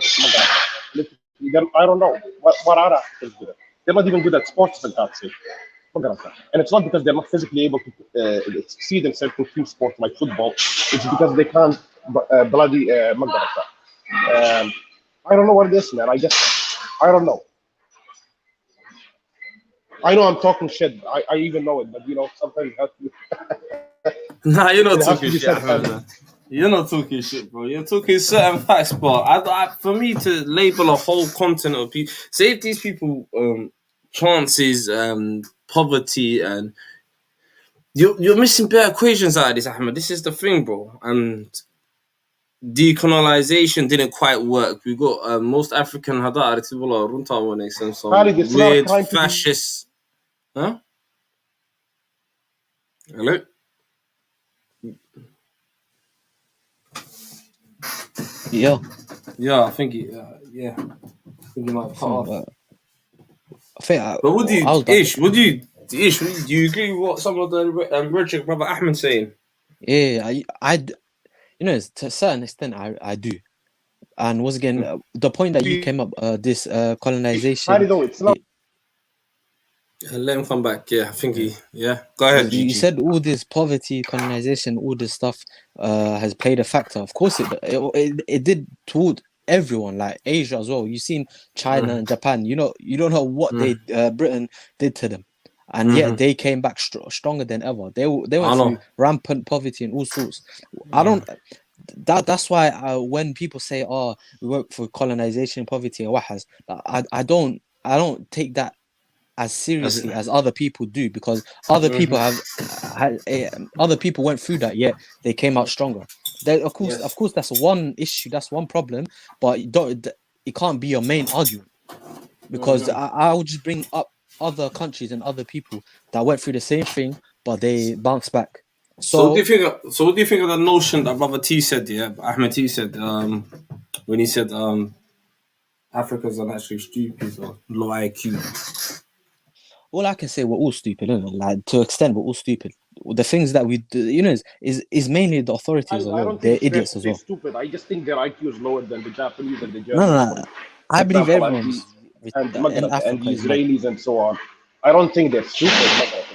I don't know what are Africans good at. They're not even good at sports, for God's sake. And it's not because they're not physically able to succeed in certain team sports like football. It's because they can't bloody Magarata. I don't know what it is, man. I don't know. I know I'm talking shit. I even know it, but sometimes you have to. Nah, you're not talking shit, man. You're not talking shit, bro. You're talking certain facts, but for me to label a whole continent of people, say if these people chances, poverty, and You're missing better equations out of this, Ahmed. This is the thing, bro. And decolonization didn't quite work. We got most African hadar and some Khalid, it's not a weird crime to be fascist. Huh? Hello? Yeah. Yeah, I think yeah. I think you might have cut off. I think But what do you, I was Ish? Do you agree with what some of the Richard brother Ahmed saying? Yeah, you know, to a certain extent, I do. And once again, the point that you came up, this colonization. Khalid, though, it's not. Let him come back. Yeah, I think yeah. Go ahead, You Gigi. said all this poverty, colonization, all this stuff has played a factor. Of course, it did toward everyone, like Asia as well. You've seen China and Japan. You don't know what Britain did to them, and yet they came back stronger than ever. They went through rampant poverty and all sorts. I don't. That's why when people say, "Oh, we work for colonization, poverty, and wahas," I don't take that as seriously as other people do, because other people other people went through that, yet they came out stronger. Of course, that's one issue, that's one problem, but it can't be your main argument, because I will just bring up other countries and other people that went through the same thing, but they bounced back. So what do you think of the notion that Brother T said? Yeah, Ahmed T said when he said Africans are actually stupid or low IQ. All I can say, we're all stupid, isn't it? Like, to extent, we're all stupid. The things that we do, is mainly the authorities as well. They're idiots as well. Stupid. I just think their IQ is lower than the Japanese and the Germans. No. I believe everyone's and the Israelis and so on. I don't think they're stupid.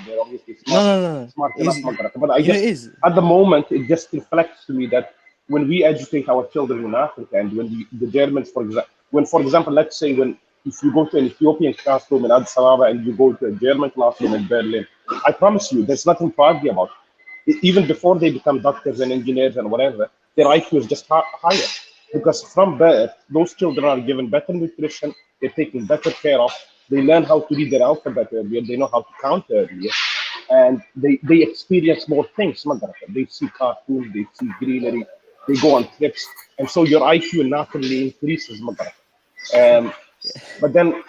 They're obviously smart. Smart enough. But I just, at the moment, it just reflects to me that when we educate our children in Africa, and when the Germans, for example, let's say if you go to an Ethiopian classroom in Addis Ababa and you go to a German classroom in Berlin, I promise you, there's nothing to argue about. Even before they become doctors and engineers and whatever, their IQ is just higher. Because from birth, those children are given better nutrition, they're taken better care of, they learn how to read their alphabet earlier, they know how to count earlier, and they experience more things. They see cartoons, they see greenery, they go on trips, and so your IQ naturally increases. But then,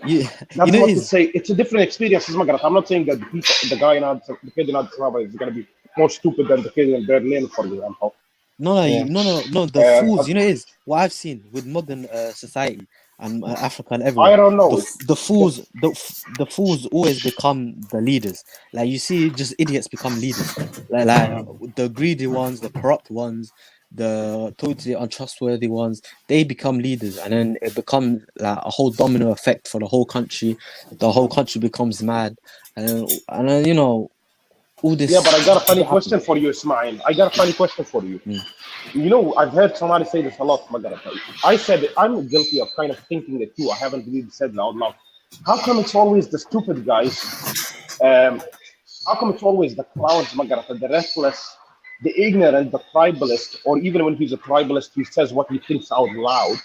that's what to say. It's a different experience. I'm not saying that the kid in Addis Ababa is going to be more stupid than the kid in Berlin, for example. No. The fools, is what I've seen with modern society and Africa and everyone. I don't know. The fools always become the leaders. Like, you see, just idiots become leaders. Like the greedy ones, the corrupt ones, the totally untrustworthy ones, they become leaders, and then it becomes like a whole domino effect for the whole country. The whole country becomes mad, and then all this. Yeah, but I got a funny question for you, Ismail. I've heard somebody say this a lot. I said I'm guilty of kind of thinking it too. I haven't really said it out loud. How come it's always the stupid guys? How come it's always the clowns, the restless, the ignorant, the tribalist, or even when he's a tribalist, he says what he thinks out loud?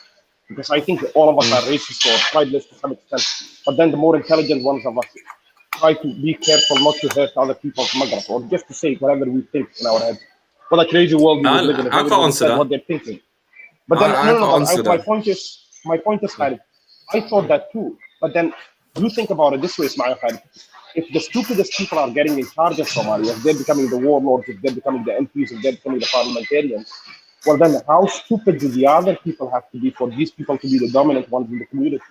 Because I think all of us are racist or tribalist to some extent. But then the more intelligent ones of us try to be careful not to hurt other people's or just to say whatever we think in our head. What a crazy world we live in. I can't answer that. What they're thinking. But then, my point is, Khalid, I thought that too. But then you think about it this way, Ismail Khalid. If the stupidest people are getting in charge of Somalia, if they're becoming the warlords, if they're becoming the MPs, if they're becoming the parliamentarians, well then how stupid do the other people have to be for these people to be the dominant ones in the community?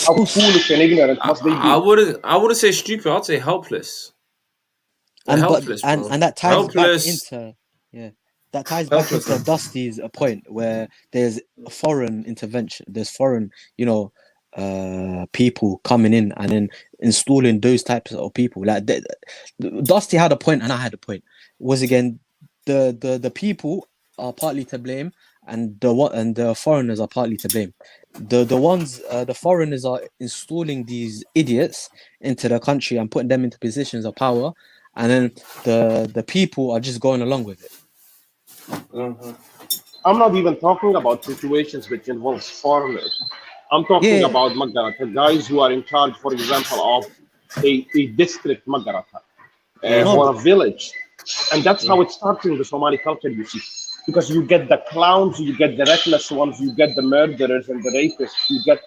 How foolish and ignorant must they be? I wouldn't say stupid, I'd say helpless. And that ties helpless. back into Dusty's point, where there's foreign intervention, there's foreign, people coming in and then installing those types of people. Like Dusty had a point and I had a point. Was again the people are partly to blame, and the foreigners are partly to blame. The foreigners are installing these idiots into the country and putting them into positions of power, and then the people are just going along with it. I'm not even talking about situations which involves foreigners. I'm talking about the guys who are in charge, for example, of a district, for a village. And that's how it starts in the Somali culture, you see. Because you get the clowns, you get the reckless ones, you get the murderers and the rapists, you get,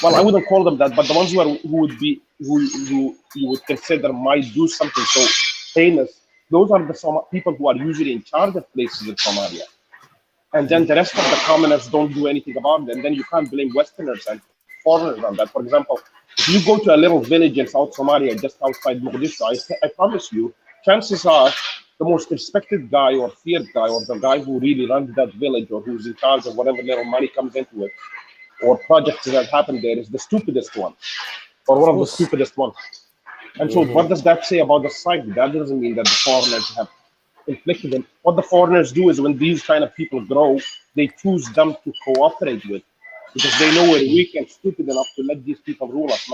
well, I wouldn't call them that, but the ones who you would consider might do something so heinous, those are the people who are usually in charge of places in Somalia. And then the rest of the commoners don't do anything about it. And then you can't blame Westerners and foreigners on that. For example, if you go to a little village in South Somalia, just outside Mogadishu, I promise you, chances are the most respected guy or feared guy or the guy who really runs that village or who's in charge of whatever little money comes into it or projects that happen there is the stupidest one or one of the stupidest ones. And so what does that say about the society? That doesn't mean that the foreigners have inflicted them. What the foreigners do is when these kind of people grow, they choose them to cooperate with because they know we're weak and stupid enough to let these people rule us.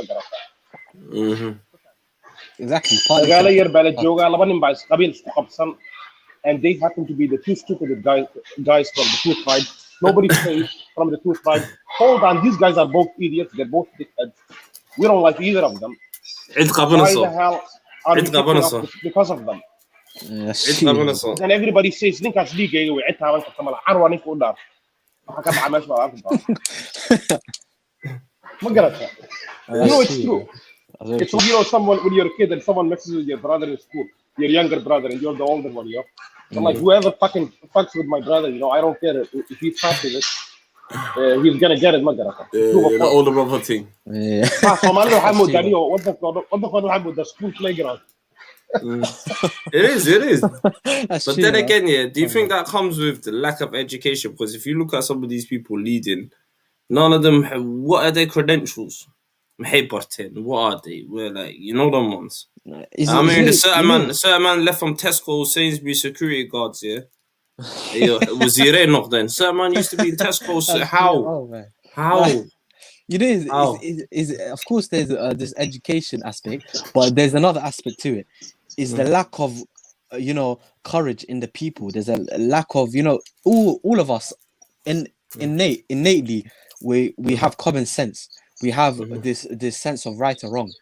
Exactly. And they happen to be the two stupid guys from the two tribes. Nobody says from the two tribes, hold on, these guys are both idiots, they're both dickheads. We don't like either of them. Why the hell are we kicking off because of them? Then everybody says, Ninkas Liga, we ate our Arwani for that. You know, it's true. It's when you know someone, when you're a kid and someone mixes with your brother in school, your younger brother, and you're the older one, you know. I'm like, whoever fucking fucks with my brother, you know, I don't care if he's happy with it, he's gonna get it, the older brother thing. Yeah. What the fuck with the school playground? It is. But then again, yeah, do you think that comes with the lack of education? Because if you look at some of these people leading, none of them have, what are their credentials? What are they? We're like, you know them ones. I mean, a certain man left from Tesco, Sainsbury's security guards, yeah? Was he noch then? Certain man used to be in Tesco, so how? You know, is of course there's this education aspect, but there's another aspect to it. Is the lack of, you know, courage in the people. There's a lack of, you know, all of us, innately, we have common sense. We have this sense of right or wrong.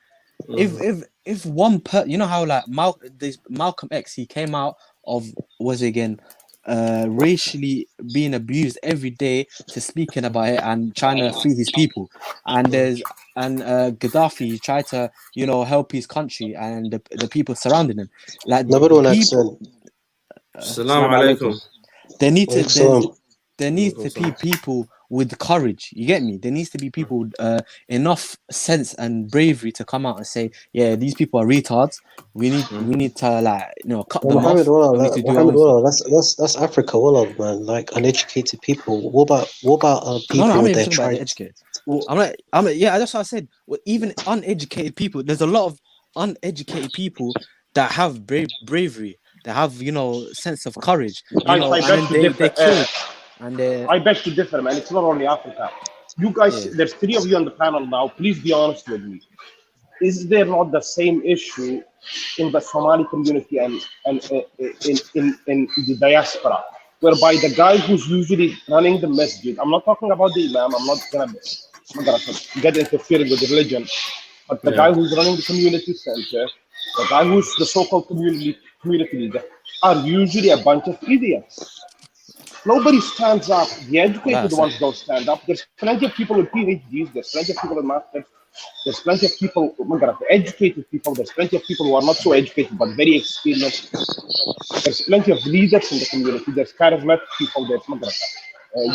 If one you know how like Malcolm X, he came out of racially being abused every day to speaking about it and trying to free his people, and Gaddafi, he tried to, you know, help his country and the people surrounding him. Like Salam alaikum. There needs to be people with courage. You get me? There needs to be people enough sense and bravery to come out and say, yeah, these people are retards. We need to, like, you know, cut them off. That's Africa, man. Like uneducated people. What about people with their tribes? Yeah, that's what I said. Well, even uneducated people. There's a lot of uneducated people that have bravery. They have, you know, sense of courage. You know, and they kill. And I beg to differ, man. It's not only Africa. You guys, there's 3 of you on the panel now. Please be honest with me. Is there not the same issue in the Somali community and in the diaspora, whereby the guy who's usually running the masjid, I'm not talking about the imam, I'm not gonna get interfering with religion, but the guy who's running the community center, the guy who's the so-called community leader, are usually a bunch of idiots. Nobody stands up. The educated ones don't stand up. There's plenty of people with PhDs. There's plenty of people with masters. There's plenty of people, educated people. There's plenty of people who are not so educated but very experienced. There's plenty of leaders in the community. There's charismatic people. There's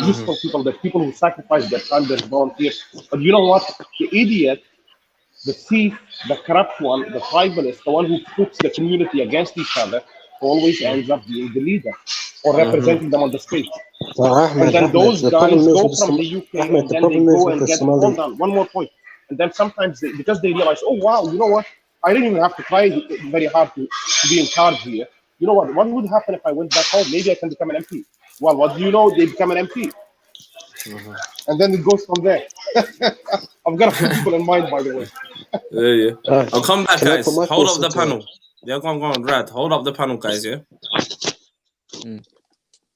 useful people. There's people who sacrifice their time. There's volunteers. But you know what? The idiot, the thief, the corrupt one, the tribalist, the one who puts the community against each other, always ends up being the leader or representing them on the stage. And then those guys go from the UK and then they go and get, hold on, one more point. And then sometimes because they realize, oh wow, you know what? I didn't even have to try very hard to be in charge here. You know what? What would happen if I went back home? Maybe I can become an MP. Well, what do you know? They become an MP. And then it goes from there. I've got a few people in mind, by the way. Yeah. I'll come back, guys. Hold up the panel. Yeah, go on, Rad. Hold up the panel, guys, yeah?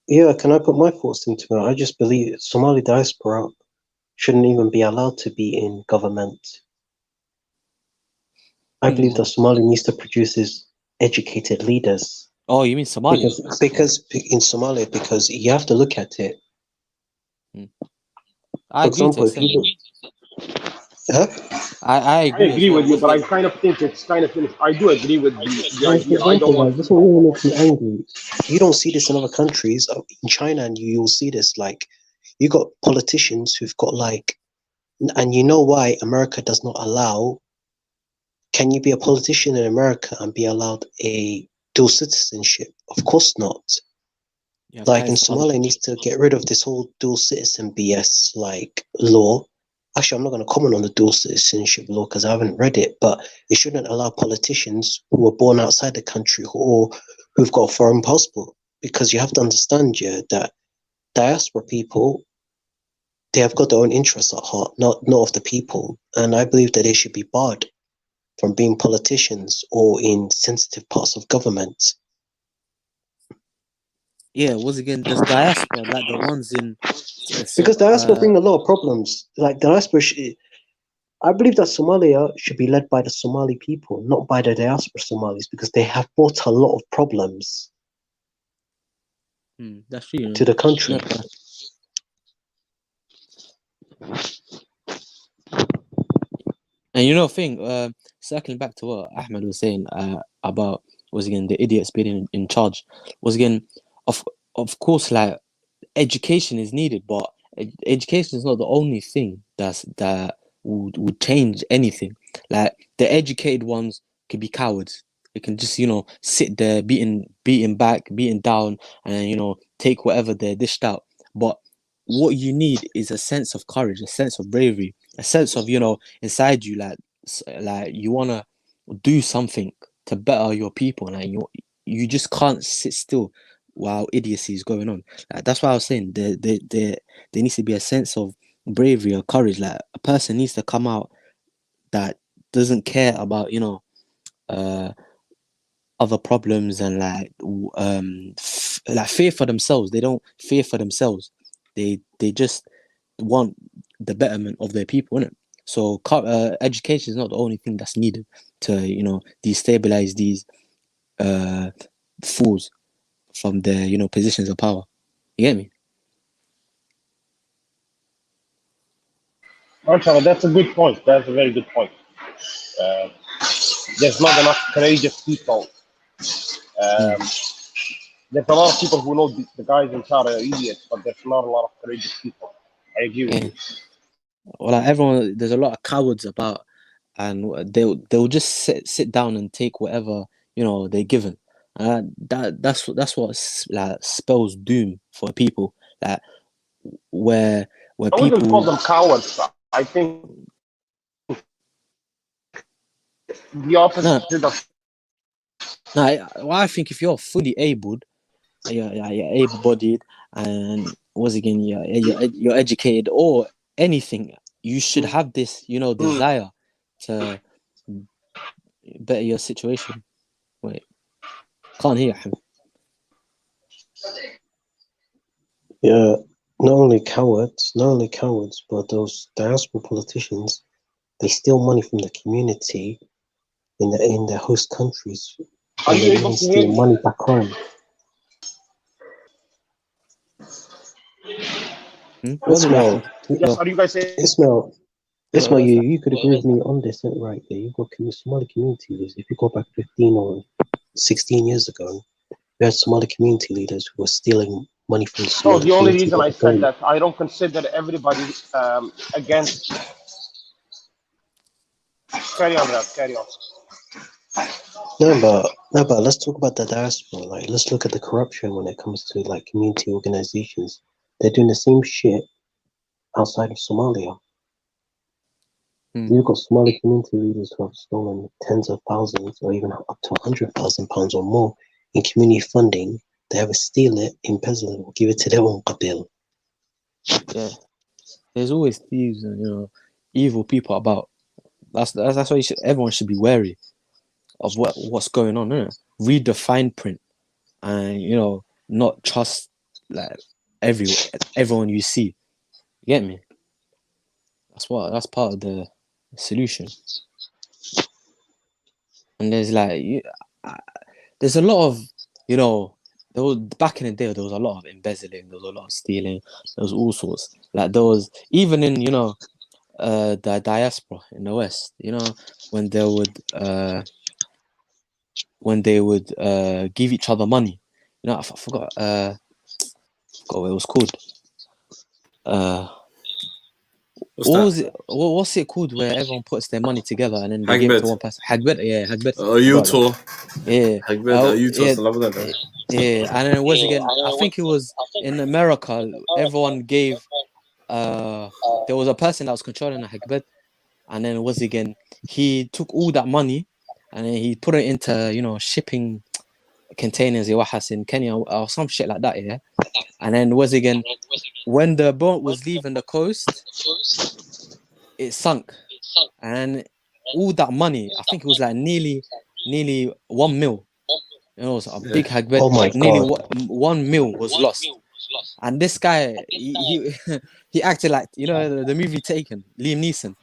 Yeah, can I put my thoughts into it? I just believe Somali diaspora shouldn't even be allowed to be in government. I believe that Somalia needs to produce its educated leaders. Oh, you mean Somalia? Because in Somalia, because you have to look at it. I For agree to example, if you I agree as agree well. with you, but I kind of think it's kind of I do agree with the for idea. I don't example, want like this one really makes me angry. You don't see this in other countries. In China, and you'll see this. Like, you got politicians who've got like, and you know why America does not allow. Can you be a politician in America and be allowed a dual citizenship? Of course not. Like in Somalia, needs to get rid of this whole dual citizen BS like law. Actually, I'm not going to comment on the dual citizenship law because I haven't read it, but it shouldn't allow politicians who were born outside the country or who've got a foreign passport, because you have to understand, yeah, that diaspora people, they have got their own interests at heart, not of the people. And I believe that they should be barred from being politicians or in sensitive parts of government. Yeah, once again, there's diaspora, like the ones in. Because diaspora bring a lot of problems. Like diaspora, I believe that Somalia should be led by the Somali people, not by the diaspora Somalis, because they have brought a lot of problems that's true. to the country. And you know, thing, circling back to what Ahmed was saying about, was again the idiots being in charge, was again, of course, like education is needed, but education is not the only thing that would change anything. Like the educated ones can be cowards. They can just, you know, sit there beaten back, beaten down, and, you know, take whatever they're dished out. But what you need is a sense of courage, a sense of bravery, a sense of, you know, inside you, like you want to do something to better your people. Like you just can't sit still while idiocy is going on. Like, that's why I was saying there needs to be a sense of bravery or courage. Like a person needs to come out that doesn't care about, you know, other problems, and like fear for themselves. They don't fear for themselves. They just want the betterment of their people, innit? So education is not the only thing that's needed to, you know, destabilize these fools from their, you know, positions of power. You get me? That's a good point. That's a very good point. There's not enough courageous people. There's a lot of people who know the guys in charge are idiots, but there's not a lot of courageous people. I agree with you. Well, like everyone, there's a lot of cowards about, and they'll just sit down and take whatever, you know, they're given. That's what like spells doom for people. Like where I people wouldn't call them cowards. I think the opposite of. No, I think if you're fully abled, you're able-bodied, and once again you're educated or anything, you should have this, you know, desire to better your situation. Wait, can't hear him. Yeah, not only cowards, but those diaspora politicians, they steal money from the community in the host countries, and they even steal money back home. Ismail, Yes, are you guys saying? Ismail, you could agree with me on this, right? Yeah, you've got Somali community leaders. If you go back 15 or 16 years ago, we had Somali community leaders who were stealing money from the Somali No, the only community. reason I said that, I don't consider everybody against. Carry on, Rab, carry on. No, but let's talk about the diaspora. Like, let's look at the corruption when it comes to like community organizations. They're doing the same shit outside of Somalia. You've got Somali community leaders who have stolen tens of thousands or even up to £100,000 or more in community funding. They ever steal it, embezzle it, or give it to their own qabil. Yeah, there's always thieves and, you know, evil people about. That's why everyone should be wary of what's going on. Innit? Read the fine print, and, you know, not trust like everyone you see. You get me? That's part of the solution. And there's like there's a lot of, you know, there was back in the day there was a lot of embezzling, there was a lot of stealing, there was all sorts. Like there was even in, you know, the diaspora in the West, you know, when they would give each other money. You know, I forgot what it was called. What's it called where everyone puts their money together and then they give it to one person? Hagbet, yeah, Hagbet. Utah. Yeah. Utah. Yeah, and then it was again, I think it was in America, everyone gave there was a person that was controlling a Hagbet, and then it was again, he took all that money and then he put it into, you know, shipping containers in Kenya or some shit like that, yeah. And then was again, when the boat was leaving the coast, it sunk, and all that money, I think it was like nearly 1 mil. You know, it was a big Hagbet. Oh my nearly God. 1 mil was lost. And this guy, he acted like, you know, the movie Taken, Liam Neeson.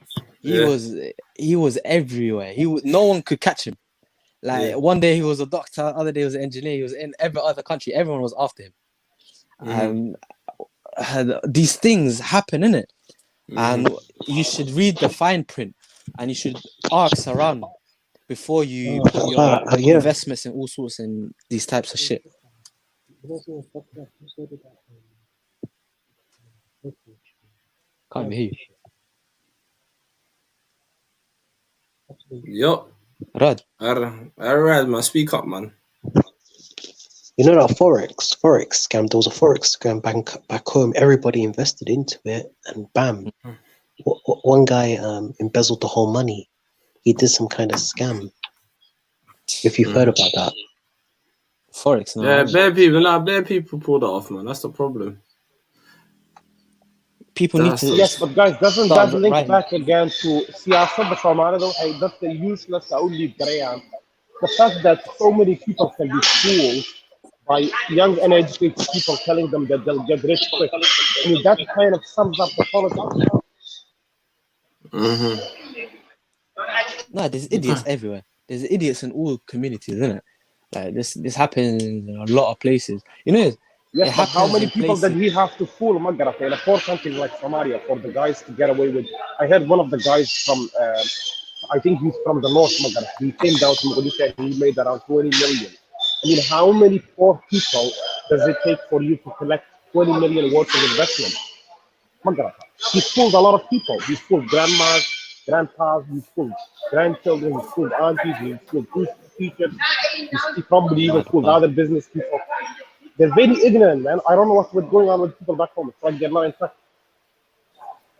He was everywhere. No one could catch him. Like one day he was a doctor, other day he was an engineer. He was in every other country. Everyone was after him. These things happen, innit? And you should read the fine print, and you should ask around before you put your investments in all sorts and these types of shit. Can't hear you. Yup. Rad. Alright, man. Speak up, man. You know that forex scam. There was a forex scam back home. Everybody invested into it, and bam, one guy embezzled the whole money. He did some kind of scam. If you've heard about that, forex. No, yeah, bare people pulled it off, man. That's the problem. People need to. Yes, but guys, doesn't that link back again to siyasat Somalida? That's the useless only brand. The fact that so many people can be fooled by young uneducated people telling them that they'll get rich quick. I mean, that kind of sums up the politics. No, there's idiots everywhere. There's idiots in all communities, isn't it? Like this happens in a lot of places. You know, yes, but how many people did he have to fool Magara in a poor country like Somalia for the guys to get away with? I heard one of the guys from, I think he's from the north, Magara. He came down to Mogadishu and he made around 20 million. I mean, how many poor people does it take for you to collect 20 million worth of investment? Magara. He fooled a lot of people. He fooled grandmas, grandpas, he fooled grandchildren, he fooled aunties, he fooled teachers, he probably even fooled other business people. They're very ignorant, man. I don't know what's going on with people back home. It's like they're not in touch.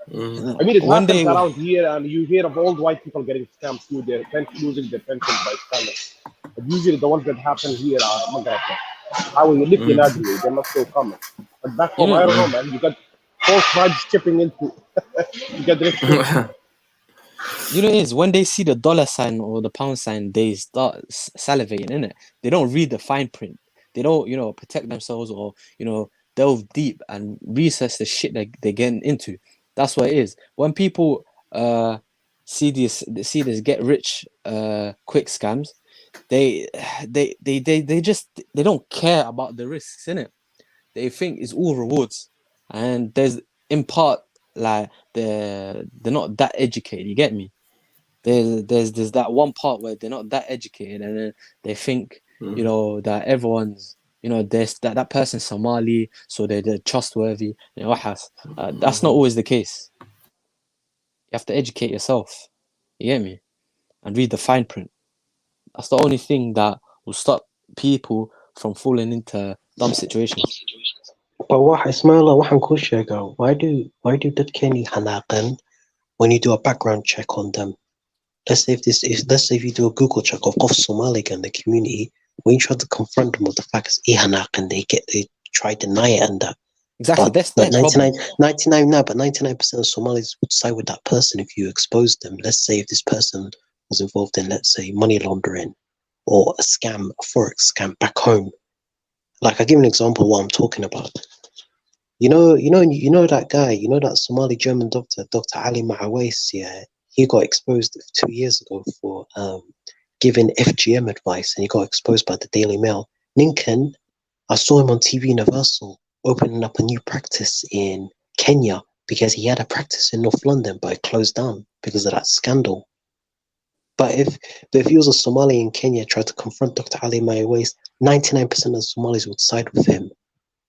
I mean, it happens around here, and you hear of old white people getting scammed through their losing their pensions by scammers. But usually the ones that happen here are Magarata. How you live in Adri, they're not so common. But back home, I don't know, man. You got 4 tribes chipping into you get rich. You know, it is when they see the dollar sign or the pound sign, they start salivating, innit? They don't read the fine print. They don't, you know, protect themselves or, you know, delve deep and research the shit that they're getting into. That's what it is. When people see this get rich quick scams, they don't care about the risks, innit? They think it's all rewards, and there's in part like they're not that educated. You get me? There's that one part where they're not that educated, and then they think you know that everyone's, you know, there's that person's Somali, so they're trustworthy. You know, that's not always the case. You have to educate yourself. You get me? And read the fine print. That's the only thing that will stop people from falling into dumb situations. But what Ismaila, why do that Kenny Hanakan when you do a background check on them? Let's say if you do a Google check of Somali and the community, when you try to confront them with the fact it's Hanakan, they try to deny it and that. Exactly, but, that's but 99% of Somalis would side with that person if you expose them. Let's say if this person was involved in, let's say, money laundering or a scam, a forex scam back home. Like, I give an example of what I'm talking about. You know that guy, you know that Somali German doctor, Dr. Ali Mahawais, yeah, he got exposed 2 years ago for giving FGM advice, and he got exposed by the Daily Mail. Ninken, I saw him on TV Universal opening up a new practice in Kenya because he had a practice in North London, but it closed down because of that scandal. But if he was a Somali in Kenya, tried to confront Dr. Ali Maiwais, 99% of Somalis would side with him.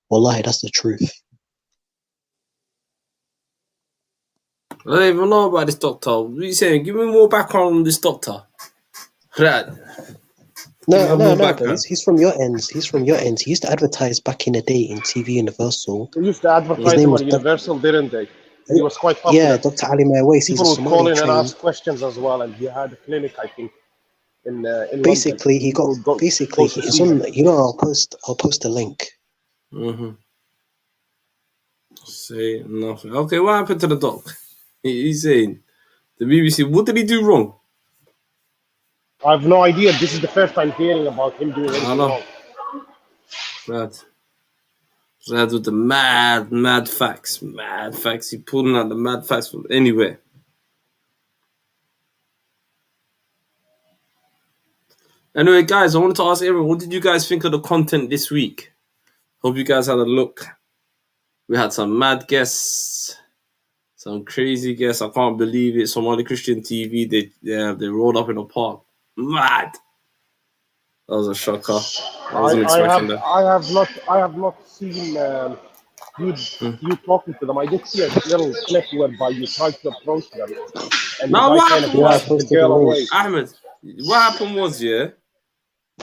Wallahi, that's the truth. I don't even know about this doctor. What are you saying? Give me more background on this doctor. Right. No, he's from your ends. He's from your ends. He used to advertise back in the day in TV Universal. They used to advertise him on Universal, didn't they? He was quite popular. Yeah, Dr. Ali Maiwais. People would call in and ask questions as well, and he had a clinic, I think, in basically, London. he got basically. It's on. You know, I'll post a link. Mm-hmm. Say nothing. Okay, what happened to the doc? He's saying the BBC. What did he do wrong? I have no idea. This is the first time hearing about him doing anything wrong. Rad with the mad facts. He pulling out the mad facts from anywhere. Anyway, guys, I wanted to ask everyone, what did you guys think of the content this week? Hope you guys had a look. We had some mad guests, some crazy guests. I can't believe it. Somali Christian TV, they rolled up in a park. Mad. That was a shocker. I wasn't expecting that. I have not seen you talking to them. I did see a little clip whereby you tried to approach them. And now what happened was, the girl away. Ahmed, what happened was,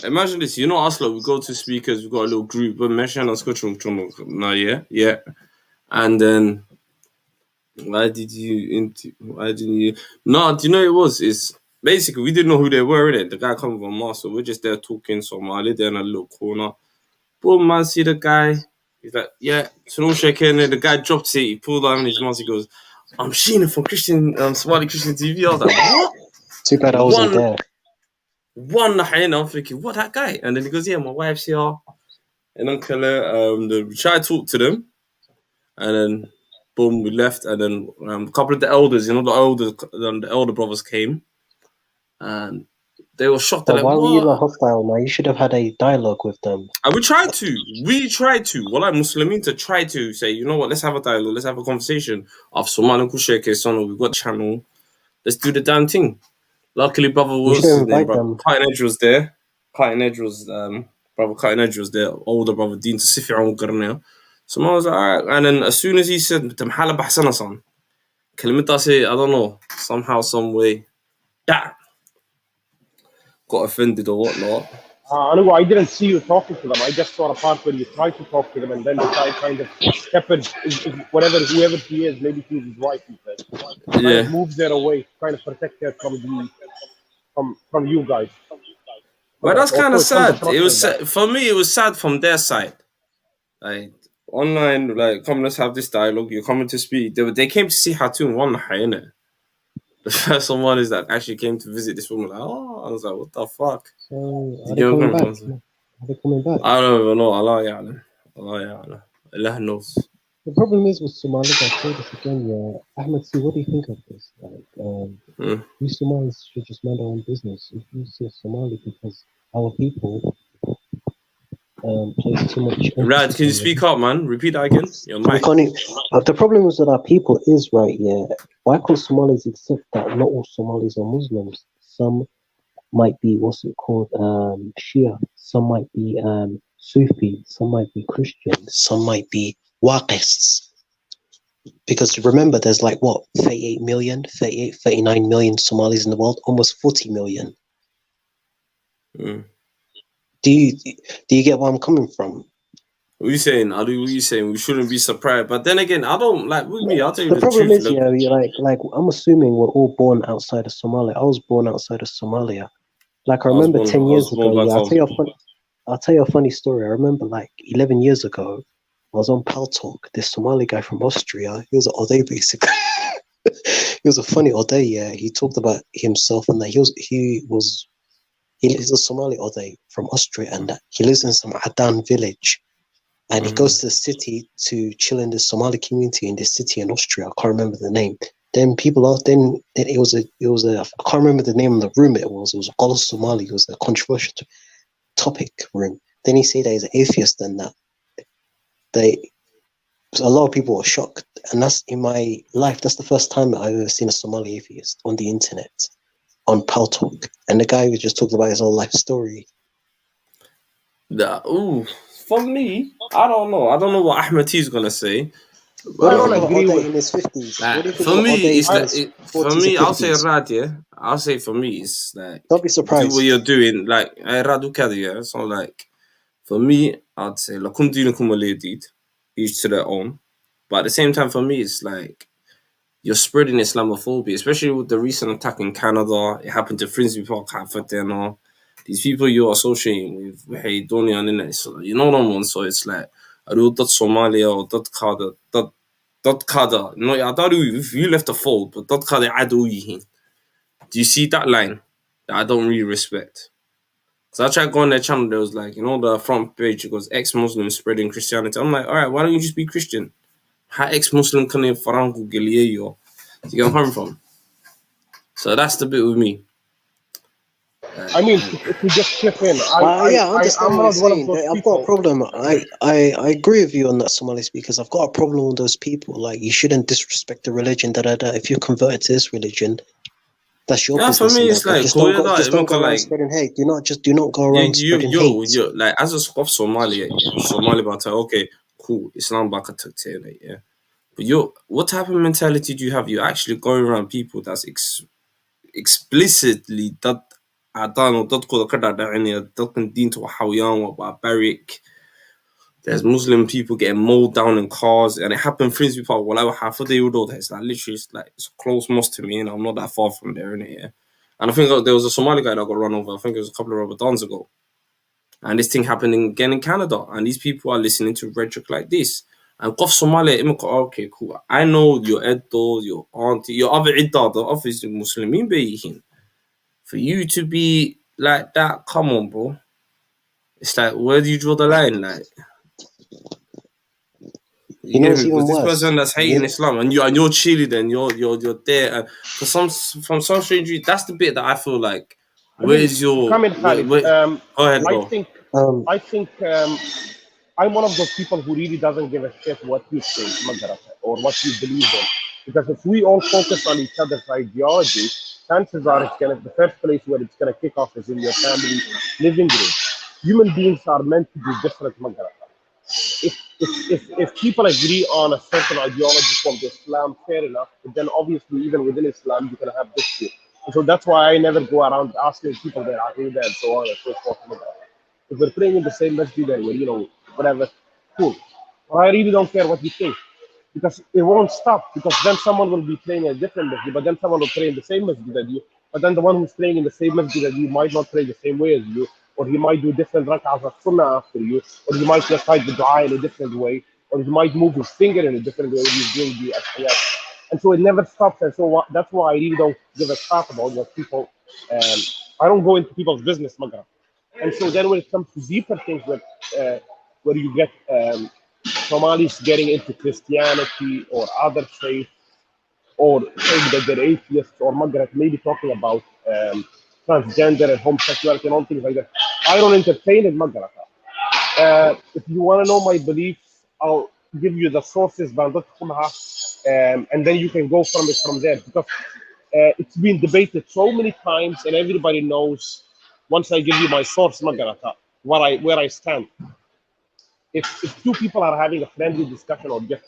imagine this, you know us, we go to speakers, we got a little group, but mention us, yeah. And then why didn't you? No, do you know what it was? It's basically we didn't know who they were, innit? The guy come from us, so we're just there talking Somali, there in a little corner. Boom, man, see the guy. He's like, yeah, so no shaking. The guy dropped it, he pulled out his mouth, he goes, I'm Sheena from Somali Christian TV. I was like, what? Too bad I wasn't there. I'm thinking, what, that guy? And then he goes, yeah, my wife's here. And Uncle, we tried to talk to them. And then, boom, we left. And then a couple of the elders, the elder brothers came. And they were shocked. Why were you hostile, man? You should have had a dialogue with them. And we tried to. Well, like Muslimin to try to say, you know what, let's have a dialogue. Let's have a conversation. We've got a channel. Let's do the damn thing. Luckily, brother Cutting Edge was there. Brother Cutting Edge was there. Older brother Dean Sifi on. So I was like, all right. And then as soon as he said, I don't know, somehow, some way, got offended or whatnot. I didn't see you talking to them. I just saw a part where you tried to talk to them, and then the guy kind of whoever he is, maybe he was his wife, he said, moved their away, trying to protect her from you guys. But that's kind of sad. It was for me. It was sad from their side. Like online, like come, let's have this dialogue. You're coming to speak. They came to see Hatun one night. The first one is that actually came to visit this woman. Like, I was like, what the fuck? So are they coming back? Are they coming back? I don't even know. Allah knows. The problem is with Somalia, I'll say this again, Ahmed C, what do you think of this? Like, we Somalis should just mind our own business. If you see a Somali, because our people place too much. Rad, can you speak up, man? Repeat that again. Your mic. The problem is that our people is why can't Somalis accept that not all Somalis are Muslims? Some might be Shia, some might be Sufi, some might be Christian, some might be Waqists. Because remember, there's 39 million Somalis in the world, almost 40 million. Do you get where I'm coming from? What are you saying? What are you saying? We shouldn't be surprised. But then again, I don't with me. I'll tell you the problem truth. Is, I'm assuming we're all born outside of Somalia. I was born outside of Somalia. I remember 10 years ago. I'll tell you a funny story. I remember 11 years ago, I was on Pal Talk. This Somali guy from Austria. He was an Ode basically. He was a funny Ode. Yeah, he talked about himself and that he's a Somali Ode from Austria, and that he lives in some Adan village. And he goes to the city to chill in the Somali community in this city in Austria. I can't remember the name. then people are then it was a I can't remember the name of the room it was a Qala Somali, it was a controversial topic room. Then he said that he's an atheist and that a lot of people were shocked, and that's in my life. That's the first time I've ever seen a Somali atheist on the internet, on Paltalk, and the guy was just talking about his whole life story. For me, I don't know. I don't know what Ahmed T is gonna say. What do you think about Ode in his 50s? What do you think For about me, Ode it's in like his for 40s me. and I'll say 50s? Rad, yeah. I'll say for me, it's like Don't be surprised. do what you're doing. Like Radu Kadi, yeah. So like for me, I'd say lakum dinukum waliyadid, each to their own. But at the same time, for me, it's like you're spreading Islamophobia, especially with the recent attack in Canada. It happened to Frisbee Park, Hafatena. These people you're associating with, hey, Donny and internet, so you know them ones. So it's like, I do that Somalia or that Kada, that Kada. No, I don't know if you left the fold, but that Kada, I do you. Do you see that line that I don't really respect? So I tried to go on their channel, there was like, you know, the front page, it goes ex-Muslims spreading Christianity. I'm like, all right, why don't you just be Christian? How ex-Muslim can you farangu giliyo? Do you get where I'm from? So that's the bit with me. I mean, if we just chip in, I understand I'm what not you're one of saying. those I've people. got a problem. I agree with you on that, Somalis, because I've got a problem with those people. Like, you shouldn't disrespect the religion. If you're converted to this religion, that's your Yeah, for business. me, And it's that, but like, just cool, don't go around like, spreading hate. Do not go around spreading hate. you, like, as a of Somalia, yeah, Somali about okay, cool, Islam baka yeah. But what type of mentality do you have? You're actually going around people that's explicitly that عطان وتدخل كذا يعني تلقن دين وحويان وبarbaric. There's Muslim people getting mowed down in cars, and it happened. Frisbee Park. Well, half a day with all that. It's like literally, it's a close mosque to me, and I'm not that far from there, innit? Yeah. And I think there was a Somali guy that got run over. I think it was a couple of Ramadans ago. And this thing happening again in Canada, and these people are listening to rhetoric like this. And Qaf Somalia, okay, cool. I know your Eddo, your auntie, your other Idda, the obviously Muslimin beyihin. For you to be like that, come on, bro. It's like, where do you draw the line? Like, you get me? Because this person that's hating Islam, and you're cheerleading, and you're there, and from some strange reason, that's the bit that I feel like. Where's your? Come in, Khalid. Go ahead, bro. I think I'm one of those people who really doesn't give a shit what you think, or what you believe in, because if we all focus on each other's ideology, chances are the first place where it's gonna kick off is in your family living room. Human beings are meant to be different, If people agree on a certain ideology from Islam, fair enough. But then obviously, even within Islam, you can have dispute. And so that's why I never go around asking people their aqidah and so on and so forth. If we're praying in the same masjid and we're, whatever, cool. But I really don't care what you think, because it won't stop. Because then someone will be praying in a different masjid, but then someone will pray in the same masjid as you. But then the one who's praying in the same masjid as you might not pray the same way as you, or he might do different rak'ahs of sunnah after you, or he might recite the dua in a different way, or he might move his finger in a different way when he's doing the atiyat. And so it never stops. And so that's why I really don't give a crap about what people. I don't go into people's business, Magra. And so then when it comes to deeper things, where you get Somalis getting into Christianity or other faiths, or saying that they're atheists, or Magra maybe talking about transgender and homosexuality and all things like that, I don't entertain it, Magra. If you want to know my beliefs, I'll give you the sources, and then you can go from there, because it's been debated so many times, and everybody knows. Once I give you my source, Magarata, where I stand. If two people are having a friendly discussion or just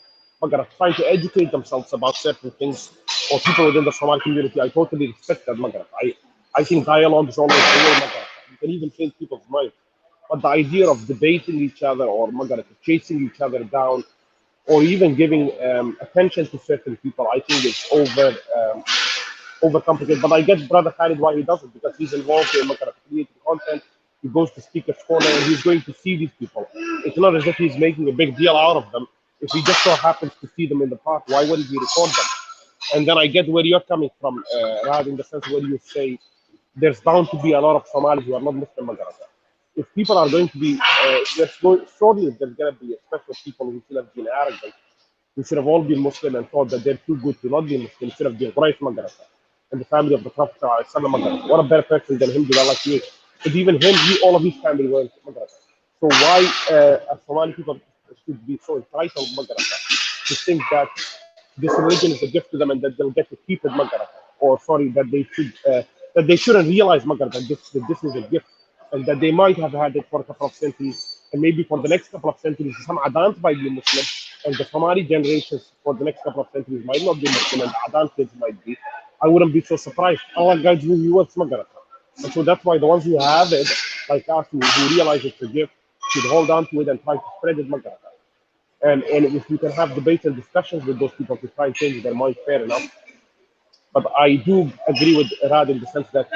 trying to educate themselves about certain things, or people within the Somali community, I totally respect that, Magarata. I think dialogue is always the way, Magarata. You can even change people's minds. But the idea of debating each other, or Magarata, chasing each other down, or even giving attention to certain people, I think it's overcomplicated. But I get Brother Khalid why he does it, because he's involved in creating content. He goes to Speaker's Corner and he's going to see these people. It's not as if he's making a big deal out of them. If he just so happens to see them in the park, why wouldn't he record them? And then I get where you're coming from, Rad, in the sense where you say there's bound to be a lot of Somalis who are not Muslim, Magarata. If people are going to be, surely there's going to be, especially people who feel have been arrogant, We should have all been Muslim and thought that they're too good to not be Muslim instead of being Quraysh Magarasa and the family of the Prophet Magarasa. What a better person than him, like you. But even him, all of his family were Magarasa. So why Somali people should be so entitled Magarasa to think that this religion is a gift to them and that they'll get to keep it Magarasa, or sorry, that they shouldn't realize Magarasa that this is a gift and that they might have had it for a couple of centuries and maybe for the next couple of centuries some Adans might be Muslim and the Somali generations for the next couple of centuries might not be Muslim and the Adan kids might be. I wouldn't be so surprised. Allah guides who He wants Magarasa. And so that's why the ones who have it, like us, who realize it's a gift, should hold on to it and try to spread it Magarasa. And if we can have debates and discussions with those people to try and change their mind, fair enough. But I do agree with Rad in the sense that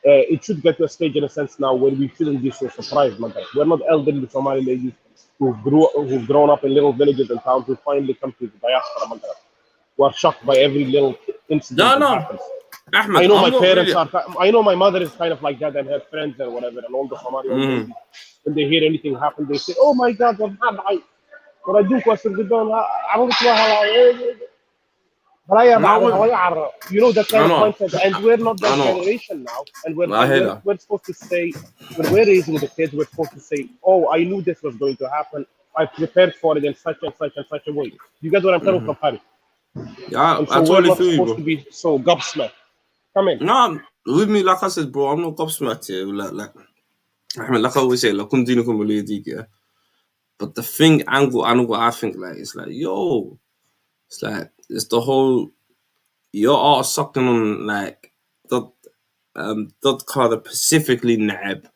it should get to a stage in a sense now where we shouldn't be so surprised. We're not elderly Somali ladies who've grown up in little villages and towns who finally come to the diaspora. Who are shocked by every little incident that happens. Ahmed, I know my parents are. I know my mother is kind of like that, and her friends and whatever, and all the Somali ladies, when they hear anything happen, they say, "Oh my God, what happened?" What I do question the don't you know that kind of mindset, and we're not that generation now, and we're supposed to say when we're raising the kids, we're supposed to say, "Oh, I knew this was going to happen. I prepared for it in such and such and such a way." You get what I'm coming from, Harry? Yeah, and so I totally we're not feel you, supposed bro. to be so gobsmacked. Come in. No, with me, like I said, bro, I'm not gobsmacked here. Like I always say, like, yeah. But the thing, angle, I think, like, it's like, yo, it's like, it's the whole, you're all sucking on, like, that kind of specifically nab.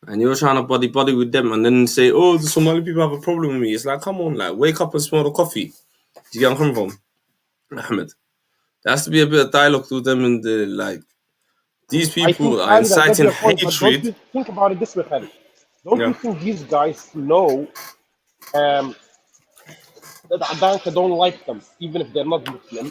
And you're trying to buddy with them and then say, oh, the Somali people have a problem with me. It's like, come on, like, wake up and smell the coffee. Do you get where I'm coming from, Ahmed? There has to be a bit of dialogue with them and the, like, these people are inciting hatred. But don't you think about it this way, Harry? Don't you think these guys know that Adanka don't like them, even if they're not Muslim?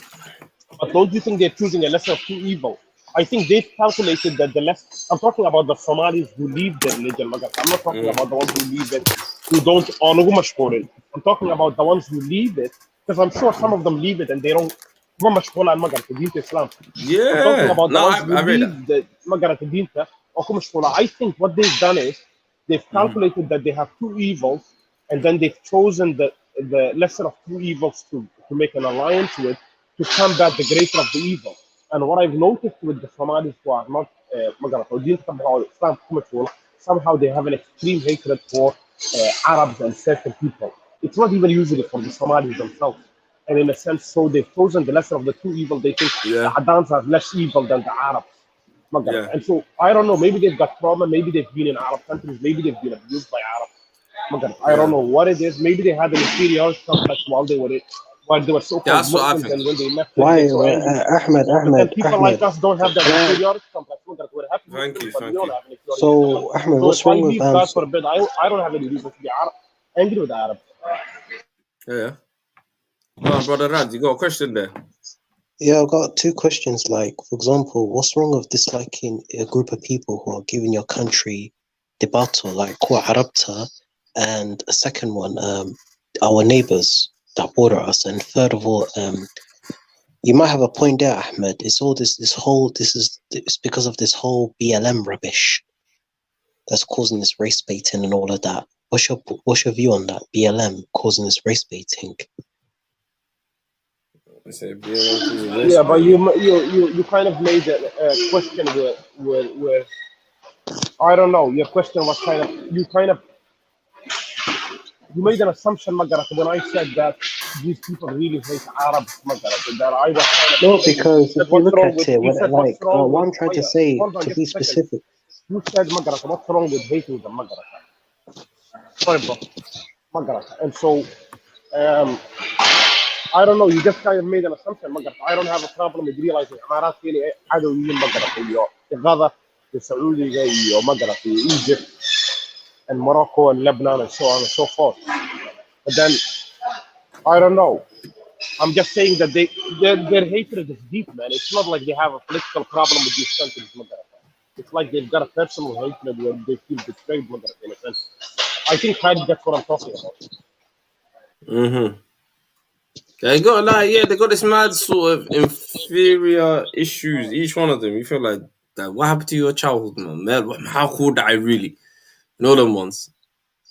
But don't you think they're choosing a lesser of two evil? I think they've calculated that the less. I'm talking about the Somalis who leave their religion. I'm not talking about the ones who leave it, who don't honor Mashkorin. I'm talking about the ones who leave it, because I'm sure some of them leave it and they don't. Islam. Yeah. I'm talking about the ones who leave the Magarat I think what they've done is they've calculated that they have two evils, and then they've chosen the lesser of two evils to make an alliance with to combat the greater of the evil. And what I've noticed with the Somalis who are not Islam, somehow they have an extreme hatred for Arabs and certain people. It's not even usually for the Somalis themselves. And in a sense, so they've chosen the lesser of the two evil. They think the Adans are less evil than the Arabs. And so, I don't know, maybe they've got trauma, maybe they've been in Arab countries, maybe they've been abused by Arabs. I don't know what it is. Maybe they had an inferiority complex while they were so-called Muslims, and when they left. Why, Ahmed, people like us don't have that inferiority complex. We're happy. Thank you. So, Ahmed, what's wrong with God forbid, I don't have any reason to be angry with the Arabs. Yeah. No, Brother Rad, you got a question there? Yeah, I've got two questions. Like, for example, what's wrong with disliking a group of people who are giving your country debacle, like Kwa Arabta, and a second one, our neighbors that border us, and third of all, you might have a point there, Ahmed. It's all it's because of this whole BLM rubbish that's causing this race baiting and all of that. What's your view on that? BLM causing this race baiting? Yeah, but you kind of made a question where I don't know. Your question was you made an assumption, Magarat, when I said that these people really hate Arabs, Magarat. That I was kind of no, because if you look at it, what I'm trying to say, to be specific. You said, Magarat, what's wrong with hating them, Magarat? Sorry, bro, Magarat. And so, I don't know, you just kind of made an assumption, Magarat. I don't have a problem with realizing Amarat really عدويين Magarat. Gaza, the Saudi, Magarat, Egypt, and Morocco and Lebanon and so on and so forth. But then, I don't know. I'm just saying that their hatred is deep, man. It's not like they have a political problem with these countries, Magarat. It's like they've got a personal hatred where they feel betrayed, Magarat, in a sense. I think that's what I'm talking about. They got they got this mad sort of inferior issues. Each one of them, you feel like that. What happened to your childhood, man? How cool that I really, you know them ones.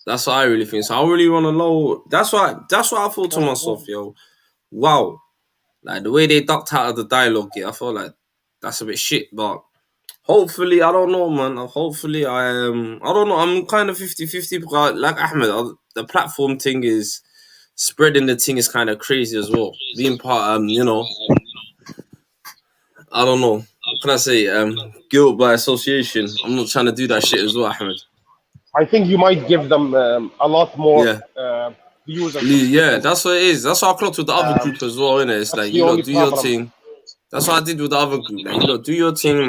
That's what I really think. So I really want to know. That's why I thought to myself, yo, wow, like the way they ducked out of the dialogue. Yeah, I feel like that's a bit shit, but. Hopefully, I don't know, man. Hopefully, I don't know. I'm kind of 50-50 because, like Ahmed, the platform thing is spreading the thing is kind of crazy as well. Being part, you know, I don't know. What can I say? Guilt by association. I'm not trying to do that shit as well, Ahmed. I think you might give them a lot more views. Yeah, that's what it is. That's what I clocked with the other group as well, innit? It's like, you know, do your thing. That's what I did with the other group. Like, you know, do your thing,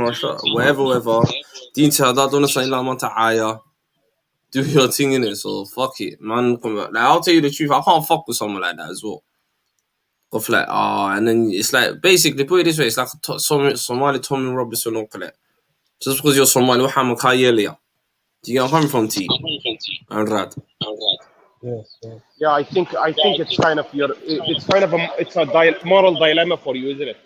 whatever. Detail that, don't say la manta do your thing in it. So fuck it, man. Like, I'll tell you the truth. I can't fuck with someone like that as well. Of like, and then it's like basically put it this way. It's like Somali Tommy Robinson or collect. Just because you're Somali, what happened? Do you get coming from T? And Rad. Yes. Yeah, I think it's kind of a moral dilemma for you, isn't it?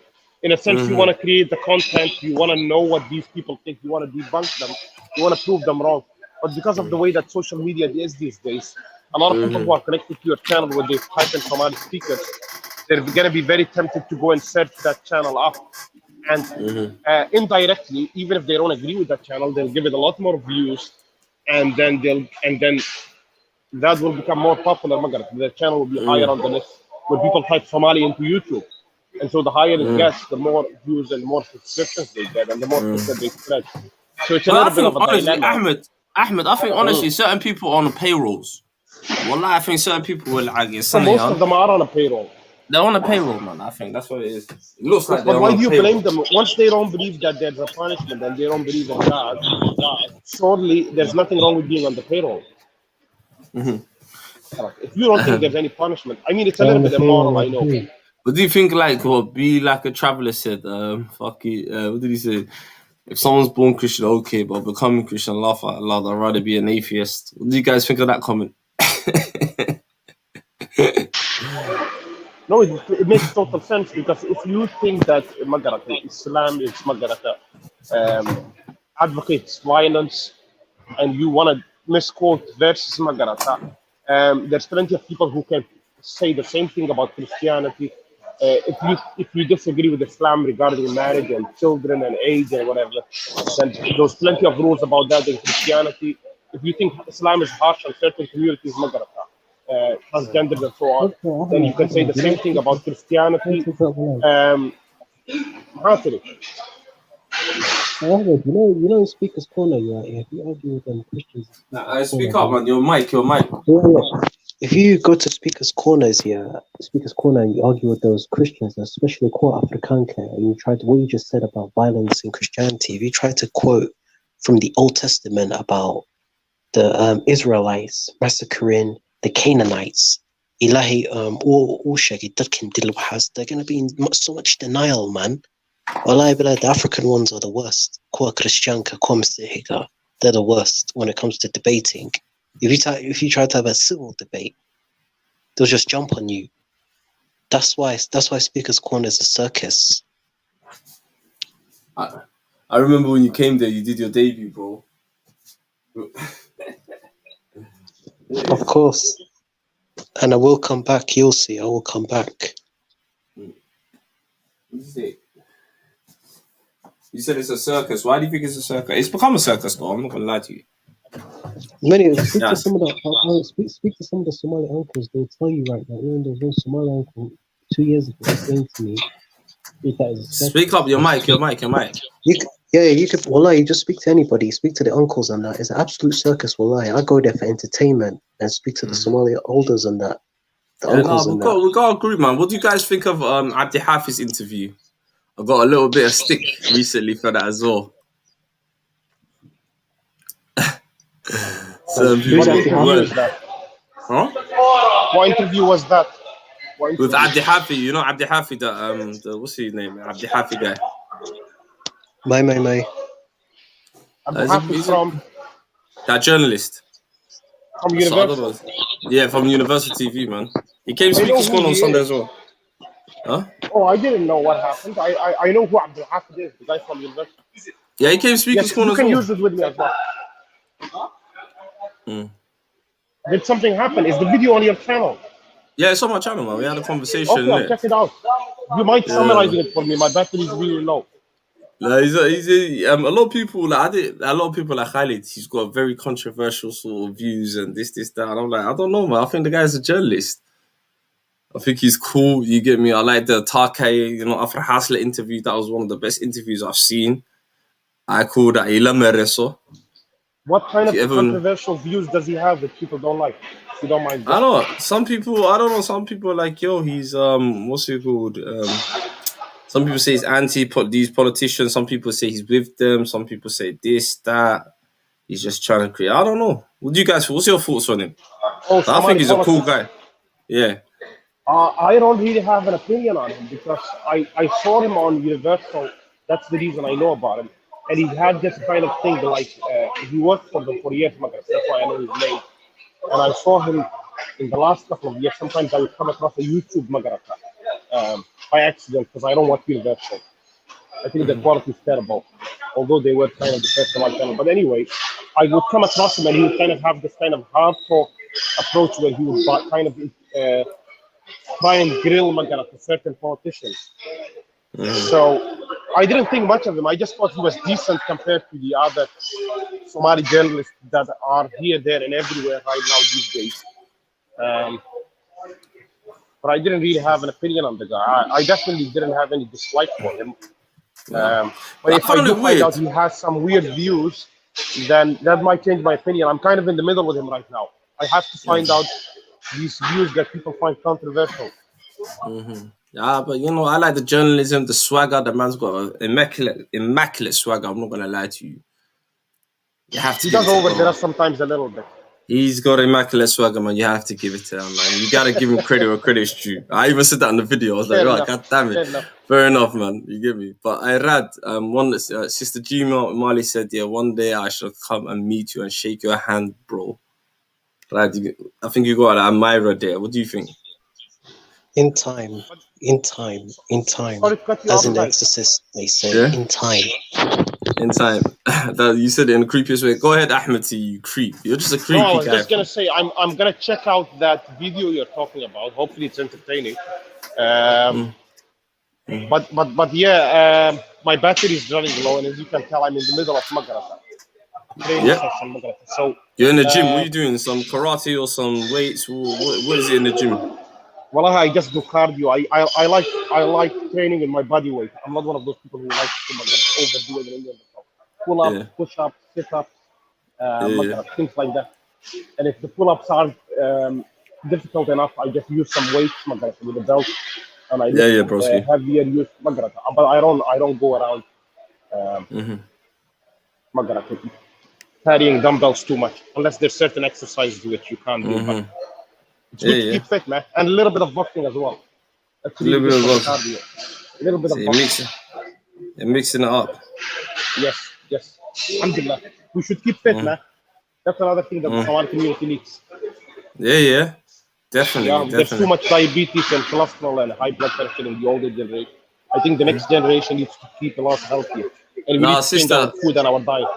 In a sense, you want to create the content, you want to know what these people think, you want to debunk them, you want to prove them wrong. But because of the way that social media is these days, a lot of people who are connected to your channel when they type in Somali speakers, they're going to be very tempted to go and search that channel up. And indirectly, even if they don't agree with that channel, they'll give it a lot more views, and then that will become more popular. The channel will be higher on the list when people type Somali into YouTube. And so the higher it gets, the more views and more subscriptions they get, and the more people they spread. So it's a little bit of a dilemma. Ahmed, I think honestly, certain people are on payrolls. Wallah, I think certain people will get so most of them are on a payroll. They're on a payroll, man. I think that's what it is. It looks like but why do you blame them? Once they don't believe that there's a punishment and they don't believe in God, surely there's nothing wrong with being on the payroll. If you don't think there's any punishment, I mean, it's a little bit immoral, I know. But do you think, like, be like a traveler said, what did he say? If someone's born Christian, okay, but becoming Christian, laugh out loud, I'd rather be an atheist. What do you guys think of that comment? No, it makes total sense, because if you think that Islam is advocates violence, and you want to misquote verses, there's plenty of people who can say the same thing about Christianity. If you disagree with Islam regarding marriage and children and age and whatever, then there's plenty of rules about that in Christianity. If you think Islam is harsh on certain communities, transgenders and so on, then you can say the same thing about Christianity. You know, in Speaker's Corner, if you argue with them Christians. Speak up, man. Your mic. If you go to Speaker's Corners, Speaker's Corner, and you argue with those Christians, especially quote Afrikaner, and you try to, what you just said about violence in Christianity, if you try to quote from the Old Testament about the Israelites massacring the Canaanites, Ilahi, they're going to be in so much denial, man. Wallahi, the African ones are the worst. They're the worst when it comes to debating. If you try to have a civil debate, they'll just jump on you. That's why Speaker's Corner is a circus. I remember when you came there, you did your debut, bro. Of course. And I will come back. You'll see. I will come back. You said it's a circus. Why do you think it's a circus? It's become a circus, though. I'm not gonna lie to you. Speak to some of the Somali uncles. They'll tell you right now. Even there's one Somali uncle 2 years ago saying to me, "Speak up, your mic. You could. Wallahi, you just speak to anybody. Speak to the uncles and that. It's an absolute circus. Wallahi, I go there for entertainment and speak to the Somali elders and that. We got a group, man. What do you guys think of Abdi Hafiz's interview? I got a little bit of stick recently for that as well. What interview was that? With Abdi Hafi, you know Abdi Hafi, the what's his name? Abdi Hafi guy. My. Abdi Hafi from that journalist. From University. Yeah, from University TV, man. He came to Speaker's Corner on Sunday as well. Huh? Oh, I didn't know what happened. I know who Abdul Hafid is, the guy from university. Yeah, he came Speaker's Yes, Corner you as can well. use it with me as well. Mm. Did something happen? Is the video on your channel? Yeah, it's on my channel, man. We had a conversation. Okay, I'll Innit? check it out. You might Yeah. summarize it for me. My battery is really low. Like, a lot of people like a lot of people like Khalid. He's got very controversial sort of views and this, that. And I'm like, I don't know, man. I think the guy's a journalist. I think he's cool. You get me? I like the Take, Afra Hasler interview. That was one of the best interviews I've seen. I call that Ilama Reso. What kind of controversial views does he have that people don't like? If you don't mind. I don't know. Some people are like, yo, he's what's it called? Some people say he's anti these politicians. Some people say he's with them. Some people say this, that. He's just trying to create. I don't know. What's your thoughts on him? I think he's a cool guy. Yeah. I don't really have an opinion on him because I saw him on Universal. That's the reason I know about him. And he had this kind of thing like he worked for them for years. That's why I know his name. And I saw him in the last couple of years. Sometimes I would come across a YouTube Magarata by accident because I don't watch Universal. I think the quality is terrible, although they were kind of the first one channel. But anyway, I would come across him and he would kind of have this kind of hard talk approach where he would kind of try and grill Magarata, certain politicians. So I didn't think much of him. I just thought he was decent compared to the other Somali journalists that are here, there, and everywhere right now these days. But I didn't really have an opinion on the guy. I definitely didn't have any dislike for him. But if I do find out he has some weird views, then that might change my opinion. I'm kind of in the middle with him right now. I have to find out these views that people find controversial. Yeah, but I like the journalism, the swagger. The man's got an immaculate swagger. I'm not gonna lie to you. You have to. He does overdress sometimes a little bit. He's got immaculate swagger, man. You have to give it to him, man. You gotta give him credit where credit's due. I even said that in the video. I was like, right, god damn it. Fair enough, man. You get me. But I read Sister G Marley said, yeah, one day I shall come and meet you and shake your hand, bro. Right? I think you got an Amira there. What do you think? In time. As an exorcist, they say, in time. In time. You said it in the creepiest way. Go ahead, Ahmed, you creep. You're just a creepy guy. I was just going to say, I'm going to check out that video you're talking about. Hopefully it's entertaining. But yeah, my battery is running low, and as you can tell, I'm in the middle of Magarata. So you're in the gym. What are you doing? Some karate or some weights? What is it in the gym? Well, I just do cardio. I like training in my body weight. I'm not one of those people who like to overdo it. Pull up, push up, sit up, things like that. And if the pull ups aren't difficult enough, I just use some weights with a belt, and I heavier use Magarata. But I don't go around Magarata carrying dumbbells too much unless there's certain exercises which you can't do. But it's good to keep fit, man, and a little bit of boxing as well. That's really good for cardio. A little bit of boxing. You're mixing it up. Yes. Alhamdulillah. We should keep fit, man. That's another thing that the Somali community needs. Yeah. Definitely. There's too much diabetes and cholesterol and high blood pressure in the older generation. I think the next generation needs to keep a lot healthier. And we need to change our food and our diet.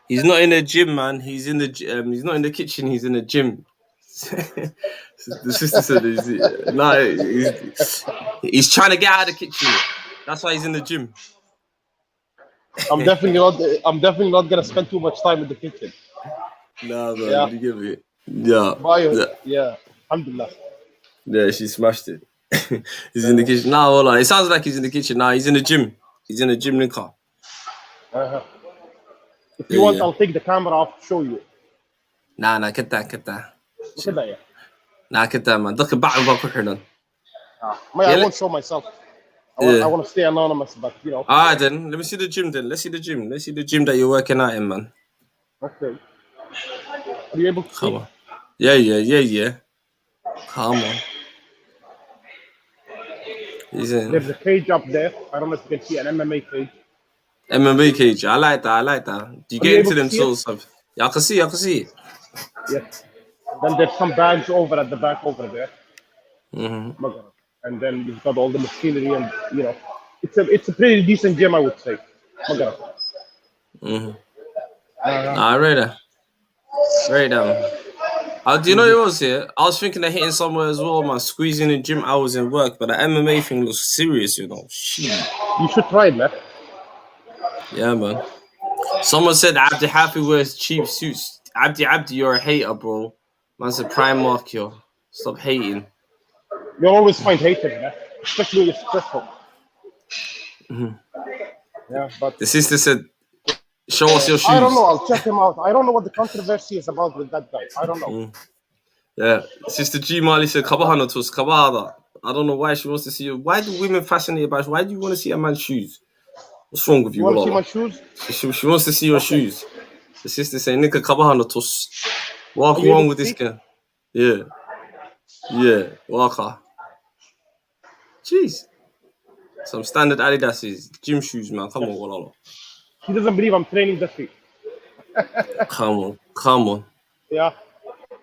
He's not in the gym, man. He's in the he's not in the kitchen. He's in the gym. The sister said, he's trying to get out of the kitchen. That's why he's in the gym. I'm definitely not gonna spend too much time in the kitchen. Nah, man, you get me. Yeah. Alhamdulillah. Yeah, she smashed it. He's in the kitchen. Nah, hold on. It sounds like he's in the kitchen. Nah, he's in the gym. He's in the gym, Linka. If you want, I'll take the camera off to show you. Nah, get that. كده يعني. Nah, كده man. Look back about quicker then. I won't show myself. I want to stay anonymous, but Alright then, let me see the gym then. Let's see the gym. Let's see the gym that you're working out in, man. Okay. Are you able to see? Come on. Yeah. Come on. There's a cage up there. I don't know if you can see an MMA cage. MMA cage. I like that. Do you get into them sort of stuff? Yeah, I can see it. Yes. Then there's some bags over at the back over there. and then you've got all the machinery, and you know, it's a pretty decent gym, I would say. Magara. I read that. Very down. Do you know what it was here? I was thinking of hitting somewhere as well, man. Squeezing in gym hours in work, but the MMA thing looks serious, you know. Shit. You should try it, man. Yeah, man. Someone said Abdi Hafi wears cheap suits. Abdi, you're a hater, bro. Man's a Primark, yo. Stop hating. You'll always find haters, man. Especially when you're stressful. Yeah, but the sister said, show us your shoes. I don't know. I'll check him out. I don't know what the controversy is about with that guy. I don't know. Yeah. Sister G Mali said, Kabahanatus, Kabada. I don't know why she wants to see you. Why do women fascinate about? Why do you want to see a man's shoes? What's wrong with you? You want to see my shoes? She wants to see your shoes. The sister saying, Nika Kabahanatus. What's wrong with this guy? Yeah. Yeah. Waka. Jeez. Some standard Adidas's gym shoes, man. Come on, Walala. He doesn't believe I'm training this week. Come on. Yeah.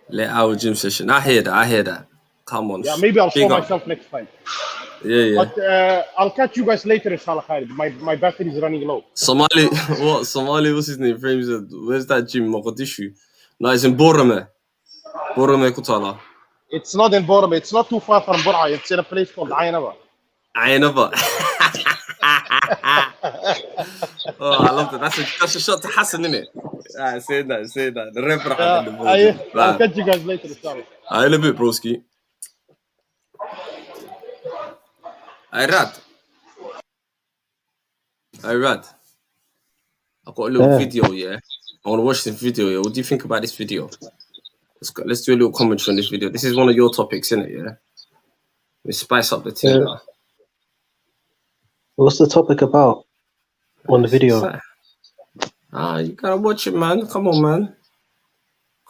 Let our gym session. I hear that. Come on. Yeah, maybe I'll show myself next time. Yeah. But I'll catch you guys later, inshallah. My battery is running low. Somali, what's his name? Frames said, where's that gym? Mogadishu. No, it's in Borame. Borame Kutala. It's not in Borame. It's not too far from Bor'a. It's in a place called Ainaba. Oh, I love that. That's a shot to Hassan, isn't it? Say that. The reverend. I'll catch you guys later, inshallah. In a bit, broski. Hey, Rad. I've got a little video, yeah? I want to watch this video, yeah? What do you think about this video? Let's do a little commentary on this video. This is one of your topics, isn't it, yeah? Let's spice up the thing now. What's the topic about on the video? You gotta watch it, man. Come on, man.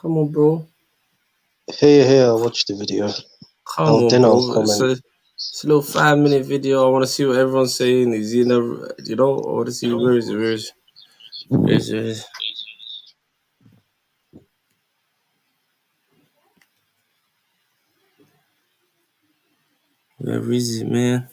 Come on, bro. Here, I'll watch the video. Come on, bro. It's a little 5-minute video. I want to see what everyone's saying. Is he never, I want to see where is it? Where is it, man?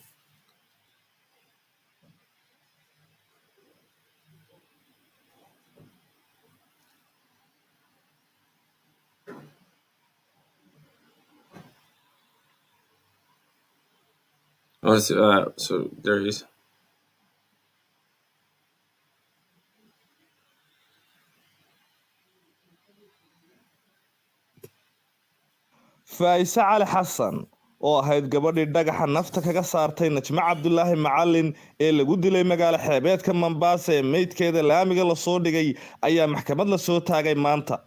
So there it is. Faisa Ali Hassan oo ahayd gabadhii dhagaxa nafta kaga saartay Najma Cabdullaahi Macallin ee lagu dilay magaalo xeebeedka Mombasa ee meydkeeda laamiga la soo dhigay ayaa maxkamad la soo taagay maanta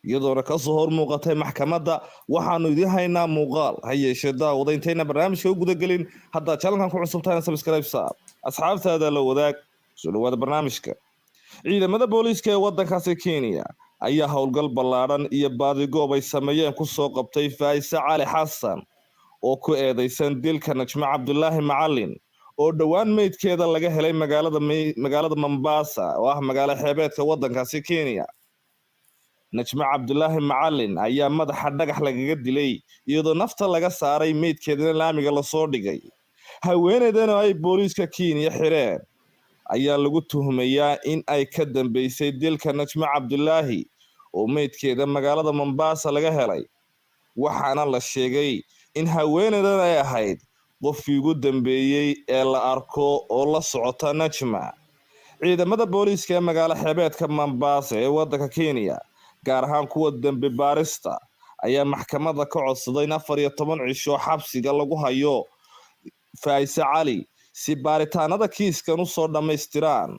iyadoona ka soo hor muuqatay maxkamadda waxaanu idin haynaa muuqaal hayeeshee daawadaynteena barnaamijka u gudagelin hadda channelkan ku cusubtahay subscribe saar asxaabtaada la wadaag soo dhawaada barnaamijka ciidamada booliiska ee wadankaasi Kenya ayaa howlgal ballaaran iyo baadigoob ay sameeyeen ku soo qabtay Faisa Ali Hassan oo ku eedeysan dilka Najma Cabdullaahi Macallin oo dhawaan meydkeeda laga helay magaalada Mombasa oo ah magaalo xeebeedka wadankaasi Kenya. Najma Cabdullaahi Macallin ayaa madaxa dhagax lagaga dilay iyadoo nafta laga saaray meydkeedana laamiga la soo dhigay. Haweeneydan ay booliiska Kenya xireen ayaa lagu tuhmayaa in ay ka dambeysay dilka Najma Cabdullaahi oo meydkeeda magaalada Mombasa laga helay. Waxaana la sheegay in haweeneydan ay ahayd qofkii ugu dambeeyay ee la arko oo la socota Najma. Ciidamada booliiska ee magaalo xeebeedka Mombasa ee wadanka Kenya gaar ahaan kuwa dambe baarista ayaa maxkamadda ka codsaday in 14 cisho xabsiga lagu hayo Faisa Ali si baaritaanada kiiskan u soo dhameystiraan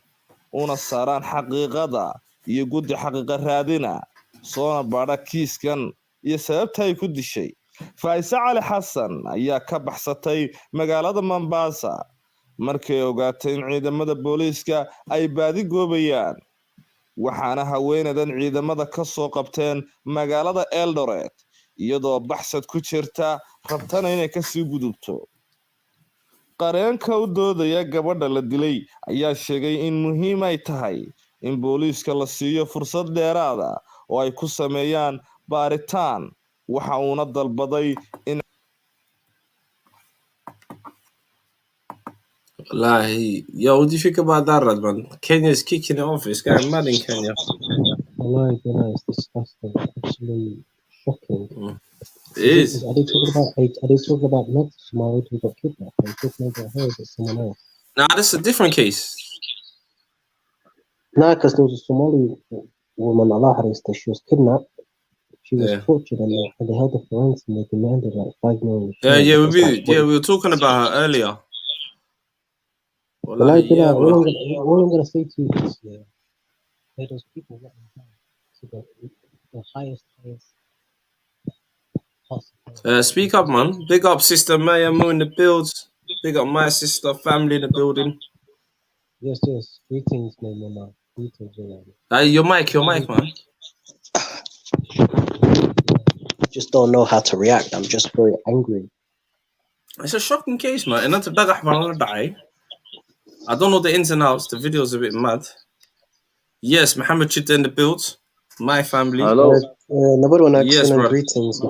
una saaraan xaqiiqada iyo guddi xaqiiqa raadina soona baadha kiiskan iyo sababta ay ku dishay. Faisa Ali Hassan ayaa ka baxsatay magaalada Mombasa markay ogaatay in ciidamada booliiska ay baadi goobayaan. waxaana haweeneydan ciidamada ka soo qabteen magaalada Eldoret iyadoo baxsad ku jirta rabtana inay ka sii gudubto. qareenka u doodaya gabadha la dilay ayaa sheegay in muhiim ay tahay in booliiska la siiyo fursad dheeraad ah oo ay ku sameeyaan baaritaan waxa uuna dalbaday in Wallahi. Yo, what do you think about that, Radman? Kenya's kicking it off. It's going mad in Kenya. Wallahi, it's disgusting. Absolutely shocking. It is. Are they talking about not Somali who got kidnapped? Are they talking about her or is it someone else? Nah, this is a different case. No, because there was a Somali woman, Allah Harista, she was kidnapped. She was tortured and they held her for ransom. They demanded like 5 million. We were talking about her earlier. All I'm gonna say to you is, there those people let them down to the highest possible. Speak up, man. Big up, sister Maya Mo in the builds. Big up my sister, family in the building. Yes. Greetings, my mama. Greetings, your mic, man. Just don't know how to react. I'm just very angry. It's a shocking case, man. And that's a bad die. I don't know the ins and outs. The video's a bit mad. Yes, Muhammad Chitta in the build. My family. Hello. Yes, bro. Greetings.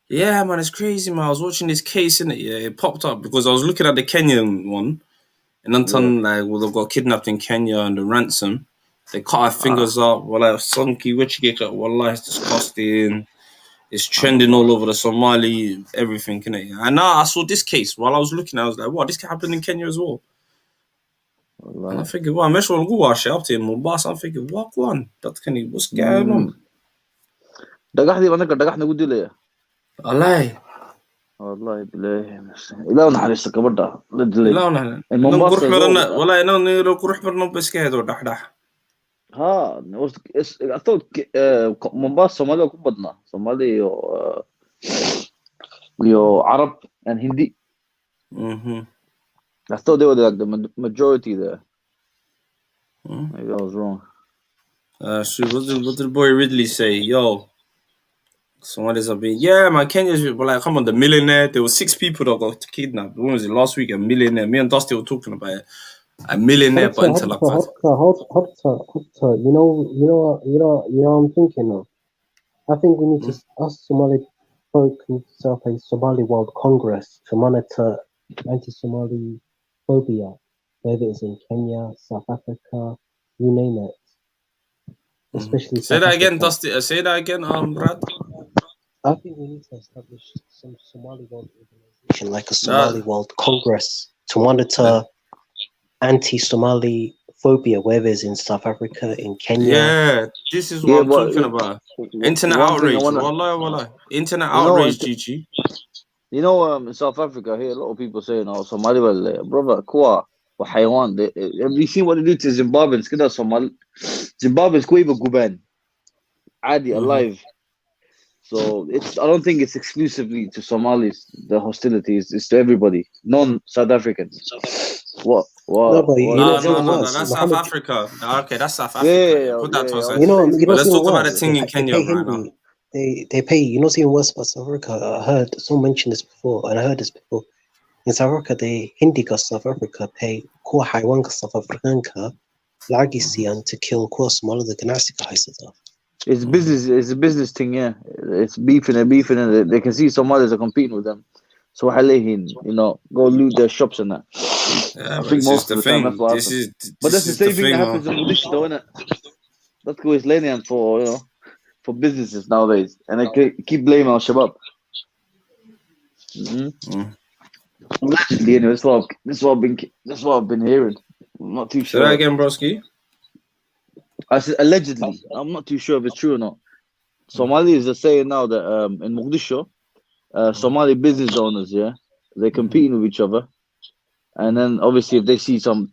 Yeah, man, it's crazy, man. I was watching this case, innit? Yeah, it popped up because I was looking at the Kenyan one. And then they got kidnapped in Kenya and the ransom. They cut our fingers up. Wallah, Sonki, wallah, it's disgusting. It's trending all over the Somali, everything, innit? And now I saw this case while I was looking. I was like, wow, this can happen in Kenya as well. And I'm thinking, wow, I'm going to go wash up to Mombasa. I'm thinking, what one? What's going on? والله بالله لا نحرس كبردا لدلي لا نروح مرنا والله انا نروح مرنا بس كده ودحدح ها I thought Mombasa Somalia ku badna Somali iyo Arab and Hindi. I thought they were like the majority there. Maybe I was wrong. What did the boy Ridley say? Yo, Somalis are being man. Kenyans were like, come on, the millionaire. There were 6 people that got kidnapped. When was it last week? A millionaire. Me and Dusty were talking about it. A millionaire, but into like that. You know, I'm thinking of. I think we need to us Somali folk need to set up a Somali World Congress to monitor anti-Somali phobia, whether it's in Kenya, South Africa, you name it. Especially say that again, Dusty. Say that again, Brad. I think we need to establish some Somali World Organization, like a Somali World Congress, to monitor anti-Somali phobia, whether it's in South Africa, in Kenya. Yeah, this is what I'm talking about. Internet outrage. Wallah. Internet outrage, Gigi. You know, in South Africa, here a lot of people saying, "Oh, Somali, brother, Kwa, Haiwan." Have you seen what they do to Zimbabweans? Kida Somali, Zimbabweans, Kweba Guban, Adi alive. So I don't think it's exclusively to Somalis. The hostilities is to everybody, non-South Africans. What? No, that's South Africa. Okay, that's South Africa. Put that to us. Let's talk about the thing in Kenya right now. They pay. You know, it's even worse about South Africa. I heard someone mention this before, and I heard this before. In South Africa, the Hindi ka South Africa pay kuwa haiwan ka South African ka lagi siyan to kill kuwa Somali the ganasi ka haisata. It's business. It's a business thing, yeah. It's beefing, and they can see Somalis are competing with them. So go loot their shops and that. Yeah, I think most of the time that's what happens. But that's the same thing that happens in Mogadishu, though, isn't it? That's who is lenient for businesses nowadays, and they keep blaming Al Shabaab. Allegedly, anyway, this is what I've been hearing. I'm not too sure. Say that again, broski. I said allegedly. I'm not too sure if it's true or not. Somalis are saying now that in Mogadishu, Somali business owners, they're competing with each other, and then obviously if they see some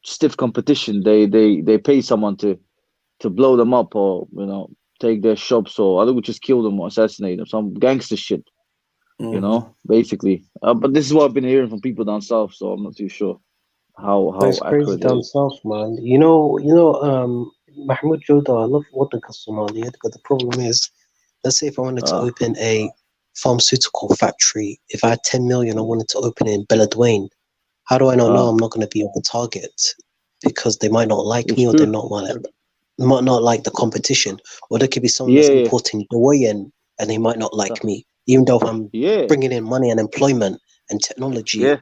stiff competition, they pay someone to blow them up or take their shops, or I think we just kill them or assassinate them, some gangster shit, basically. But this is what I've been hearing from people down south, so I'm not too sure how it's crazy down south, man. You know, Mahmoud Joda, I love what the Somalia, because the problem is, let's say if I wanted to open a pharmaceutical factory, if I had 10 million, I wanted to open it in Beledweyne. How do I know I'm not going to be on the target? Because they might not like me, or they might not like the competition, or there could be someone that's importing Doyen and they might not like me, even though I'm Yeah. bringing in money and employment and technology. Yeah.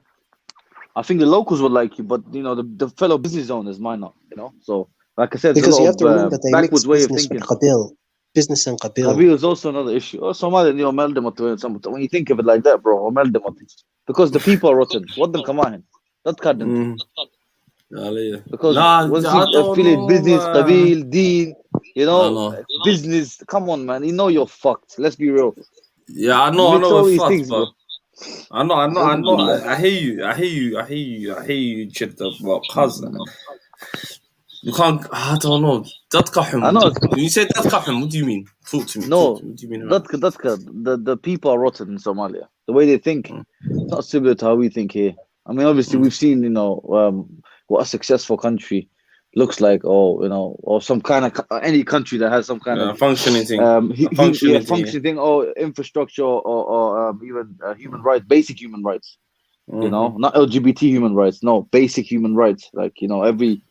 I think the locals would like you, but you know the fellow business owners might not. You know, so like I said, there's Because a you lot have to remember they mix backwards way of business with thinking. Qabil. Business and Qabil. Qabil is also another issue. Oh, Somalia, you know, when you think of it like that, bro, because the people are rotten. What them come on? That can't. Because once you affiliate business, Qabil, Deen, you know, business. Come on, man. You know you're fucked. Let's be real. Yeah, I You know mix all we're these fucked, things, but bro. I know. Alhamdulillah. I hear you, Jidda, but cause you can't. I don't know. I know. When you say Dadkahum, what do you mean? Talk to me. No, What do you mean? About the people are rotten in Somalia. The way they think, it's not similar to how we think here. I mean, obviously, we've seen, you know, what a successful country looks like, or you know, or some kind of any country that has some kind of functioning thing. Functioning thing, or infrastructure, or even human rights, basic human rights. You know, not LGBT human rights. No, basic human rights. Like, you know, every,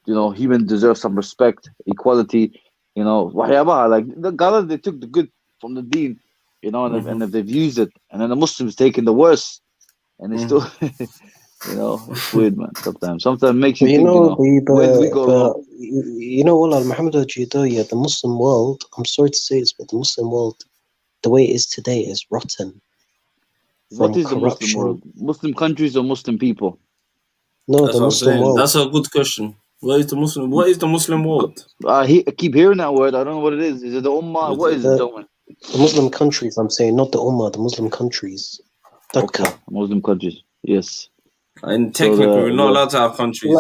you know, human deserves some respect, equality. You know, whatever. Like the Galas, they took the good from the Deen, you know, and if they've used it, and then the Muslims taking the worst, and they still, you know, it's weird, man. Sometimes it makes you But think, where did we go wrong? you know, Wallah, Muhammad al-Jidayah, the Muslim world, I'm sorry to say this, but the Muslim world, the way it is today, is rotten. What From is the Muslim corruption. world? Muslim countries or Muslim people? No, That's the what I'm Muslim saying. world. That's a good question. What is the Muslim world? I keep hearing that word. I don't know what it is. Is it the Ummah? What is it, gentlemen? The Muslim countries, I'm saying, not the Ummah, the Muslim countries. Okay, Muslim countries. Yes. And technically, we're not allowed to have countries.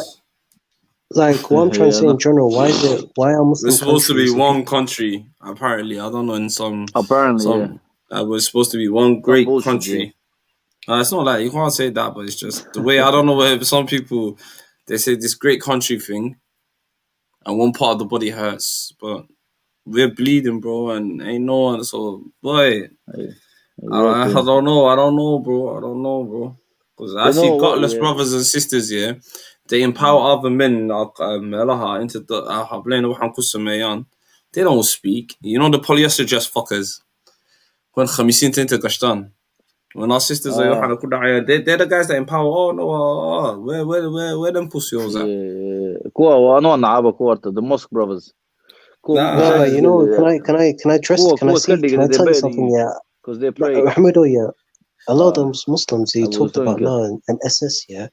Like what I'm trying to say in general, why are Muslim We're supposed to be countries? one country, apparently. I don't know, in some... Apparently, we're supposed to be one great country. It's not like, you can't say that, but it's just the way, I don't know, where some people, they say this great country thing, and one part of the body hurts, but we're bleeding, bro, and ain't no one, so, boy... I don't know, bro. Because I see gutless brothers and sisters, yeah, they empower other men, they don't speak. You know the polyester dress fuckers. When our sisters are they're the guys that empower. Where them pussies at? The mosque brothers. No, you know, can I tell you something? Yeah, because they pray. Yeah, a lot of those Muslims you talked about now and SS, yeah,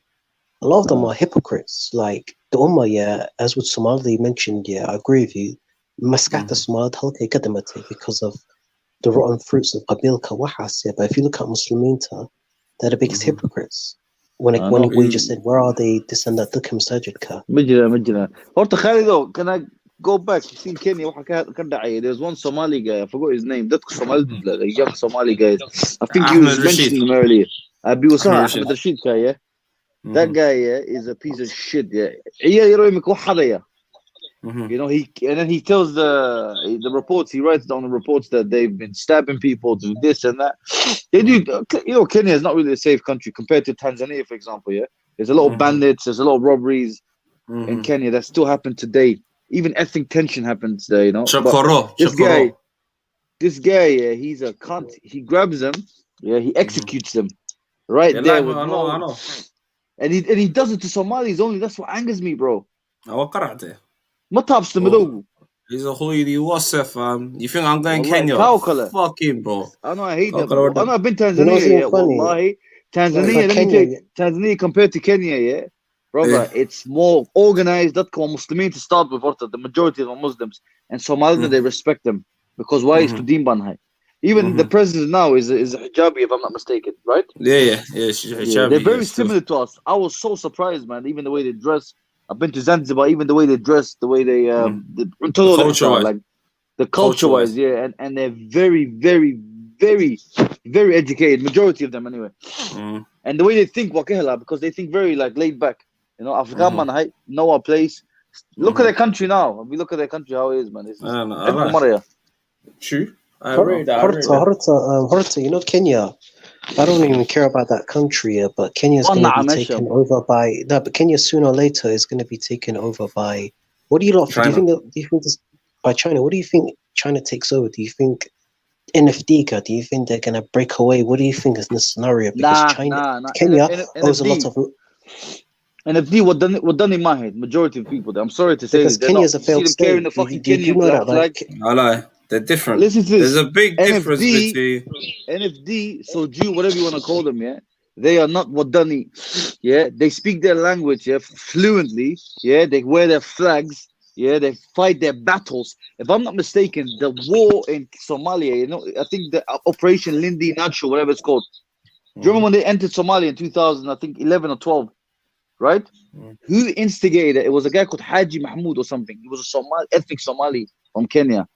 a lot of them are hypocrites. Like the Ummah, yeah, as with Somali mentioned, yeah, I agree with you. Maskata Somali halka kadamati because of the rotten fruits of Qabil Kawahas, yeah. But if you look at Musliminta, they're the biggest hypocrites. When we just said, where are they? This and that. Look at Masajid Ka. Majina. Horta Khalido, can I go back? You seen Kenya? There's one Somali guy. I forgot his name. That Somali, the young Somali guy. I think he was mentioning him earlier. Ahmed Rashid guy, yeah. That guy, yeah, is a piece of shit. Yeah. You know, he tells the reports. He writes down the reports that they've been stabbing people, do this and that. They do. You know, Kenya is not really a safe country compared to Tanzania, for example. Yeah, there's a lot of bandits. There's a lot of robberies in Kenya that still happen today. Even ethnic tension happens there. You know. This guy, yeah, he's a cunt. He grabs them. Yeah, he executes them right there. I know. And he does it to Somalis only. That's what angers me, bro. ما تابس المدو. He's a hoity Wasif, you think I'm going Kenya? Fucking bro. I know, I hate that, bro. I've been Tanzania, wallahi. Tanzania compared to Kenya, yeah? Brother, it's more organized. That come Muslimin to start with, the majority of them Muslims. And Somalis, they respect them. Because why is to Deen Banhai? Even the president now is a hijabi, if I'm not mistaken, right? Yeah, she's a hijabi. They're very similar to us. I was so surprised, man, even the way they dress. I've been to Zanzibar, even the way they dress, the way they culture-wise, yeah, and they're very, very, very, very educated. Majority of them, anyway. And the way they think, because they think very like laid back. You know, African man, know our place. Look at their country now. We look at their country how it is, man. It's true. I agree. Horta, you know, Kenya. I don't even care about that country, but Kenya's going to be taken over by but Kenya sooner or later is going to be taken over by. What do you lot? Do you think this by China? What do you think China takes over? Do you think NFD, do you think they're gonna break away? What do you think is the scenario? Because Kenya owes a lot of. NFD what done in my head. Majority of people. I'm sorry to say because this. Kenya is a failed them carrying state. the fucking Do you Kenyan know that? flag. I lie. They're different. Listen to this. There's a big difference between NFD, so Jew, whatever you want to call them, yeah. They are not Wadani, yeah. They speak their language, yeah, fluently, yeah. They wear their flags, yeah. They fight their battles. If I'm not mistaken, the war in Somalia, you know, I think the Operation Lindy Nacho, whatever it's called. Do you remember when they entered Somalia in 2000? I think 11 or 12, right? Who instigated it? It was a guy called Haji Mahmoud or something. He was a ethnic Somali from Kenya.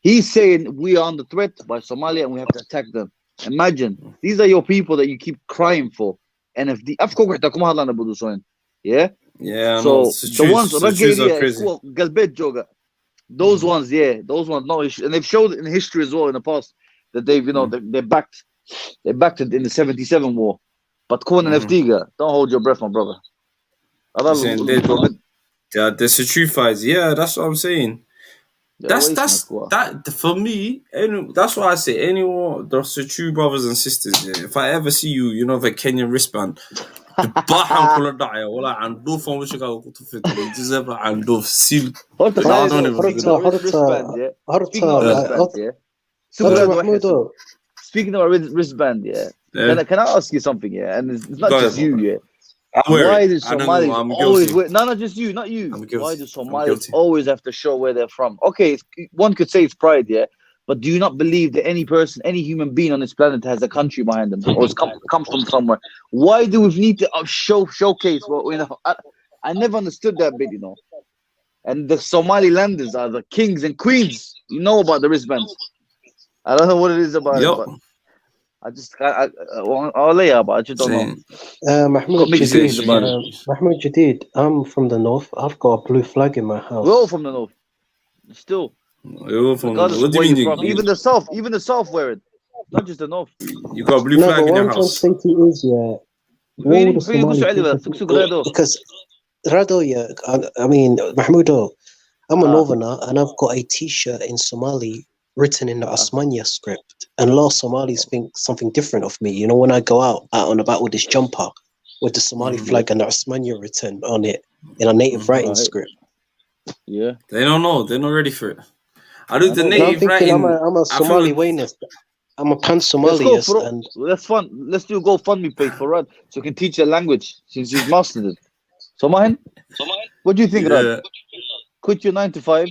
He's saying we are under threat by Somalia and we have to attack them. Imagine, these are your people that you keep crying for. NFD. Yeah? Yeah, so the ones crazy. those ones, yeah, those ones, no, and they've showed in history as well in the past that they've, you know, they backed it in the 77 war. But Kwan and NFD, don't hold your breath, my brother. The Satrufites, yeah, that's what I'm saying. That for me, that's why I say anyone, those true brothers and sisters. Yeah, if I ever see you, you know, the Kenyan wristband. الباحة كل داعية ولا عندوف ومش قاعد قلت في الجزء عندوف سيل. Speaking of wristband, yeah. Can I ask you something, yeah? And it's not just you, yeah. Why do Somalis always wear? No, not just you, not you. Why do Somalis always have to show where they're from? Okay, one could say it's pride, yeah. But do you not believe that any person, any human being on this planet has a country behind them, or comes from somewhere? Why do we need to showcase? Well, you know, I never understood that bit, you know. And the Somalilanders are the kings and queens. You know about the wristbands. I don't know what it is about it, but I'll lay out, but I just don't know. Mahmoud Jadid, I'm from the north. I've got a blue flag in my house. We're all from the north. Still. What do you mean? Even the south wear it. Not just the north. You got a blue flag in your house. What I'm trying to say to you is, because Rado, yeah, I mean, Mahmoudo, I'm a northerner and I've got a t-shirt in Somali written in the Osmania script, and a lot of Somalis think something different of me. You know, when I go out and about with this jumper with the Somali flag and the Osmania written on it in a native writing script. Yeah, they don't know. They're not ready for it. I do the native writing. I'm a Somali Waynist. I'm a pan-Somaliist. That's fun. Let's do a GoFundMe page for Rad so he can teach a language since he's mastered it. So, Mahin, what do you think, Rad? Quit your 9 to 5.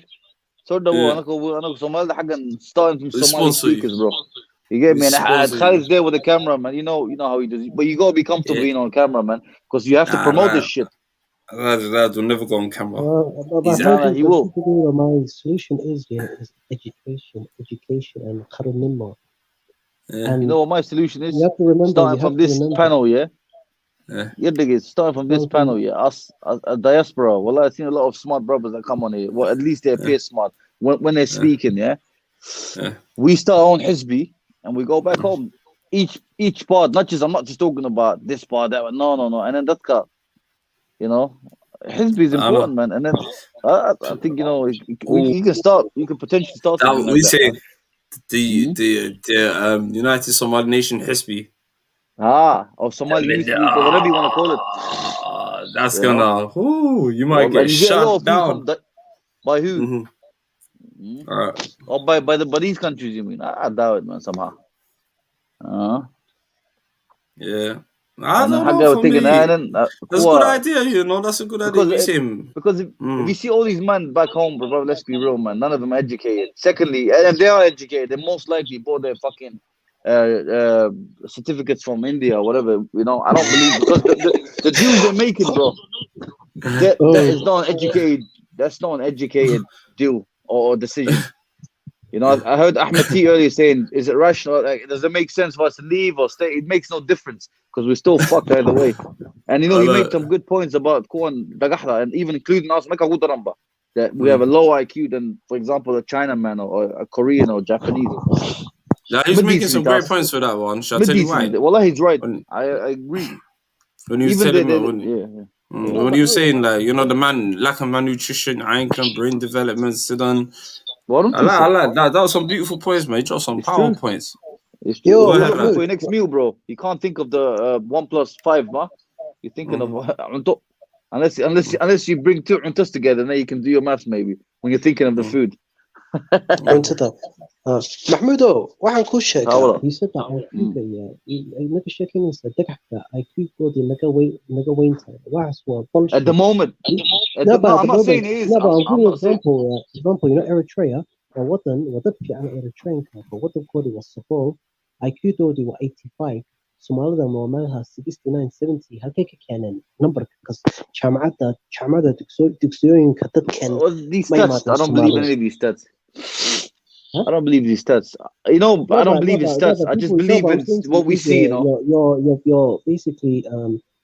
Sort of, I'm starting from Somali speakers, bro. You get me? And Khalid's there with the camera, man. You know how he does it. But you gotta be comfortable being on camera, man, because you have to promote this shit. Lad will never go on camera. He will. My solution is education, and Kharanimma. You know what my solution is? Starting from this panel, yeah? Starting from this panel, yeah. Us, a diaspora. Well, I've seen a lot of smart brothers that come on here. Well, at least they appear smart when they're speaking, yeah? We start our own Hizbi and we go back home. Each part, I'm not just talking about this part, that one. No. And then that cut. You know, Hizbi is important, man. And then I think, you know, you can potentially start. We say the United Somali Nation Hizbi. Or Somali Youth League, or whatever you want to call it. That's gonna, you might get shut down. By who? All right. Or by these countries, you mean? I doubt it, man, somehow. Yeah. I don't know. For me, that's a good idea, you know. That's a good idea. Because if you see all these men back home, bro, let's be real, man. None of them are educated. Secondly, and if they are educated, they most likely bought their fucking certificates from India or whatever. You know, I don't believe, because the deals they're making, bro, that is not an educated. That's not an educated deal or decision. You know, I heard Ahmed T earlier saying, "Is it rational? Like, does it make sense for us to leave or stay?" It makes no difference because we're still fucked either way. And you know, he made some good points about Kuan Dagahla, and even including us, that we have a lower IQ than, for example, a Chinaman or a Korean or Japanese. Yeah, he's making some great points for that one. Shall I tell you why? Well, he's right. I agree. When he was telling when he was saying, like, you know, the man, lack of malnutrition, income, brain development, Sudan. Well, I don't I think like, so. I like that. That was some beautiful points, man. You dropped some It's power true. points. It's true. Yo, Go ahead, Remember man. for your next meal, bro. You can't think of the 1 + 5, ma. You're thinking of unless you bring two untas together, then you can do your maths maybe when you're thinking of the food. cuntada Mahmudo waxaan kuu sheegaa Hawla. you said that IQ naga sheekeynaysa dhagaxka IQ-goodii naga weyn tahay waxaas waa bullshit. At the moment, No, but I'm not saying it is. no, but I'm I'm giving not saying. example, you know, Eritrea, or what then, what the Eritrean couple, what the code was support, IQ though they were 85, Somalia Momalha 69, 70, Hakeka Canon, number, because Chamada, Dixoin Katat can, Well, these stats, I don't believe in any of these stats. I don't believe these stats. You know, I don't believe in stats. I just believe in what we see. You know, you're basically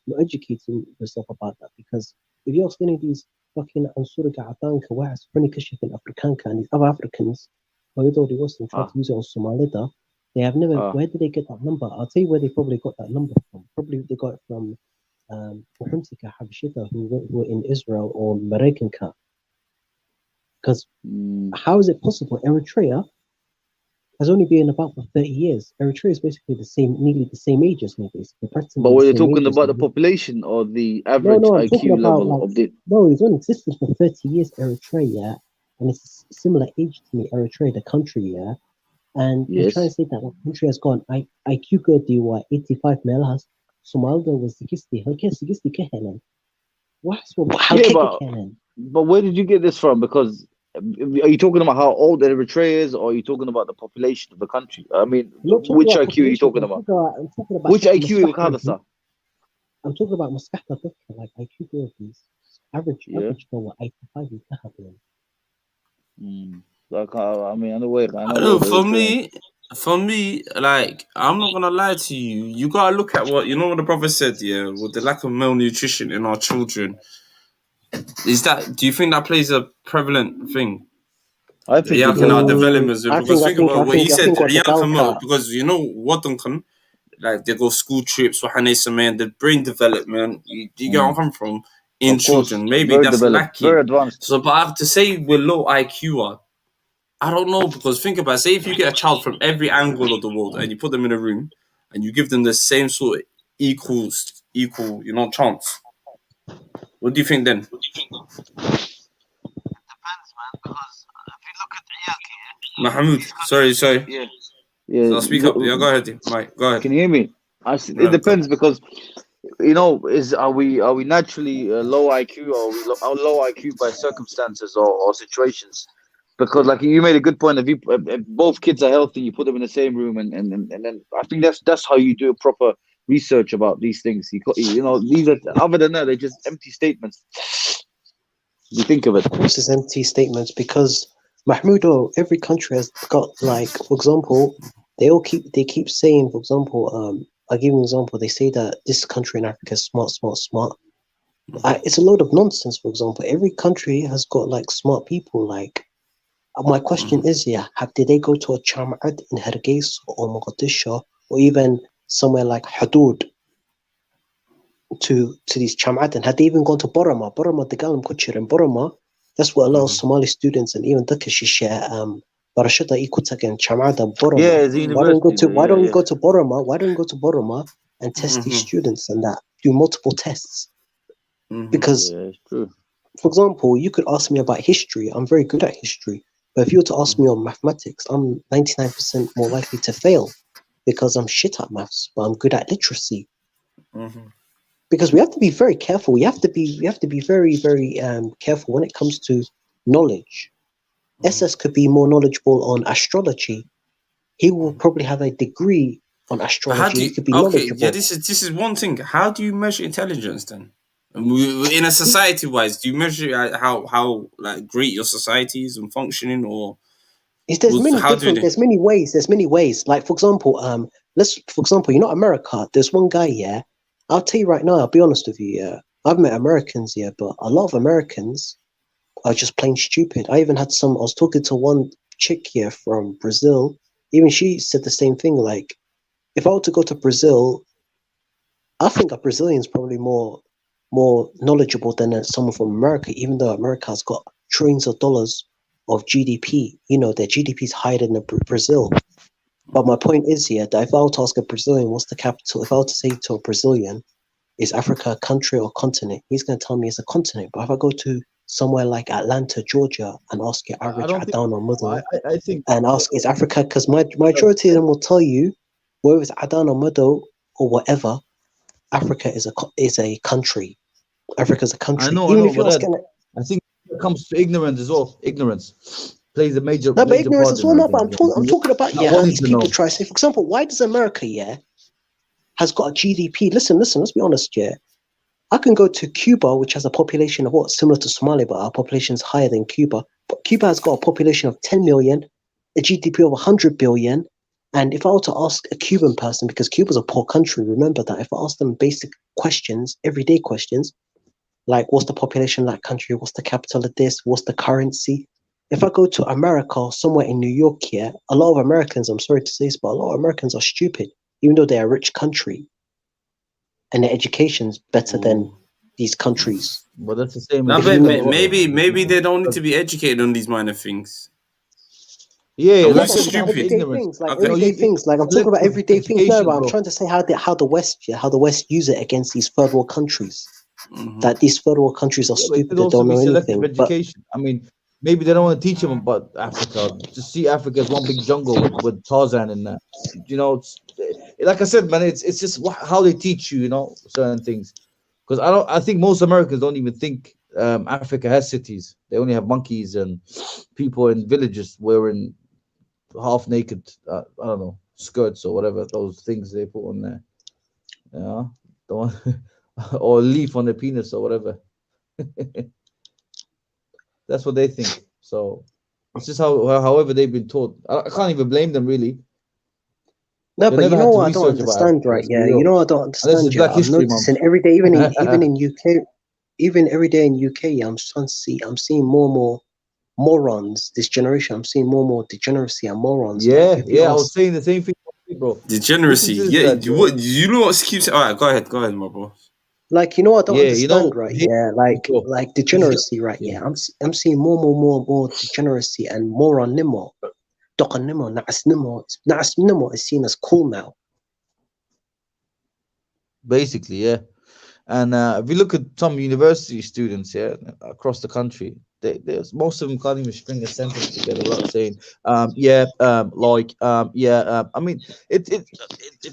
you're educating yourself about that, because if you're sending these fucking Ansuriga Adanka, whereas Frenikashik and Afrikanka and these other Africans, who you thought it was and tried to use it on Somalida, they have never. Where did they get that number? I'll tell you where they probably got that number from. Probably they got it from Muhamtika Habashita, who were in Israel, or Maraykanka. Because how is it possible? Eritrea has only been about for 30 years. Eritrea is basically nearly the same age as me, basically. But were you talking about the population or the average IQ level of the? No, it's only existed for 30 years, Eritrea, and it's a similar age to me, Eritrea, the country, yeah. And you're trying to say that the country has gone IQ good, you were 85 melhas, Somalia was 60, halkee 60 kehelan. But where did you get this from? Because are you talking about how old Eritrea is, or are you talking about the population of the country? I mean, which IQ are you talking about? Which IQ are you talking about? I'm talking about Muscata, like IQ therapies. Average for what 85 is Like, I mean, in a way, I know for me, like, I'm not gonna lie to you. You gotta look at what what the prophet said, yeah, with the lack of malnutrition in our children. Do you think that plays a prevalent thing? I think in our developments, because think about what he said. Because what like they go school trips, the brain development. You get where I'm coming from in children. Maybe that's lacking. Very advanced. So, but I have to say we're low IQ. I don't know, because think about it. Say if you get a child from every angle of the world and you put them in a room and you give them the same sort of equal, chance. What do you think then? Mahmoud, sorry. Yeah. So speak up. Yeah, go ahead, Mike. Go ahead. Can you hear me? It depends, because are we naturally low IQ, or are we low IQ by circumstances or situations? Because like you made a good point. If both kids are healthy, you put them in the same room, and then I think that's how you do a proper research about these things. These are, other than that, they're just empty statements. You think of it. Of course, it's empty statements, because Mahmudo, every country has got, like, for example, they keep saying, for example, I'll give you an example. They say that this country in Africa is smart. It's a load of nonsense. For example, every country has got like smart people. Like, my question is, did they go to a Chamad in Hargeisa or Mogadishu, or even somewhere like Hudud to these Chamad? And had they even gone to Boroma, the Galam Kuchir in Boroma? That's what a lot of Somali students and even Turkish share. Barashata Ikutak and Chamad and Boroma. Yeah, why don't you go to Boroma? Why don't you go to Boroma and test these students and that? Do multiple tests. Because, true. For example, you could ask me about history. I'm very good at history. But if you were to ask me on mathematics, I'm 99% more likely to fail, because I'm shit at maths, but I'm good at literacy. Because we have to be very careful. We have to be very, very careful when it comes to knowledge. SS could be more knowledgeable on astrology. He will probably have a degree on astrology. He could be knowledgeable. Yeah, this is one thing. How do you measure intelligence then? In a society-wise, do you measure how like great your society is and functioning, or there's many ways. Like, for example, America. There's one guy, yeah. I'll tell you right now, I'll be honest with you, yeah. I've met Americans, yeah, but a lot of Americans are just plain stupid. I was talking to one chick here from Brazil. Even she said the same thing. Like, if I were to go to Brazil, I think a Brazilian's probably more knowledgeable than someone from America, even though America has got trillions of dollars of GDP. You know, their GDP is higher than Brazil. But my point is here that if I were to ask a Brazilian what's the capital, if I were to say to a Brazilian, is Africa a country or a continent? He's going to tell me it's a continent. But if I go to somewhere like Atlanta, Georgia, and ask your I average don't think. Adan or Mudo, I think. and ask is Africa, because majority of them will tell you, whether it's Adan or Mudo or whatever, Africa is a country. Africa is a I country. know, Even if you're but asking, I think it comes to ignorance as well. Ignorance plays a major no, but major ignorance part as in well. No, everything. but I'm talking about Not how wanting these to people know. try to say, for example, why does America, has got a GDP? Listen, let's be honest, I can go to Cuba, which has a population of similar to Somalia, but our population is higher than Cuba. But Cuba has got a population of 10 million, a GDP of 100 billion. And if I were to ask a Cuban person, because Cuba's a poor country, remember that if I ask them basic questions, everyday questions, like what's the population of that country, what's the capital of this, what's the currency? If I go to America or somewhere in New York here, a lot of Americans, I'm sorry to say this, but a lot of Americans are stupid, even though they're a rich country. And their education's better than these countries. But that's the same. No, as but England, maybe they don't need to be educated on these minor things. Yeah, Are we like stupid? Everyday things, like Okay. everyday things. Like I'm talking about selective everyday things. No, education, but I'm bro. trying to say how the West use it against these third world countries. Mhm. That these third world countries are Yeah, but it stupid. could They also don't be know selective anything. But education. I mean, maybe they don't want to teach them about Africa. Just see Africa as one big jungle with Tarzan and that. You know, like I said, man, it's just how they teach you, certain things. Because I think most Americans don't even think Africa has cities. They only have monkeys and people in villages wearing half naked, I don't know, skirts or whatever those things they put on there. Yeah, the one or a leaf on their penis or whatever. That's what they think. So it's just however they've been taught. I can't even blame them really. no, They but never you had know to what I don't research about understand, Africa. right? Let's be Yeah, you real. know what I don't Unless understand. it's Yeah, Black I'm History Month. noticing every day, even in UK, even every day in UK, I'm seeing more and more morons. This generation, I'm seeing more and more degeneracy and morons. Like if you I was ask, saying the same thing, bro. Degeneracy. Listen to this Yeah, lad, bro. you know what keeps. All right, go ahead, my bro. like you know what I don't Yeah, understand, right? Yeah, like degeneracy, right? Yeah. Yeah, I'm seeing more degeneracy and moron nimo. Dokan nimo, na'as nimo is seen as cool now. Basically, yeah. And if you look at some university students here across the country, most of them can't even string a sentence together without saying, I mean,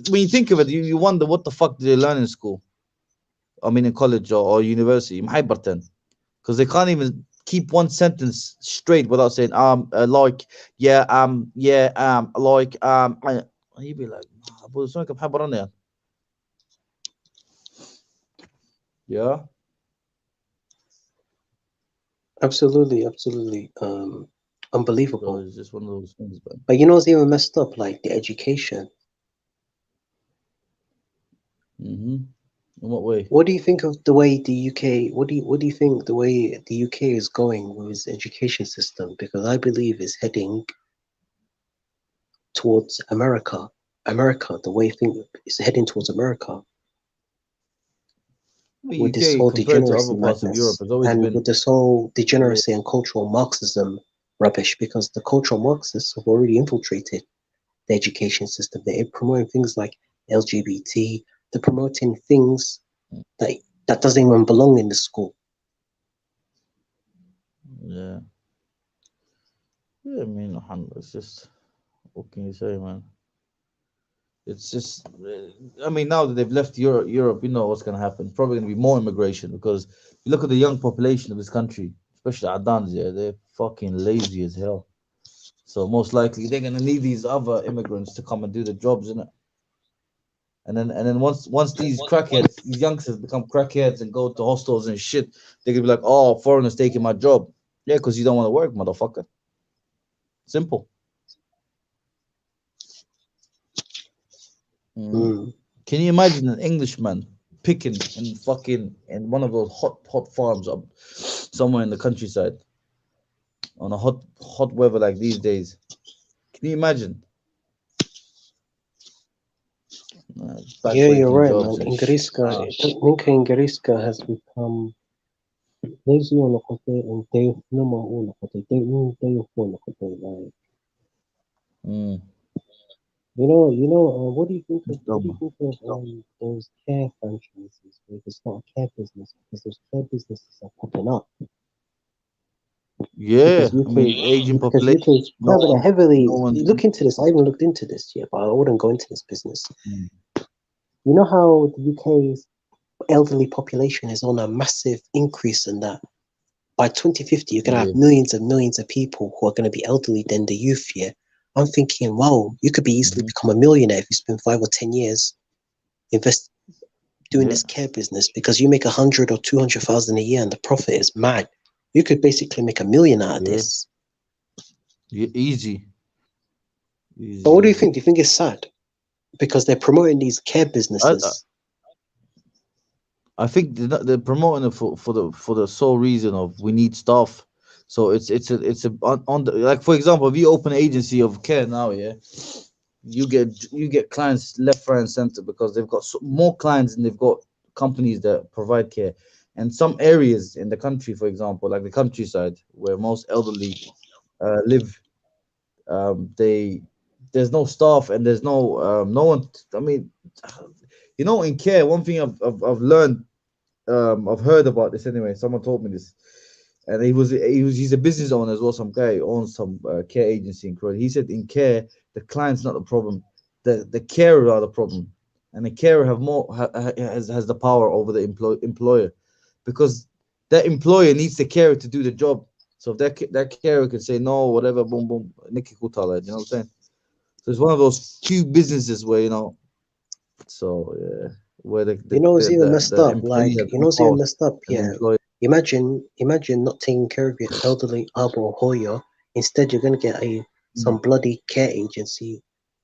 when you think of it, you wonder what the fuck do they learn in school? I mean, in college or university, because they can't even keep one sentence straight without saying, you'd be like, yeah. Absolutely, So unbelievable. it's just one of those things, man. But you know what's even messed up? Like the education. Mm-hmm. In what way? What do you think of the way the UK? What do you think the way the UK is going with its education system? Because I believe it's heading towards America. The way things is heading towards America The with this UK whole compared to degeneracy other parts of Europe madness has always and been with this whole degeneracy and cultural Marxism rubbish. Because the cultural Marxists have already infiltrated the education system. They're promoting things like LGBT. They're promoting things that doesn't even belong in the school. Yeah. I mean, Muhammad, it's just what can you say, man? It's just, I mean, now that they've left Europe, you know what's gonna happen. Probably gonna be more immigration because you look at the young population of this country, especially Adans, yeah, they're fucking lazy as hell. So most likely they're gonna need these other immigrants to come and do the jobs, innit? And then once these crackheads, these youngsters become crackheads and go to hostels and shit, they're gonna be like, oh, foreigners taking my job. Yeah, because you don't want to work, motherfucker. Simple. Mm. Can you imagine an Englishman picking in one of those hot farms up somewhere in the countryside on a hot weather like these days? Can you imagine? Yeah, you're Backbreaking right, jobs man. and shit. Ingriska has become There's you on the hotel and they no more on the hotel. They on the hotel. Like Mm. what do you think of those care franchises where you start a care business because those care businesses are popping up Yeah, because I mean, aging population. no, but they're heavily no one. look into this. I haven't looked into this yet, but I wouldn't go into this business. Mm. You know how the UK's elderly population is on a massive increase in that. By 2050, you're going to have millions and millions of people who are going to be elderly than the youth here. I'm thinking, wow, you could be easily become a millionaire if you spend 5 or 10 years doing this care business because you make 100 or 200,000 a year and the profit is mad. You could basically make $1 million out of this. Yeah, easy. But what do you think? Do you think it's sad? Because they're promoting these care businesses. I think they're promoting it for the sole reason of we need staff. So it's on the, like, for example, if you open an agency of care now, yeah, you get clients left, right, and center because they've got more clients and they've got companies that provide care. And some areas in the country, for example, like the countryside where most elderly live, there's no staff and there's no one. I mean, in care, one thing I've learned, I've heard about this anyway. Someone told me this, and he's a business owner as well. Some guy who owns some care agency in Croatia. He said in care, the client's not the problem, the carer are the problem, and the carer has the power over the employer, because that employer needs the carer to do the job. So if that carer can say no, whatever, boom, boom, Nikki Kutala, you know what I'm saying? So it's one of those few businesses where so yeah, where it's even messed up. Like, has it's more even messed up. than the Yeah. employer. Imagine not taking care of your elderly Abo or Hoya. Instead, you're gonna get some bloody care agency,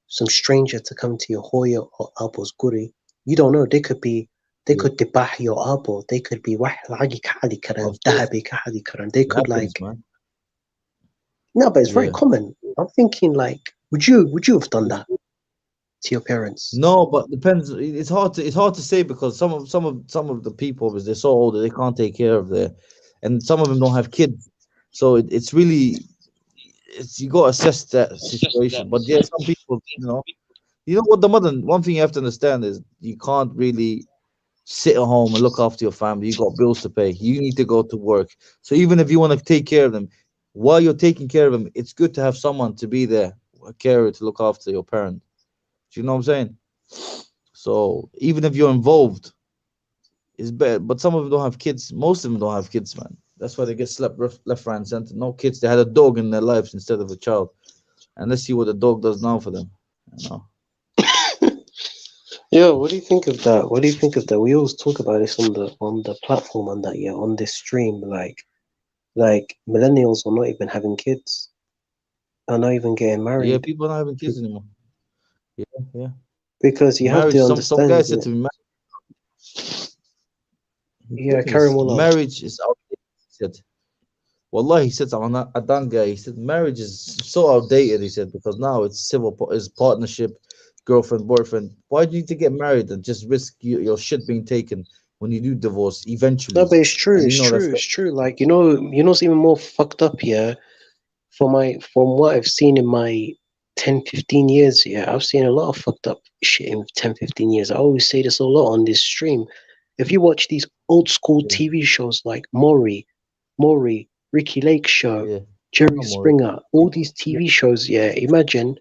some stranger to come to your Hoya or Abo's guri. You don't know. They could debah your Abo. They could be they could happens, man. No, but it's very common. I'm thinking, like, would you have done that to your parents? No, but depends. It's hard to say because some of the people, because they're so old that they can't take care of and some of them don't have kids. So it's really you got to assess that situation. But yeah, some people, what one thing you have to understand is you can't really sit at home and look after your family. You got bills to pay. You need to go to work. So even if you want to take care of them, while you're taking care of them, it's good to have someone to be there, a carer to look after your parent. Do you know what I'm saying? So even if you're involved, it's better. But some of them don't have kids. Most of them don't have kids, man. That's why they get slapped left, right, and center. No kids. They had a dog in their lives instead of a child. And let's see what the dog does now for them. Yo, what do you think of that? What do you think of that? We always talk about this on the platform and that, yeah, on this stream. Like millennials are not even having kids. Are not even getting married. Yeah, people are not having kids anymore. Yeah. Because you have to understand. Some guy said to me, marriage is outdated. He said, Wallah, he said, he said, marriage is so outdated, he said, because now it's it's partnership, girlfriend, boyfriend. Why do you need to get married and just risk your shit being taken when you do divorce eventually? No, but it's true, it's true. Like, what's even more fucked up here? From what I've seen in my 10, 15 years, I've seen a lot of fucked up shit in 10, 15 years. I always say this a lot on this stream. If you watch these old school TV shows like Maury, Ricky Lake Show, Jerry Springer, all these TV shows, imagine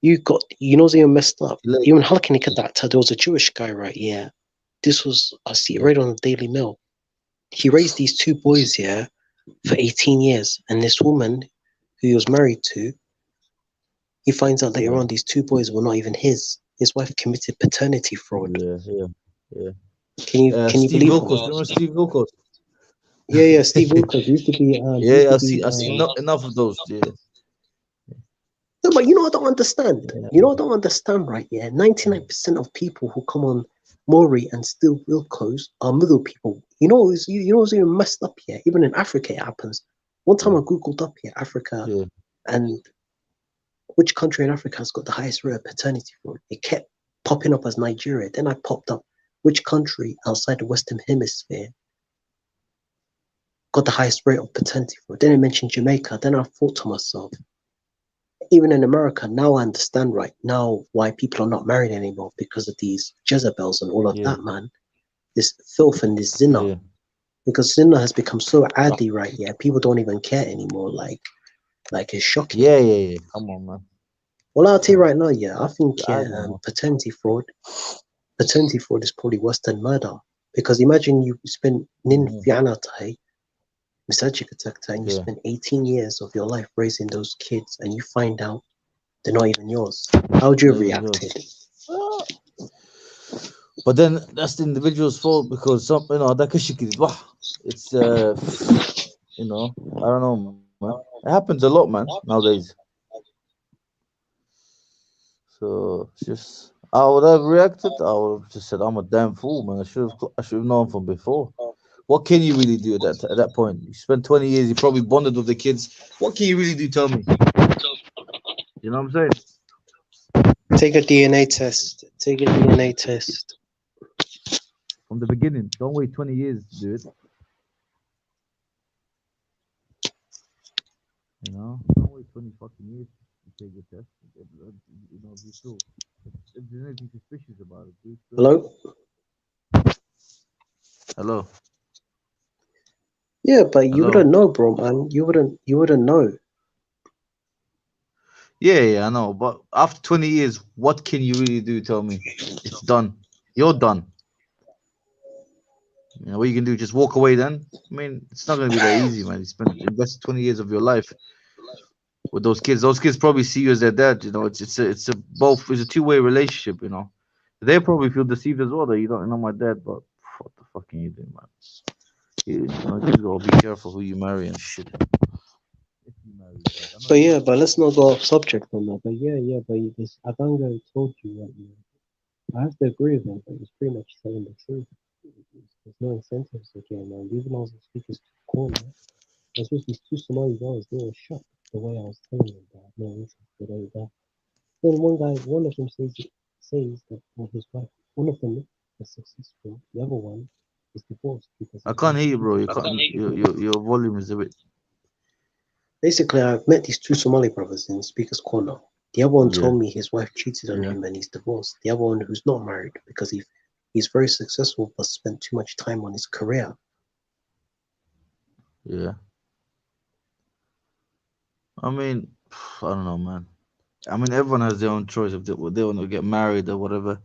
you got, what's even messed up? Even Halkini Kadata, there was a Jewish guy, right? Yeah. This was, I see it right on the Daily Mail. He raised these two boys, for 18 years. And this woman who he was married to, he finds out later on these two boys were not even his. His wife committed paternity fraud. Yeah. Can you believe Wilkos, remember Steve Wilkos? Yeah, Steve Wilkos used to be. I see enough of those. Yeah. No, but I don't understand. I don't understand, right? Yeah, 99% of people who come on Maury and Steve Wilkos are middle people. What's even messed up here? Even in Africa, it happens. One time I googled up here Africa, and which country in Africa has got the highest rate of paternity fraud? It kept popping up as Nigeria. Then I popped up which country outside the Western Hemisphere got the highest rate of paternity fraud. Then I mentioned Jamaica. Then I thought to myself, even in America, now I understand right now why people are not married anymore, because of these Jezebels and all of that, man. This filth and this zina. Because zina has become so addy right here. People don't even care anymore. Like it's shocking. Yeah. Come on, man. Well, I'll tell you right now, I think man. paternity fraud is probably worse than murder. Because imagine you spend and you spend 18 years of your life raising those kids, and you find out they're not even yours. How would you have reacted? But then that's the individual's fault, because some, it's I don't know, man. It happens a lot, man, nowadays. So it's just, I would have reacted. I would have just said, "I'm a damn fool, man. I should have known from before." What can you really do at that point? You spent 20 years. You probably bonded with the kids. What can you really do? Tell me. You know what I'm saying? Take a DNA test. Take a DNA test. From the beginning. Don't wait 20 years to do it. You know? Don't wait 20 fucking years to take a test. You know, if there's anything suspicious about it, dude. Hello? Hello? Yeah, but you Hello? wouldn't know, bro, man. You wouldn't know. Yeah, I know. But after 20 years, what can you really do? Tell me. It's done. You're done. You know, what you can do, just walk away then? I mean, it's not going to be that easy, man. You invested 20 years of your life with those kids. Those kids probably see you as their dad. You know, it's a two-way relationship, you know. They probably feel deceived as well that you don't know my dad, but what the fuck can you do, man? You just gotta be careful who you marry and shit. But let's not go off subject on that. But this Abanga told you that I have to agree with him, but he's pretty much telling the truth. There's no incentives again, man. Even though I was the speaker's corner, there's just these two Somali guys, they were shocked the way I was telling them that no interest in any of that. Then one of them says that his wife, one of them is successful, the other one is divorced because I can't hear you, bro. Your volume is a bit. Basically, I've met these two Somali brothers in Speaker's Corner. The other one told me his wife cheated on him and he's divorced. The other one, who's not married because he's very successful but spent too much time on his career. Yeah. I mean, I don't know, man. I mean, everyone has their own choice if they want to get married or whatever.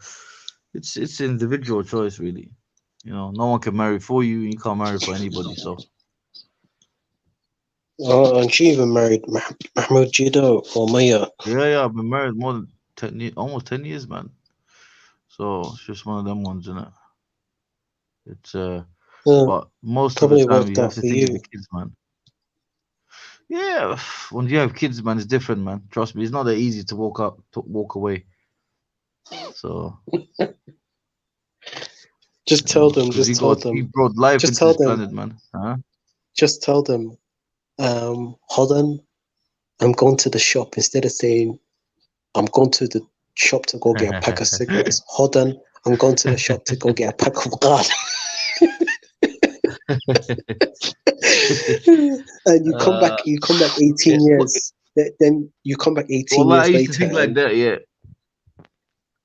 It's an individual choice, really. You know, no one can marry for you. You can't marry for anybody. So. Oh, and she even married Mahmoud Jido or Maya. Yeah, I've been married more than 10 years, almost 10 years, man. So it's just one of them ones, isn't it? It's but most of the time you have to think of the kids, man. Yeah, when you have kids, man, it's different, man. Trust me, it's not that easy to walk away. So just tell them, just tell them. Life just tell them, planet, man. Huh? Just tell them, hold on, I'm going to the shop. Instead of saying, I'm going to the shop to go get a pack of cigarettes. Hold on, I'm going to the shop to go get a pack of God. And you come back 18 years. Then you come back 18 years later. I used to think like that, yeah.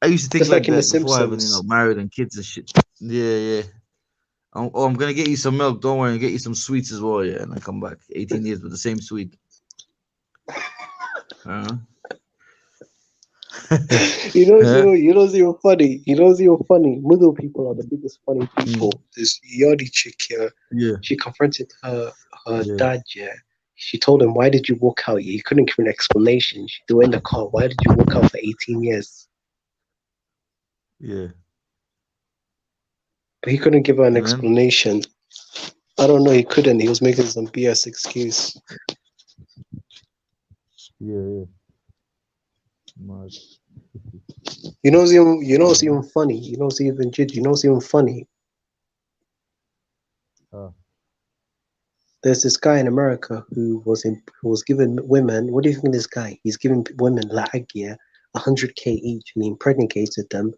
I used to think like that before having, married and kids and shit. Yeah. I'm gonna get you some milk. Don't worry, I'll get you some sweets as well. Yeah, and I come back 18 years with the same sweet. You know, you're funny. You're funny. Middle people are the biggest funny people. This Yardi chick here. Yeah. She confronted her dad. Yeah. She told him, "Why did you walk out?" He couldn't give an explanation. She threw in the car. Why did you walk out for 18 years? Yeah. But he couldn't give her an explanation. I don't know. He couldn't. He was making some BS excuse. Yeah. You know what's even funny? You know what's even funny? There's this guy in America who was giving women. What do you think of this guy? He's giving women like 100K each, and he impregnated them.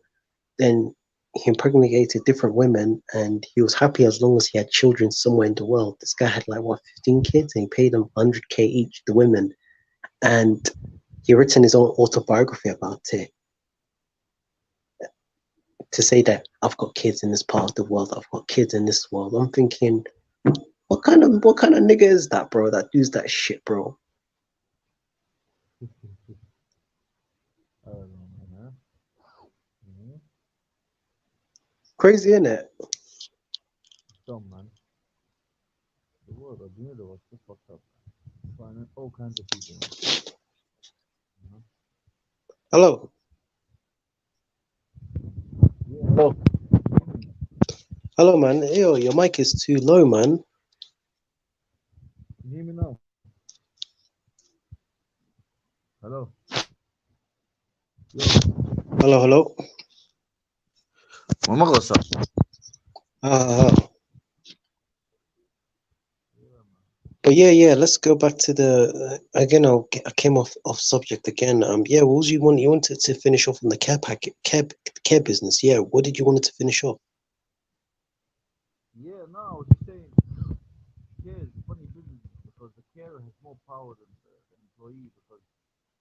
Then he impregnated different women, and he was happy as long as he had children somewhere in the world. This guy had like what 15 kids, and he paid them 100K each, the women, and he written his own autobiography about it to say that I've got kids in this part of the world, I've got kids in this world. I'm thinking, what kind of nigga is that, bro? That does that shit, bro? Crazy, innit? Dumb, man. The world of the universe is fucked up. Finding all kinds of people. Hello. Yeah, hello. Hello, man. Yo, your mic is too low, man. Can you hear me now? Hello. Yo. Hello. ما مغلصة. But yeah, let's go back to the again. I came off subject again. Yeah, what was you want? You wanted to finish off on the care business. Yeah, what did you want to finish off? Yeah, no, I was just saying, care is a funny business because the carer has more power than the employee, because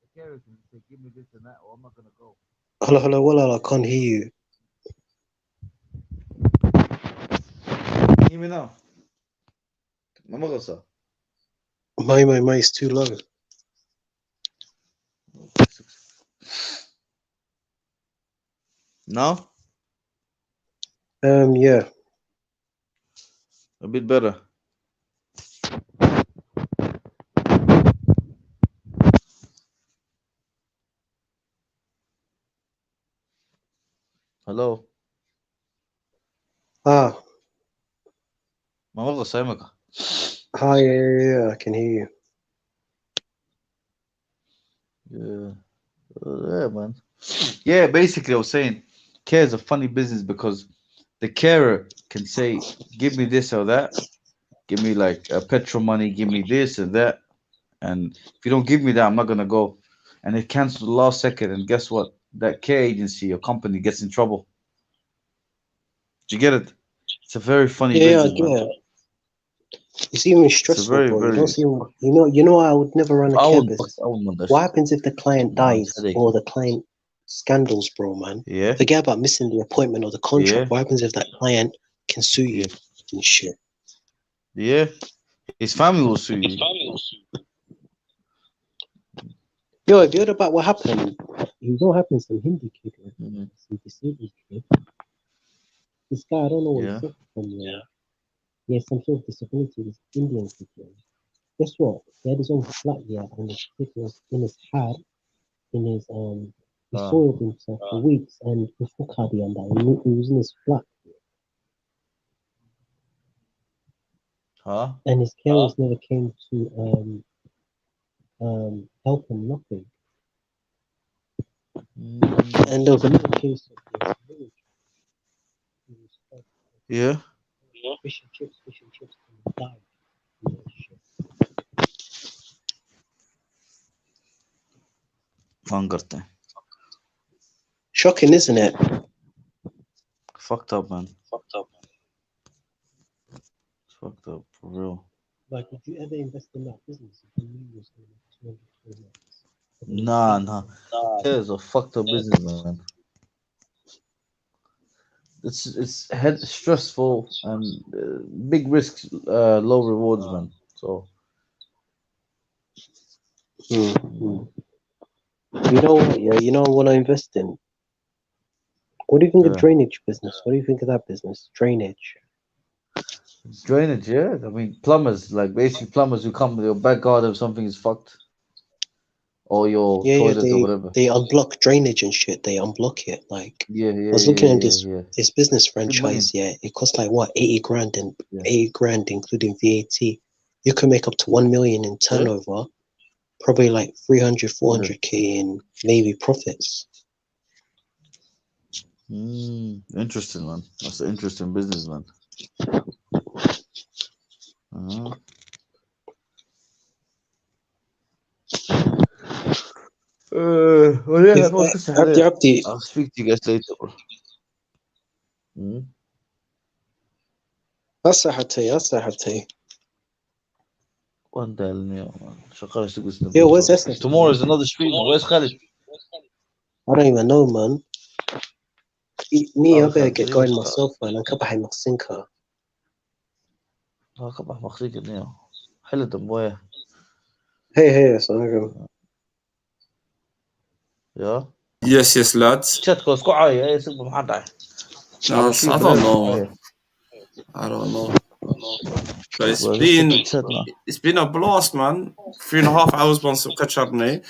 the carer can say, give me this and that, or I'm not gonna go. Hello. Well, I can't hear you. Can you hear me now? ما مغلصة. My is too low. Now? Yeah. A bit better. Hello. Ah. ما مغلصة يمك. Hi. Yeah, I can hear you. Yeah, man. Yeah, basically, I was saying, care is a funny business because the carer can say, give me this or that, give me like petrol money, give me this and that, and if you don't give me that, I'm not gonna go. And it cancels the last second, and guess what? That care agency or company gets in trouble. Did you get it? It's a very funny business, man. Yeah. It's even stressful, very, bro. very. You don't see, you know, I would never run a care business. What happens if the client dies or the client scandals, bro, man? Yeah. Forget about missing the appointment or the contract. Yeah. What happens if that client can sue you and shit? Yeah. His family will sue you. Yo, have you heard about what happened? You know what happened to some Hindi kid, right? Some disabled kid. This guy, I don't know what he's suffering from. He has some sort of disability. This Indian kid. Guess what? He had his own flat here, and his kid was in his hat, in his he soiled himself for weeks, and before Cardi and that, he was in his flat. And his carers never came to help him, nothing. And there was another case of this village. Yeah. Fish and chips, and died. Shocking, isn't it? Fucked up, man. Fucked up, for real. Like, would you ever invest in that business if you knew you was going to make 200 Nah. It's a fucked up business, man. It's stressful and big risks, low rewards, man. So. You know what? Yeah, you know what I invest in. What do you think of drainage business? What do you think of that business? Drainage. Drainage, yeah. I mean, plumbers, like basically plumbers who come to your back garden if something is fucked, or your toilet or whatever. They unblock drainage and shit. They unblock it. Like, I was looking at this business franchise. Yeah, it costs like what 80 grand and 80 grand including VAT. You can make up to 1 million in turnover, probably like 300, 400K in maybe profits. Interesting, man. That's an interesting business, man. Well, yeah, Abdi, I'll speak to you guys later. هسه حتى One day, شغال اشتغل. Yo, where's Essence? Tomorrow is another streamer. Where's Khalid? I don't even know, man. Me, I better Khalid, get going myself, man. I'm coming behind Maxinka. كبح مخزيك النيو. حلو دمويه. Hey, assalamualaikum. Yeah. Yes, lads. Chat goes قعاية. إيه سبب محد عاي. I don't know. I don't know. But it's been a blast, man. 3.5 hours on some Kacharne.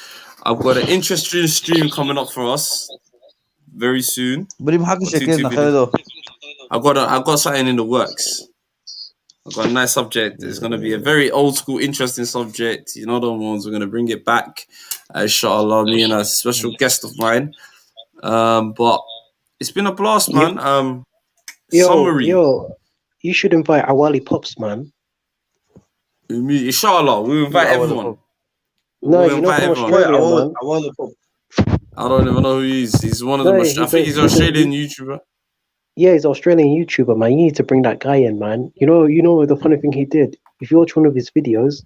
I've got an interesting stream coming up for us very soon. I've got something in the works. I've got a nice subject. It's gonna be a very old school, interesting subject. You know the ones we're gonna bring it back. Inshallah, me and a special guest of mine. But it's been a blast, man. Summary. Yo, you should invite Awali Pops, man. Inshallah, we'll invite everyone. No, you know from Australia, man. I don't even know who he is. He's one of the. I think he's an Australian YouTuber. Yeah, he's an Australian YouTuber, man. You need to bring that guy in, man. You know the funny thing he did. If you watch one of his videos,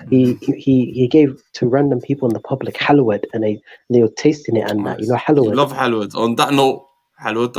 he gave to random people in the public halawat, and they were tasting it and that. You know halawat. Love halawat. On that note, halawat.